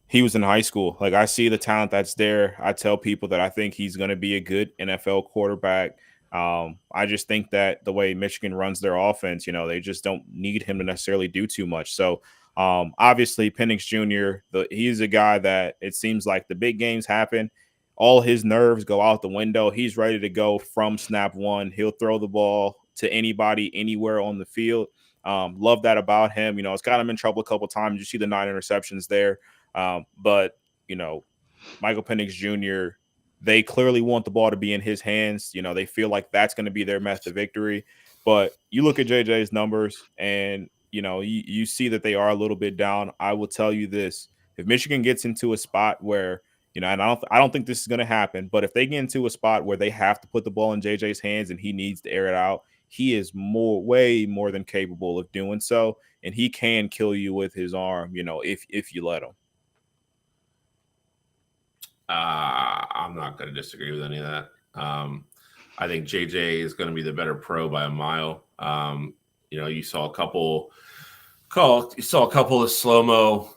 he was in high school. Like, I see the talent that's there. I tell people that I think he's going to be a good NFL quarterback. I just think that the way Michigan runs their offense, they just don't need him to necessarily do too much. So obviously Penix Jr., he's a guy that it seems like the big games happen, all his nerves go out the window. He's ready to go from snap one. He'll throw the ball to anybody, anywhere on the field. Love that about him. It's got him in trouble a couple of times. You see the 9 interceptions there. But Michael Penix Jr., they clearly want the ball to be in his hands. They feel like that's going to be their method of victory. But you look at JJ's numbers and, you see that they are a little bit down. I will tell you this. If Michigan gets into a spot where, and I don't think this is going to happen, but if they get into a spot where they have to put the ball in JJ's hands and he needs to air it out, he is way more than capable of doing so. And he can kill you with his arm, if you let him. I'm not going to disagree with any of that. I think JJ is going to be the better pro by a mile. You saw a couple of slow-mo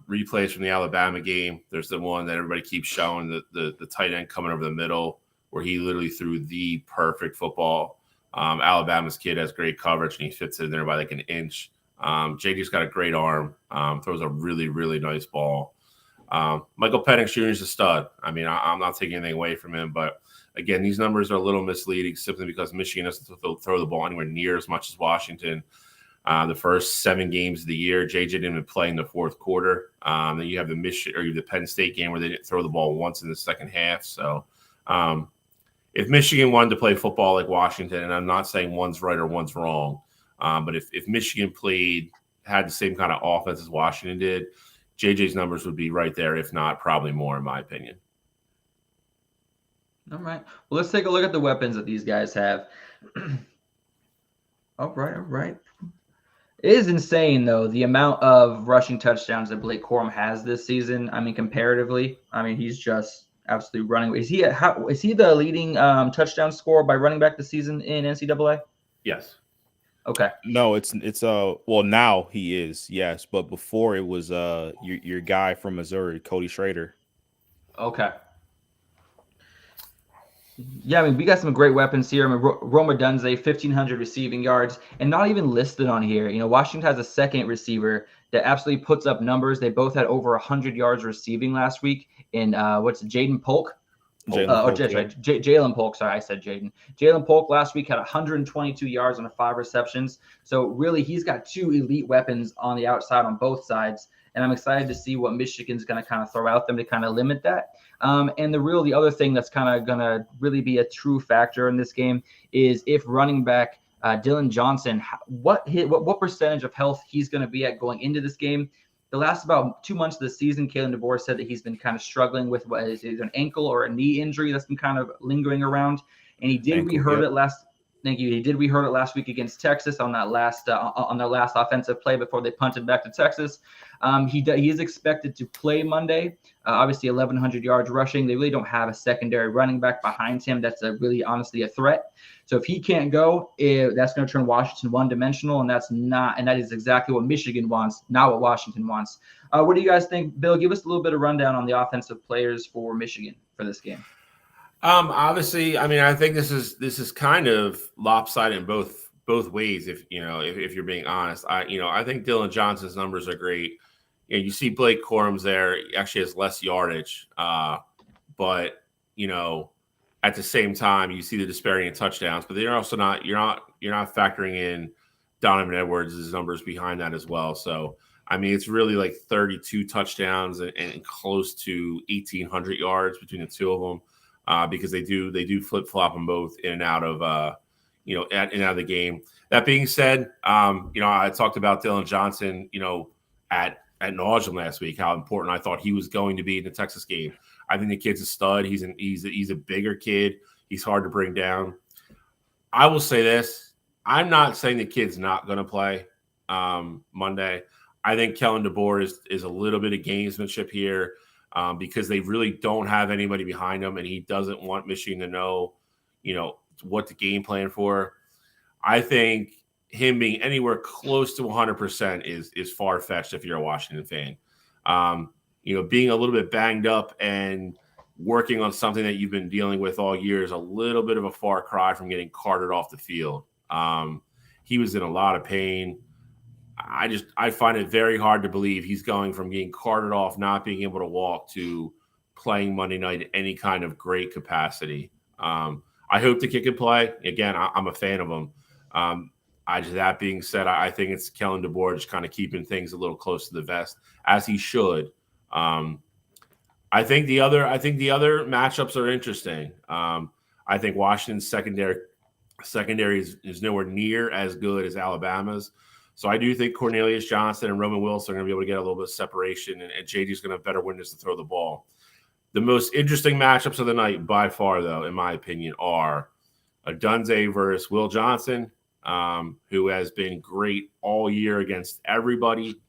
replays from the Alabama game. There's the one that everybody keeps showing, the tight end coming over the middle, where he literally threw the perfect football Alabama's kid has great coverage, and he fits in there by like an inch. JJ's got a great arm, throws a really, really nice ball. Michael Penix Jr. is a stud. I mean, I'm not taking anything away from him, but again, these numbers are a little misleading simply because Michigan doesn't throw the ball anywhere near as much as Washington. The first 7 games of the year, JJ didn't even play in the fourth quarter. Then you have the Penn State game where they didn't throw the ball once in the second half. So if Michigan wanted to play football like Washington, and I'm not saying one's right or one's wrong, but if Michigan had the same kind of offense as Washington did, JJ's numbers would be right there, if not probably more, in my opinion. All right. Well, let's take a look at the weapons that these guys have. All right. It is insane, though, the amount of rushing touchdowns that Blake Corum has this season. I mean, comparatively, he's just absolutely running. Is he the leading touchdown scorer by running back this season in NCAA? Yes. Okay. No, it's well, now he is, yes, but before it was your guy from Missouri, Cody Schrader. Okay. Yeah, we got some great weapons here. Rome Odunze, 1,500 receiving yards, and not even listed on here. Washington has a second receiver that absolutely puts up numbers. They both had over 100 yards receiving last week in Jaden Polk? Jalen Polk. Sorry, I said Jaden. Jalen Polk last week had 122 yards on 5 receptions. So really, he's got 2 elite weapons on the outside on both sides. And I'm excited to see what Michigan's going to kind of throw out them to kind of limit that. And the other thing that's kind of going to really be a true factor in this game is if running back Dylan Johnson, what percentage of health he's going to be at going into this game. The last about 2 months of the season, Kalen DeBoer said that he's been kind of struggling with what is either an ankle or a knee injury that's been kind of lingering around. And he did rehurt it last. Thank you. He did rehurt it last week against Texas on that last on their last offensive play before they punted back to Texas. He is expected to play Monday. Obviously, 1,100 yards rushing. They really don't have a secondary running back behind him that's honestly a threat. So if he can't go, that's going to turn Washington one-dimensional, and that is exactly what Michigan wants, not what Washington wants. What do you guys think, Bill? Give us a little bit of rundown on the offensive players for Michigan for this game. Obviously, I think this is kind of lopsided in both ways. If you're being honest, I think Dylan Johnson's numbers are great. You see Blake Corum's there. He actually has less yardage, but at the same time, you see the disparity in touchdowns. But you're also not factoring in Donovan Edwards' numbers behind that as well. So it's really like 32 touchdowns and close to 1,800 yards between the two of them. Because they do flip flop them both in and out of in and out of the game. That being said, I talked about Dylan Johnson, at nauseum last week, how important I thought he was going to be in the Texas game. I think the kid's a stud. He's a bigger kid. He's hard to bring down. I will say this: I'm not saying the kid's not going to play Monday. I think Kellen DeBoer is a little bit of gamesmanship here. Because they really don't have anybody behind him, and he doesn't want Michigan to know, what the game plan for. I think him being anywhere close to 100% is far-fetched if you're a Washington fan. Being a little bit banged up and working on something that you've been dealing with all year is a little bit of a far cry from getting carted off the field. He was in a lot of pain. I find it very hard to believe he's going from getting carted off, not being able to walk, to playing Monday night in any kind of great capacity. I hope the kid can play. Again, I'm a fan of him. That being said, I think it's Kellen DeBoer just kind of keeping things a little close to the vest, as he should. I think the other matchups are interesting. I think Washington's secondary is nowhere near as good as Alabama's. So I do think Cornelius Johnson and Roman Wilson are going to be able to get a little bit of separation, and JD's going to have better windows to throw the ball. The most interesting matchups of the night by far, though, in my opinion, are Odunze versus Will Johnson, who has been great all year against everybody.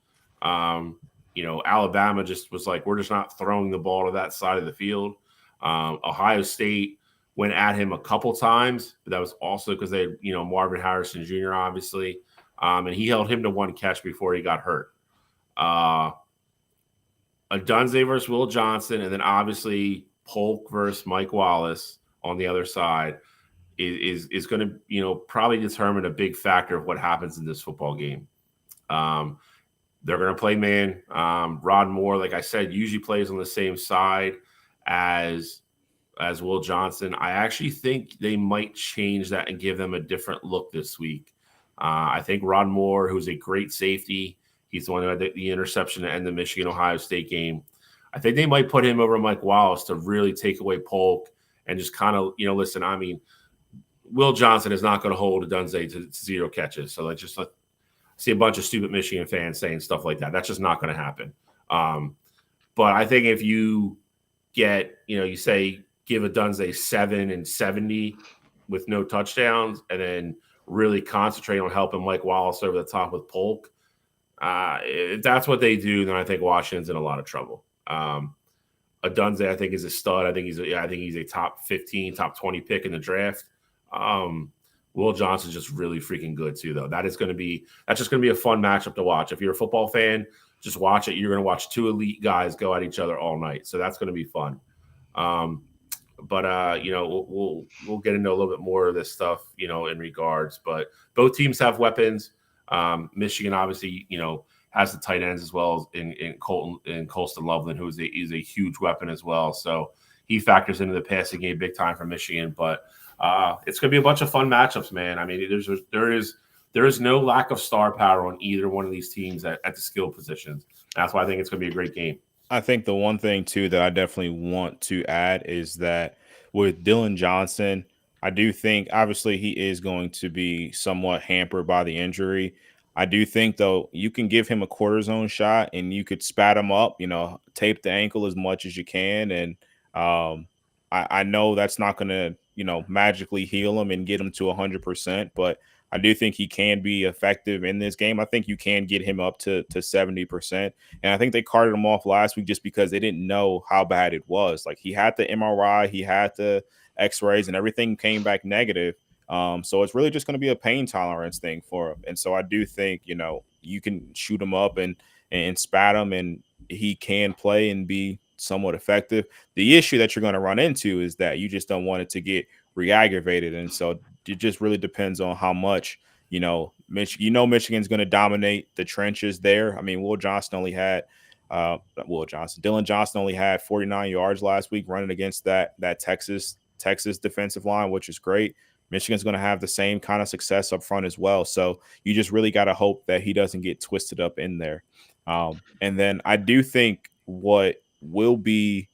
Alabama just was like, we're just not throwing the ball to that side of the field. Ohio State went at him a couple times, but that was also because they had, Marvin Harrison Jr., obviously. And he held him to 1 catch before he got hurt. Odunze versus Will Johnson, and then obviously Polk versus Mike Wallace on the other side. is going to, you know, probably determine a big factor of what happens in this football game. They're going to play man. Rod Moore, like I said, usually plays on the same side as Will Johnson. I actually think they might change that and give them a different look this week. I think Rod Moore, who's a great safety, he's the one who had the interception to end the Michigan-Ohio State game. I think they might put him over Mike Wallace to really take away Polk and just kind of, you know, listen, I mean, Will Johnson is not going to hold Odunze to 0 catches. So let's just see a bunch of stupid Michigan fans saying stuff like that. That's just not going to happen. But I think if you get, you know, you say give Odunze 7 and 70 with no touchdowns and then really concentrate on helping Mike Wallace over the top with Polk, if that's what they do, then I think Washington's in a lot of trouble. Odunze, I think, is a stud. I think he's a top 15, top 20 pick in the draft. Will Johnson's just really freaking good too, though. That's just going to be a fun matchup to watch. If you're a football fan, just watch it. You're going to watch 2 elite guys go at each other all night, so that's going to be fun. But you know, we'll get into a little bit more of this stuff, you know, in regards. But both teams have weapons. Michigan obviously, you know, has the tight ends as well as in Colston Loveland, who is a huge weapon as well. So he factors into the passing game big time for Michigan. But it's going to be a bunch of fun matchups, man. I mean, there is no lack of star power on either one of these teams at the skill positions. That's why I think it's going to be a great game. I think the one thing, too, that I definitely want to add is that with Dillon Johnson, I do think, obviously, he is going to be somewhat hampered by the injury. I do think, though, you can give him a cortisone shot and you could spat him up, you know, tape the ankle as much as you can. And I know that's not going to, you know, magically heal him and get him to 100%, but I do think he can be effective in this game. I think you can get him up to 70%. And I think they carted him off last week just because they didn't know how bad it was. Like, he had the MRI, he had the x-rays, and everything came back negative. So it's really just going to be a pain tolerance thing for him. And so I do think, you know, you can shoot him up and spat him, and he can play and be somewhat effective. The issue that you're going to run into is that you just don't want it to get re-aggravated. And so it just really depends on how much, you know, Michigan's going to dominate the trenches there. I mean, Dillon Johnson only had 49 yards last week running against that Texas defensive line, which is great. Michigan's going to have the same kind of success up front as well. So you just really got to hope that he doesn't get twisted up in there. And then I do think what will be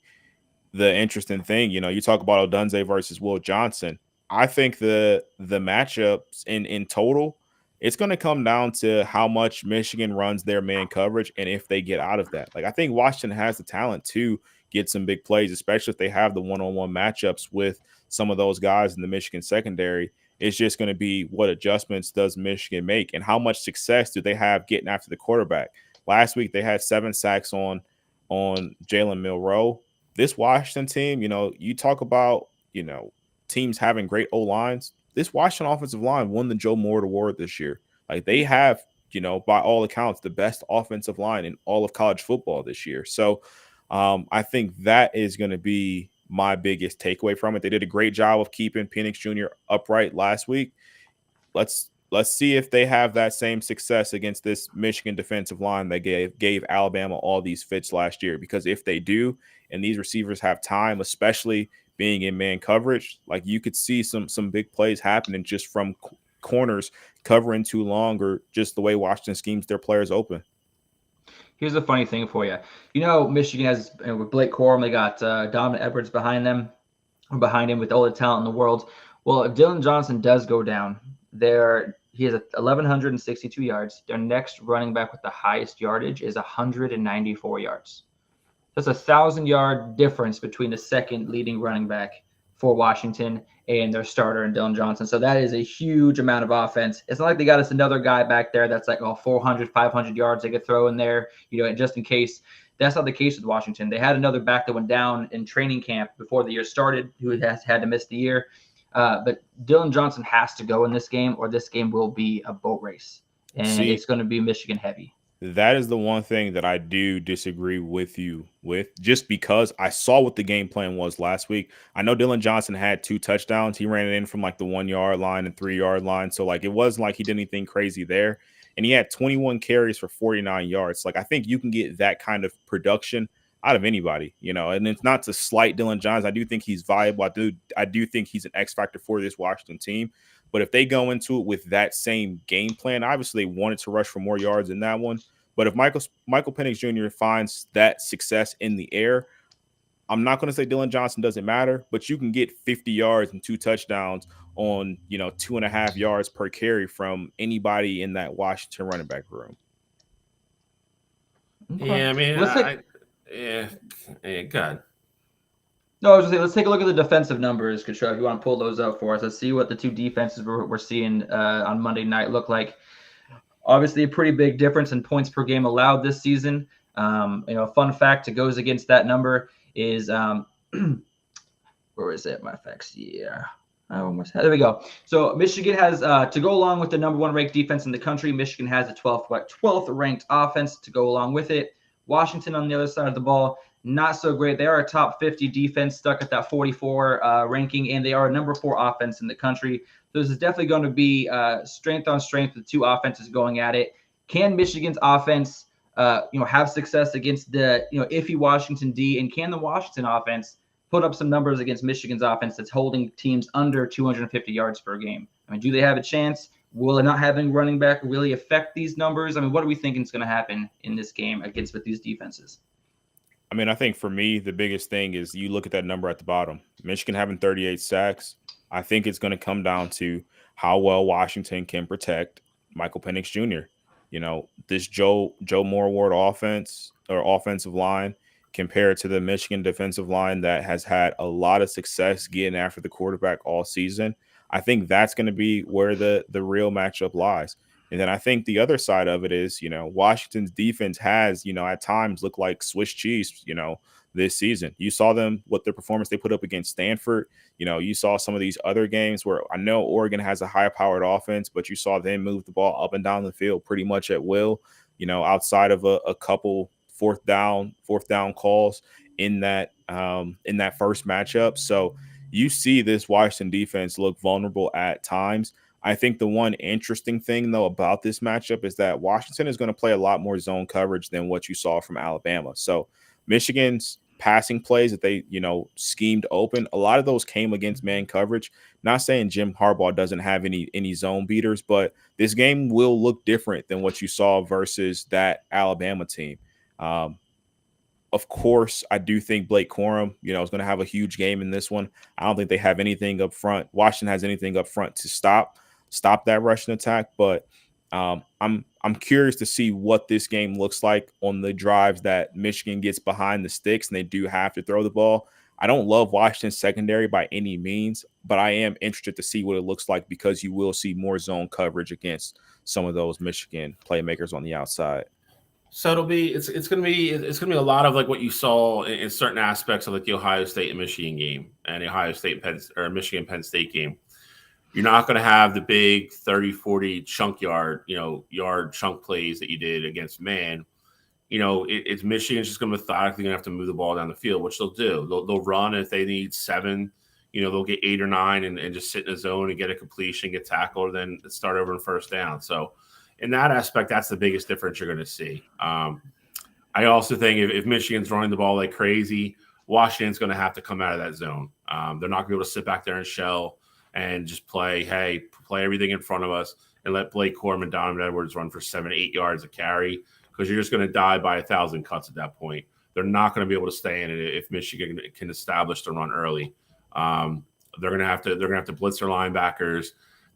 the interesting thing, you know, you talk about Odunze versus Will Johnson. I think the matchups in total, it's going to come down to how much Michigan runs their man coverage and if they get out of that. Like, I think Washington has the talent to get some big plays, especially if they have the one-on-one matchups with some of those guys in the Michigan secondary. It's just going to be what adjustments does Michigan make and how much success do they have getting after the quarterback. Last week, they had 7 sacks on Jalen Milroe. This Washington team, you know, you talk about, you know, teams having great O-lines. This Washington offensive line won the Joe Moore Award this year. Like, they have, you know, by all accounts, the best offensive line in all of college football this year. So I think that is going to be my biggest takeaway from it. They did a great job of keeping Penix Jr. upright last week. Let's see if they have that same success against this Michigan defensive line that gave Alabama all these fits last year. Because if they do, and these receivers have time, especially being in man coverage, like, you could see some big plays happening just from corners covering too long or just the way Washington schemes their players open. Here's a funny thing for you. You know, Michigan has, with Blake Corum, they got Donovan Edwards behind him with all the talent in the world. Well, if Dillon Johnson does go down, he has 1,162 yards. Their next running back with the highest yardage is 194 yards. That's a 1,000-yard difference between the second leading running back for Washington and their starter in Dillon Johnson. So that is a huge amount of offense. It's not like they got us another guy back there that's like 400, 500 yards they could throw in there, you know, just in case. That's not the case with Washington. They had another back that went down in training camp before the year started who has had to miss the year. But Dillon Johnson has to go in this game or this game will be a boat race. And it's going to be Michigan heavy. That is the one thing that I do disagree with you with, just because I saw what the game plan was last week. I know Dylan Johnson had 2 touchdowns. He ran it in from like the 1 yard line and 3 yard line. So like it wasn't like he did anything crazy there. And he had 21 carries for 49 yards. Like I think you can get that kind of production out of anybody, you know, and it's not to slight Dylan Johnson. I do think he's viable. I do think he's an X factor for this Washington team. But if they go into it with that same game plan, obviously they wanted to rush for more yards in that one. But if Michael Penix Jr. finds that success in the air, I'm not going to say Dylan Johnson doesn't matter, but you can get 50 yards and 2 touchdowns on, 2.5 yards per carry from anybody in that Washington running back room. Okay. Yeah, I mean, God. No, I was just saying, let's take a look at the defensive numbers, Cottrell, if you want to pull those up for us. Let's see what the 2 defenses we're seeing on Monday night look like. Obviously, a pretty big difference in points per game allowed this season. Fun fact that goes against that number is where is it? My facts, yeah. There we go. So Michigan has to go along with the number 1 ranked defense in the country. Michigan has the 12th ranked offense to go along with it. Washington on the other side of the ball, not so great. They are a top 50 defense, stuck at that 44 ranking, and they are a number 4 offense in the country. So this is definitely going to be strength on strength with 2 offenses going at it. Can Michigan's offense, have success against the, iffy Washington D, and can the Washington offense put up some numbers against Michigan's offense that's holding teams under 250 yards per game? I mean, do they have a chance? Will it not having running back really affect these numbers? I mean, what are we thinking is going to happen in this game against with these defenses? I mean, I think for me, the biggest thing is you look at that number at the bottom. Michigan having 38 sacks. I think it's going to come down to how well Washington can protect Michael Penix Jr. This Joe Moore Ward offense or offensive line compared to the Michigan defensive line that has had a lot of success getting after the quarterback all season. I think that's going to be where the real matchup lies. And then I think the other side of it is, Washington's defense has, at times looked like Swiss cheese, this season. You saw them, what the performance they put up against Stanford. You saw some of these other games where I know Oregon has a high-powered offense, but you saw them move the ball up and down the field pretty much at will, outside of a couple fourth down calls in that first matchup. So you see this Washington defense look vulnerable at times. I think the one interesting thing, though, about this matchup is that Washington is going to play a lot more zone coverage than what you saw from Alabama. So Michigan's passing plays that they, schemed open, a lot of those came against man coverage. Not saying Jim Harbaugh doesn't have any zone beaters, but this game will look different than what you saw versus that Alabama team. Of course, I do think Blake Corum, is going to have a huge game in this one. I don't think they have anything up front. Washington has anything up front to stop that rushing attack, but I'm curious to see what this game looks like on the drives that Michigan gets behind the sticks and they do have to throw the ball. I don't love Washington's secondary by any means, but I am interested to see what it looks like because you will see more zone coverage against some of those Michigan playmakers on the outside. So it's gonna be a lot of like what you saw in certain aspects of like the Ohio State and Michigan game and the Ohio State Michigan Penn State game. You're not going to have the big 30, 40 chunk yard chunk plays that you did against man. It's Michigan's just going to methodically going to have to move the ball down the field, which they'll do. They'll run if they need 7. They'll get 8 or 9 and just sit in a zone and get a completion, get tackled, and then start over in first down. So in that aspect, that's the biggest difference you're going to see. I also think if Michigan's running the ball like crazy, Washington's going to have to come out of that zone. They're not going to be able to sit back there and shell and just play everything in front of us and let Blake Corum and Donovan Edwards run for 7-8 yards a carry because you're just going to die by 1,000 cuts at that point. They're not going to be able to stay in it if Michigan can establish the run early. They're going to have to blitz their linebackers.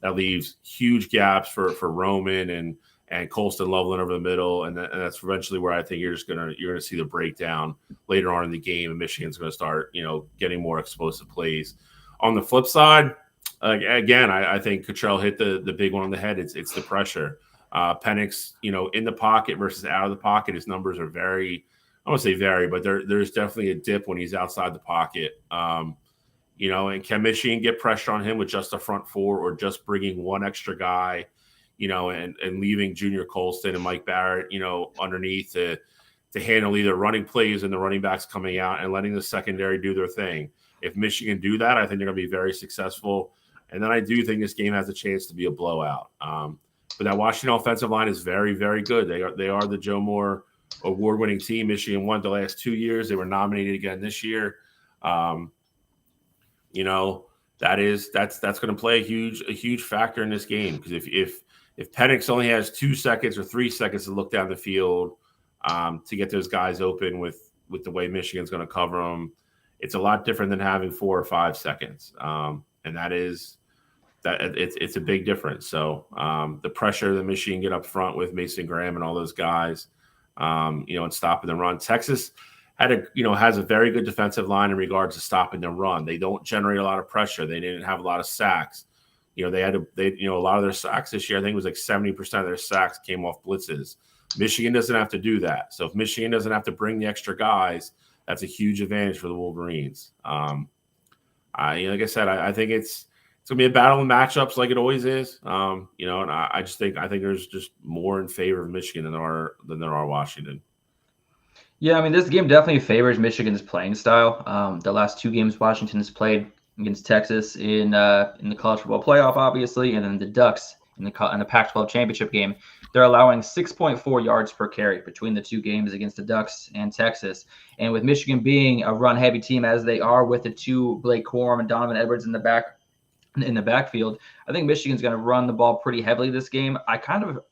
That leaves huge gaps for Roman and Colston Loveland over the middle, and that's eventually where I think you're going to see the breakdown later on in the game, and Michigan's going to start getting more explosive plays. On the flip side, again, I think Cottrell hit the big one on the head. It's the pressure. Penix, in the pocket versus out of the pocket, his numbers are very, I won't say very, but there's definitely a dip when he's outside the pocket. And can Michigan get pressure on him with just a front 4 or just bringing one extra guy, and leaving Junior Colston and Mike Barrett, underneath to handle either running plays and the running backs coming out and letting the secondary do their thing. If Michigan do that, I think they're going to be very successful. And then I do think this game has a chance to be a blowout. But that Washington offensive line is very, very good. They are the Joe Moore award-winning team. Michigan won the last 2 years. They were nominated again this year. That's going to play a huge factor in this game, because if Penix only has 2 seconds or 3 seconds to look down the field to get those guys open with the way Michigan's going to cover them, it's a lot different than having 4 or 5 seconds, and it's a big difference. So the pressure that Michigan get up front with Mason Graham and all those guys, and stopping the run. Texas has a very good defensive line in regards to stopping the run. They don't generate a lot of pressure. They didn't have a lot of sacks. A lot of their sacks this year, I think it was like 70% of their sacks came off blitzes. Michigan doesn't have to do that. So if Michigan doesn't have to bring the extra guys, that's a huge advantage for the Wolverines. Like I said, I think it's going to be a battle of matchups like it always is. And I think there's just more in favor of Michigan than there are Washington. Yeah, I mean, this game definitely favors Michigan's playing style. The last 2 games Washington has played against Texas in the college football playoff, obviously, and then the Ducks in the Pac-12 championship game, they're allowing 6.4 yards per carry between the 2 games against the Ducks and Texas. And with Michigan being a run-heavy team as they are, with the 2 Blake Corum and Donovan Edwards in the backfield, I think Michigan's going to run the ball pretty heavily this game. I don't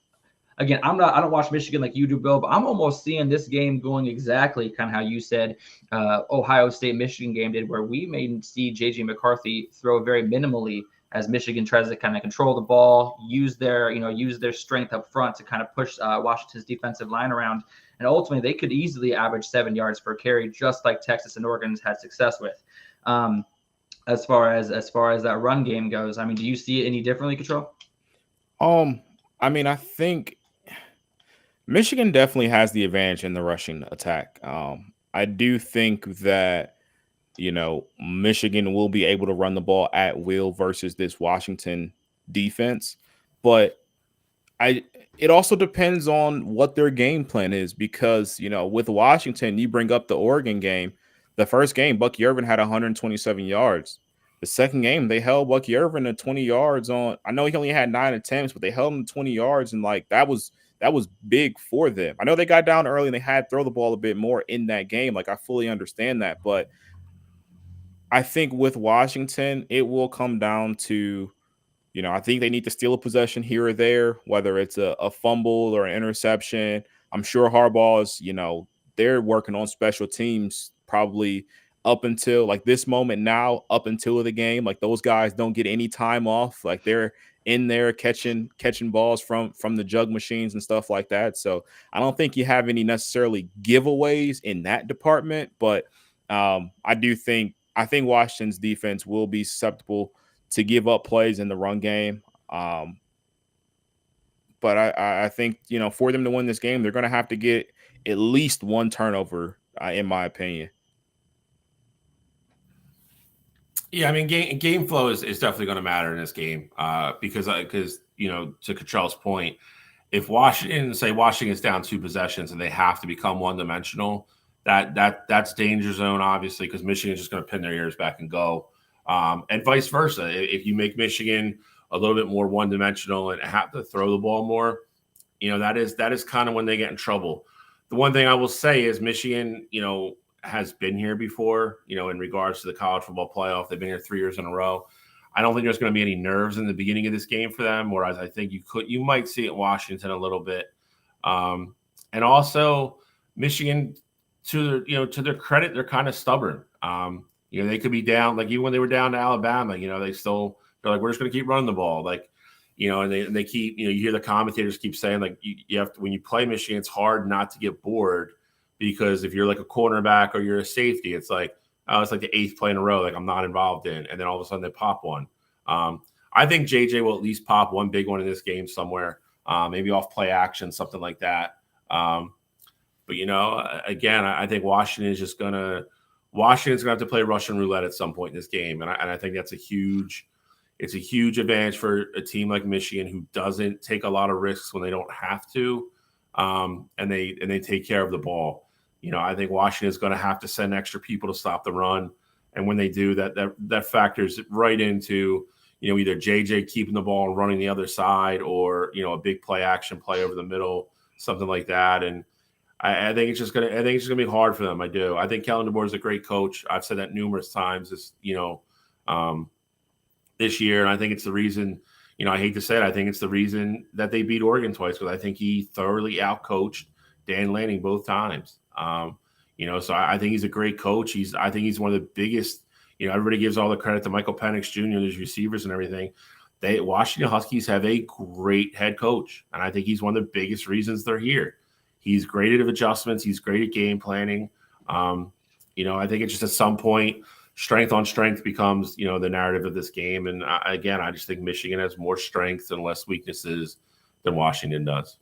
watch Michigan like you do, Bill, but I'm almost seeing this game going exactly kind of how you said Ohio State-Michigan game did, where we may see J.J. McCarthy throw very minimally as Michigan tries to kind of control the ball, use their strength up front to kind of push Washington's defensive line around. And ultimately, they could easily average 7 yards per carry, just like Texas and Oregon's had success with. As far as that run game goes, I mean, do you see it any differently, Control? I mean, I think Michigan definitely has the advantage in the rushing attack. I do think that, Michigan will be able to run the ball at will versus this Washington defense. But it also depends on what their game plan is, because, with Washington, you bring up the Oregon game. The first game, Bucky Irvin had 127 yards. The second game, they held Bucky Irvin to 20 yards on. I know he only had 9 attempts, but they held him to 20 yards, and that was big for them. I know they got down early and they had to throw the ball a bit more in that game. I fully understand that, but I think with Washington, it will come down to, I think they need to steal a possession here or there, whether it's a fumble or an interception. I'm sure Harbaugh is, they're working on special teams probably up until this moment now, up until the game. Those guys don't get any time off. They're in there catching balls from the jug machines and stuff like that. So I don't think you have any necessarily giveaways in that department, but I think Washington's defense will be susceptible to give up plays in the run game. But I think, for them to win this game, they're going to have to get at least 1 turnover, in my opinion. Yeah, I mean, game flow is definitely going to matter in this game because to Cottrell's point, if Washington's down 2 possessions and they have to become one-dimensional, that's danger zone, obviously, because Michigan's just going to pin their ears back and go, and vice versa. If you make Michigan a little bit more one-dimensional and have to throw the ball more, that is kind of when they get in trouble. The one thing I will say is Michigan, has been here before, in regards to the college football playoff. They've been here 3 years in a row. I don't think there's going to be any nerves in the beginning of this game for them, whereas I think you might see it Washington a little bit. And also Michigan, to their credit, they're kind of stubborn. They could be down, even when they were down to Alabama, they're like, we're just going to keep running the ball. And they keep, you hear the commentators keep saying, you have to, when you play Michigan, it's hard not to get bored, because if you're a cornerback or you're a safety, it's it's the 8th play in a row, I'm not involved in, and then all of a sudden they pop one. I think JJ will at least pop one big one in this game somewhere, maybe off play action, something like that. But again, I think Washington's going to have to play Russian roulette at some point in this game, and I think that's a huge It's a huge advantage for a team like Michigan who doesn't take a lot of risks when they don't have to, and they take care of the ball. I think Washington is going to have to send extra people to stop the run, and when they do, that factors right into either JJ keeping the ball and running the other side, or a big play action play over the middle, something like that. And I think it's just gonna be hard for them. I do. I think Kellen DeBoer is a great coach. I've said that numerous times. This year, and I think it's the reason. I hate to say it, I think it's the reason that they beat Oregon twice, because I think he thoroughly outcoached Dan Lanning both times. So I think he's a great coach. I think he's one of the biggest. Everybody gives all the credit to Michael Penix Jr. and his receivers and everything. Washington Huskies have a great head coach, and I think he's one of the biggest reasons they're here. He's great at adjustments. He's great at game planning. I think it's just at some point, strength on strength becomes, the narrative of this game. And again, I just think Michigan has more strengths and less weaknesses than Washington does.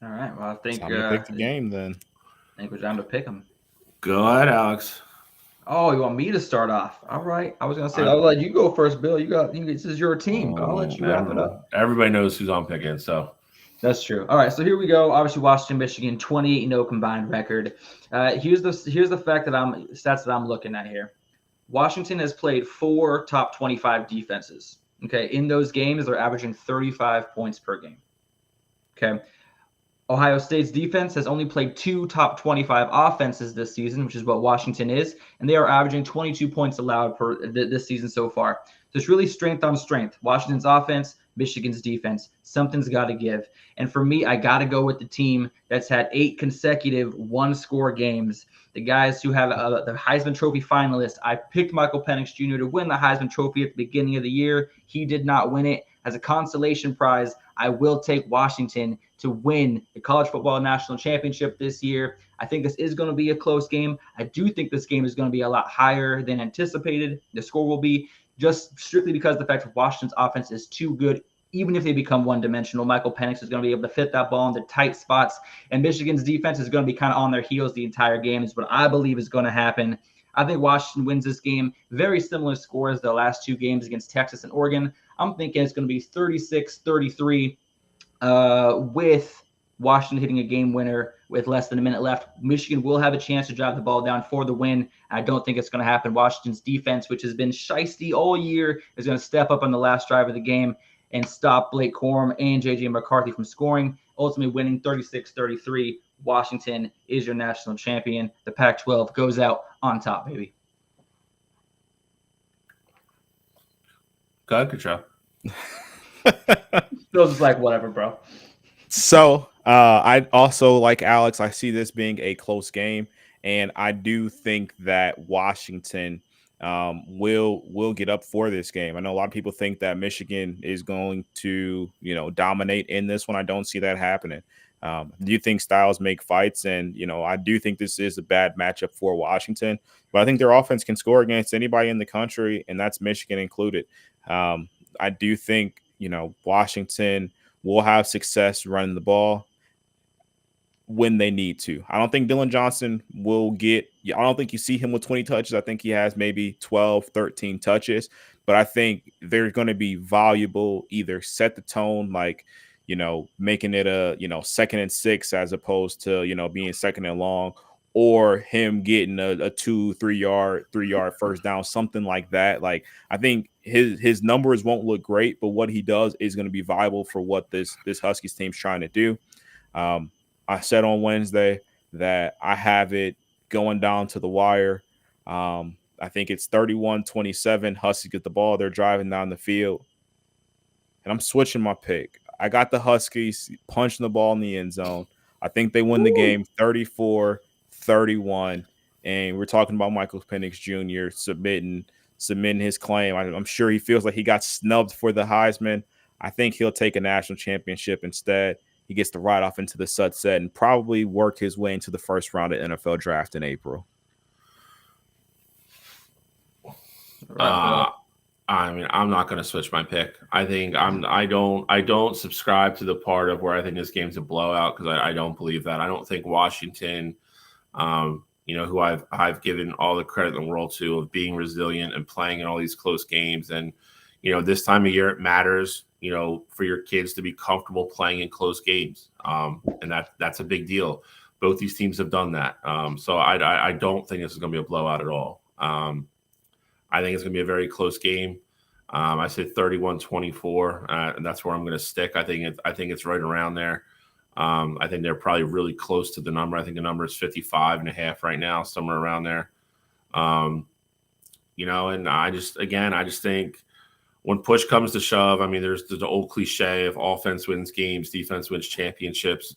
All right. Well, I think Time to pick the game then. I think we're time to pick them. Go ahead, Alex. Oh, you want me to start off? All right. I was gonna say I'll let you go first, Bill. This is your team, but I'll let you wrap it up. Everybody knows who's I'm picking, so that's true. All right, so here we go. Obviously, Washington, Michigan, 28-0 combined record. Here's the stats that I'm looking at here. Washington has played 4 top 25 defenses. Okay, in those games, they're averaging 35 points per game. Okay. Ohio State's defense has only played 2 top 25 offenses this season, which is what Washington is, and they are averaging 22 points allowed per this season so far. So it's really strength on strength. Washington's offense, Michigan's defense. Something's got to give. And for me, I got to go with the team that's had 8 consecutive one-score games. The guys who have the Heisman Trophy finalists. I picked Michael Penix Jr. to win the Heisman Trophy at the beginning of the year. He did not win it. As a consolation prize, I will take Washington to win the College Football National Championship this year. I think this is going to be a close game. I do think this game is going to be a lot higher than anticipated. The score will be, just strictly because of the fact that Washington's offense is too good. Even if they become one-dimensional, Michael Penix is going to be able to fit that ball into tight spots, and Michigan's defense is going to be kind of on their heels the entire game, is what I believe is going to happen. I think Washington wins this game. Very similar score as the last 2 games against Texas and Oregon. I'm thinking it's going to be 36-33 with Washington hitting a game winner with less than a minute left. Michigan will have a chance to drive the ball down for the win. I don't think it's going to happen. Washington's defense, which has been shiesty all year, is going to step up on the last drive of the game and stop Blake Corum and J.J. McCarthy from scoring, ultimately winning 36-33. Washington is your national champion. The Pac-12 goes out on top, baby. Go ahead, good job. Feels just like whatever, bro. So I also, like Alex, I see this being a close game, and I do think that Washington will get up for this game. I know a lot of people think that Michigan is going to, dominate in this one. I don't see that happening. I do think styles make fights, and I do think this is a bad matchup for Washington, but I think their offense can score against anybody in the country, and that's Michigan included. I do think Washington will have success running the ball when they need to. I don't think Dylan Johnson will get – I don't think you see him with 20 touches. I think he has maybe 12, 13 touches. But I think they're going to be valuable, either set the tone, like, making it a, 2nd and 6 as opposed to, being 2nd and long, or him getting a 2-3 yard first down, something like that. Like, I think his numbers won't look great, but what he does is going to be viable for what this Huskies team's trying to do. I said on Wednesday that I have it going down to the wire. I think it's 31-27. Huskies get the ball. They're driving down the field. And I'm switching my pick. I got the Huskies punching the ball in the end zone. I think they win the game 34-31. And we're talking about Michael Penix Jr. submitting his claim. I'm sure he feels like he got snubbed for the Heisman. I think he'll take a national championship instead. He gets to ride off into the sunset and probably work his way into the first round of NFL draft in April. I'm not going to switch my pick. I think I don't subscribe to the part of where I think this game's a blowout, because I don't believe that. I don't think Washington who I've given all the credit in the world to of being resilient and playing in all these close games. And, this time of year it matters, for your kids to be comfortable playing in close games. And that's a big deal. Both these teams have done that. So I don't think this is going to be a blowout at all. I think it's going to be a very close game. I said 31-24, and that's where I'm going to stick. I think it's right around there. I think they're probably really close to the number. I think the number is 55.5 right now, somewhere around there. And I just think when push comes to shove, I mean, there's the old cliche of offense wins games, defense wins championships.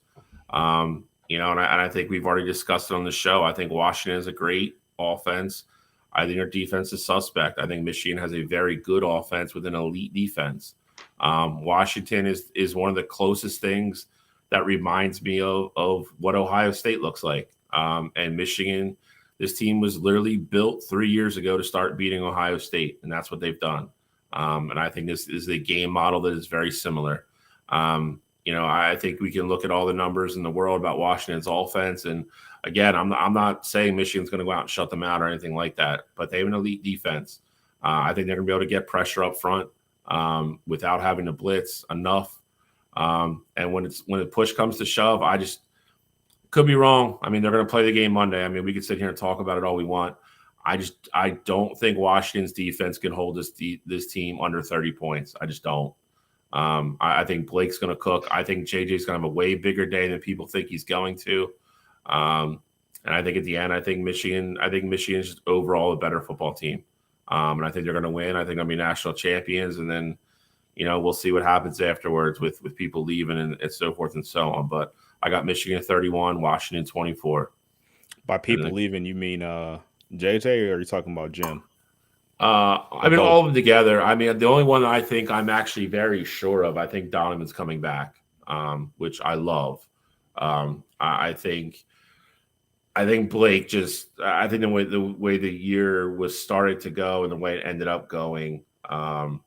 And I think we've already discussed it on the show. I think Washington is a great offense. I think our defense is suspect. I think Michigan has a very good offense with an elite defense. Washington is one of the closest things that reminds me of what Ohio State looks like. And Michigan, this team was literally built 3 years ago to start beating Ohio State, and that's what they've done. And I think this is a game model that is very similar. I think we can look at all the numbers in the world about Washington's offense. And again, I'm not saying Michigan's going to go out and shut them out or anything like that, but they have an elite defense. I think they're going to be able to get pressure up front without having to blitz enough. And when the push comes to shove, I just could be wrong. I mean, they're going to play the game Monday. I mean, we could sit here and talk about it all we want. I don't think Washington's defense can hold this team under 30 points. I just don't. I think Blake's going to cook. I think JJ's going to have a way bigger day than people think he's going to. And I think at the end, I think Michigan's just overall a better football team. And I think they're going to win. I think they'll be national champions. And then, we'll see what happens afterwards with people leaving and so forth and so on. But I got Michigan 31, Washington 24. By people leaving, you mean JJ, or are you talking about Jim? I mean, all of them together. I mean, the only one I think I'm actually very sure of, I think Donovan's coming back, which I love. I think Blake I think the way the year was started to go and the way it ended up going, I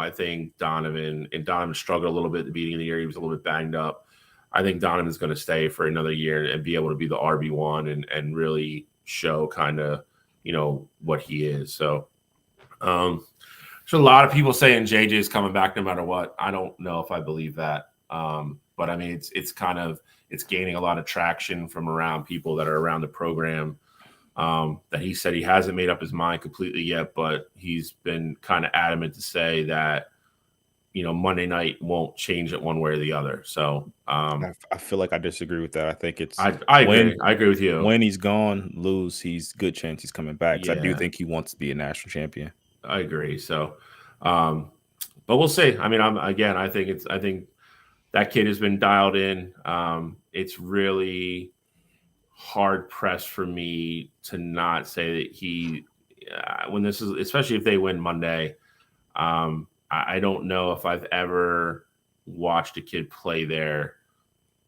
think Donovan struggled a little bit at the beginning of the year. He was a little bit banged up. I think Donovan's going to stay for another year and be able to be the RB1 and really show kind of, what he is. So there's a lot of people saying JJ is coming back no matter what. I don't know if I believe that. But I mean, it's gaining a lot of traction from around people that are around the program. That he said he hasn't made up his mind completely yet, but he's been kind of adamant to say that, Monday night won't change it one way or the other. So I feel like I disagree with that. I think it's I agree with you. When he's gone, he's good chance he's coming back. Yeah. I do think he wants to be a national champion. I agree. So, but we'll see. I mean, I think that kid has been dialed in. It's really hard pressed for me to not say that when this is, especially if they win Monday, I don't know if I've ever watched a kid play there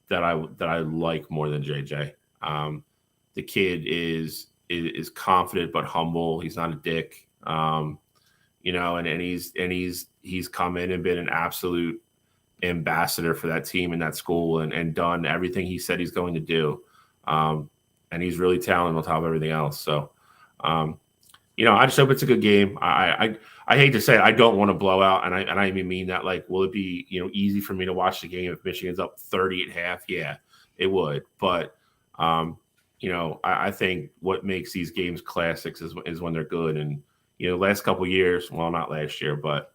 that I like more than JJ. The kid is confident but humble. He's not a dick. And he's come in and been an absolute ambassador for that team and that school and done everything he said he's going to do. And he's really talented on top of everything else. So, I just hope it's a good game. I hate to say it, I don't want to blow out, and I even mean that. Like, will it be easy for me to watch the game if Michigan's up 30.5? Yeah, it would. But I think what makes these games classics is when they're good. And last couple years, well, not last year, but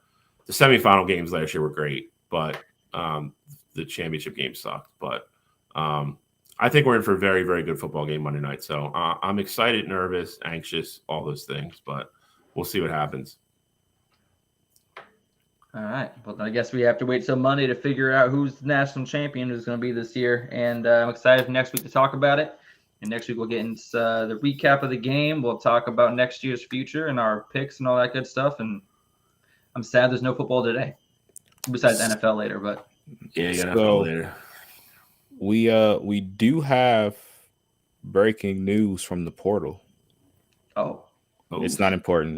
the semifinal games last year were great. But the championship game sucked. But I think we're in for a very, very good football game Monday night. So I'm excited, nervous, anxious, all those things. But we'll see what happens. All right. Well, I guess we have to wait till Monday to figure out who's the national champion is going to be this year. And I'm excited for next week to talk about it. And next week we'll get into the recap of the game. We'll talk about next year's future and our picks and all that good stuff. And I'm sad there's no football today, besides NFL later. But yeah, NFL later. We do have breaking news from the portal. Oh. It's not important.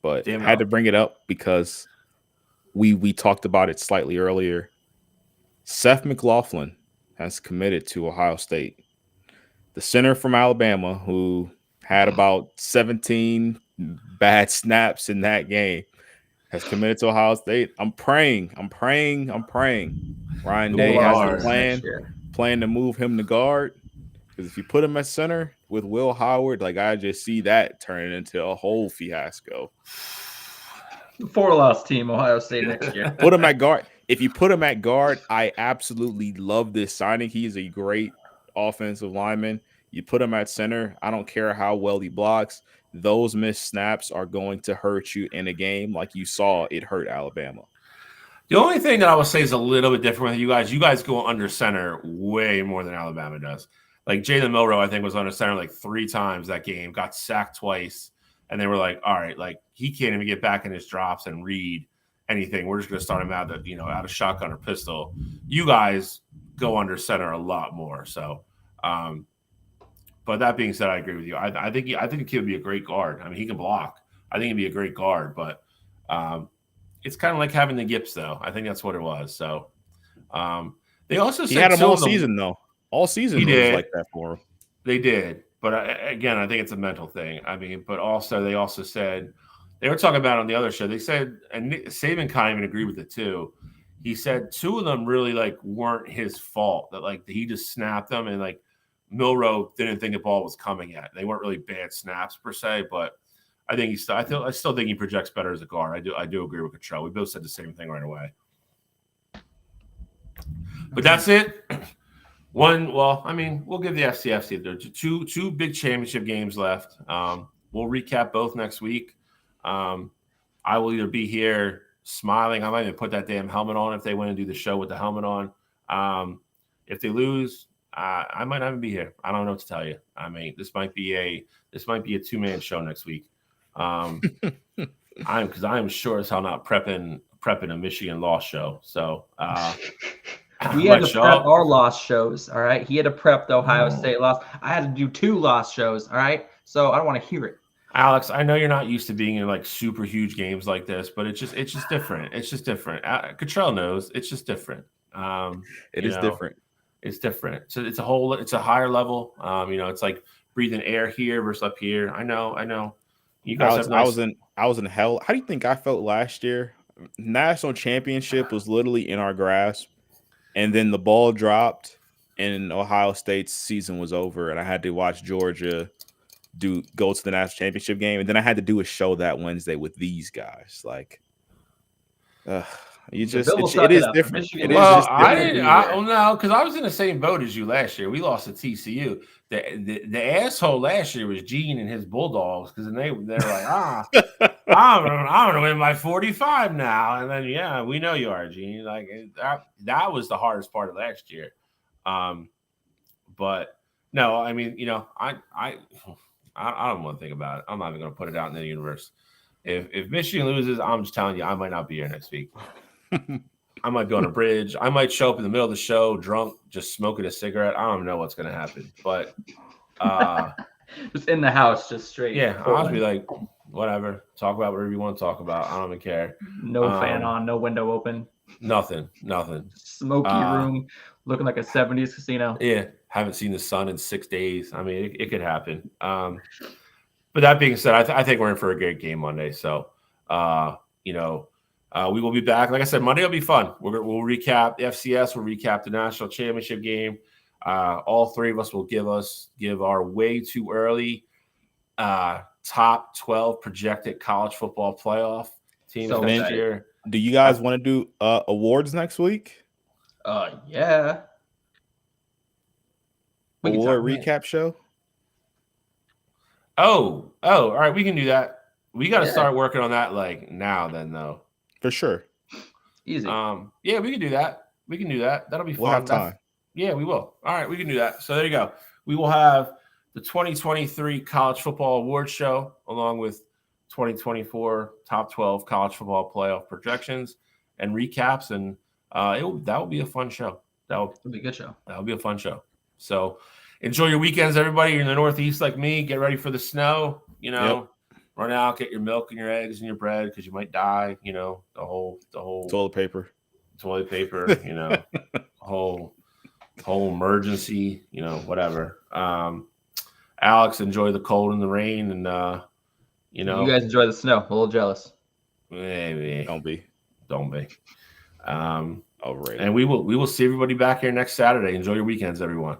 But Damn, I had to bring it up because we talked about it slightly earlier. Seth McLaughlin has committed to Ohio State. the center from Alabama, who had about 17 bad snaps in that game, has committed to Ohio State. I'm praying. Ryan Day has a plan to move him to guard. Because if you put him at center with Will Howard, like I just see that turning into a whole fiasco. 4-loss team, Ohio State next year. Put him at guard. If you put him at guard, I absolutely love this signing. He's a great offensive lineman. You put him at center, I don't care how well he blocks. Those missed snaps are going to hurt you in a game like you saw it hurt Alabama. The only thing that I would say is a little bit different with you guys. You guys go under center way more than Alabama does. Like Jalen Milroe, I think, was under center like 3 times that game, got sacked twice, and they were like, all right, like he can't even get back in his drops and read anything. We're just going to start him out of shotgun or pistol. You guys go under center a lot more. So, but that being said, I agree with you. I think the kid would be a great guard. I mean, he can block. I think he'd be a great guard, but it's kind of like having the Gips, though. I think that's what it was. So they also said he had him all season, though. All season he was like that for him. They did, but again, I think it's a mental thing. I mean, but they also said they were talking about on the other show. They said, and Saban kind of even agreed with it too. He said 2 of them really like weren't his fault. That like he just snapped them, and like Milroe didn't think the ball was coming yet. They weren't really bad snaps per se, but I think I still think he projects better as a guard. I do agree with Cottrell. We both said the same thing right away. But that's it. We'll give the FCFC. There are two big championship games left. We'll recap both next week. I will either be here smiling. I might even put that damn helmet on if they win and do the show with the helmet on. If they lose, I might not even be here. I don't know what to tell you. I mean, this might be a 2-man show next week. Because I am sure as hell not prepping a Michigan loss show. So. We had to prep our lost shows, all right? He had to prep the Ohio State loss. I had to do 2 lost shows, all right? So I don't want to hear it. Alex, I know you're not used to being in like super huge games like this, but it's just different. It's just different. Cottrell knows it's just different. It is different. It's different. So it's a higher level. It's like breathing air here versus up here. I know. You guys I was in hell. How do you think I felt last year? National championship was literally in our grasp. And then the ball dropped, and Ohio State's season was over, and I had to watch Georgia go to the national championship game, and then I had to do a show that Wednesday with these guys. Like, it is different. Because I was in the same boat as you last year. We lost to TCU. The asshole last year was Gene and his Bulldogs, because then they're like, I'm gonna win by 45 now, and then we know you are, Gene. Like that was the hardest part of last year. But no, I mean, I don't want to think about it. I'm not even gonna put it out in the universe. If Michigan loses, I'm just telling you, I might not be here next week. I might be on a bridge. I might show up in the middle of the show drunk, just smoking a cigarette. I don't know what's going to happen. But just in the house, just straight. Yeah, I'll just be like, whatever. Talk about whatever you want to talk about. I don't even care. No fan on, no window open. Nothing. Smoky room, looking like a 70s casino. Yeah, haven't seen the sun in 6 days. I mean, it could happen. But that being said, I think we're in for a great game Monday. So, we will be back. Like I said, Monday will be fun. We'll recap the FCS. We'll recap the national championship game. All 3 of us will give our way too early top 12 projected college football playoff teams next year. Do you guys want to do awards next week? Yeah. Award recap show? Oh, all right. We can do that. We got to start working on that like now then, though. For sure. Easy. Yeah, we can do that. That'll be fun. We'll have time. Yeah, we will. All right, we can do that. So there you go. We will have the 2023 College Football Awards Show along with 2024 Top 12 College Football Playoff projections and recaps, and that will be a fun show. That'll be a good show. That'll be a fun show. So enjoy your weekends, everybody. You're in the Northeast like me. Get ready for the snow. Run out, get your milk and your eggs and your bread because you might die. The whole toilet paper. whole whole emergency, whatever. Alex, enjoy the cold and the rain, and You guys enjoy the snow. A little jealous. maybe Don't be. Um, Overrated. and we will see everybody back here next Saturday. Enjoy your weekends, everyone.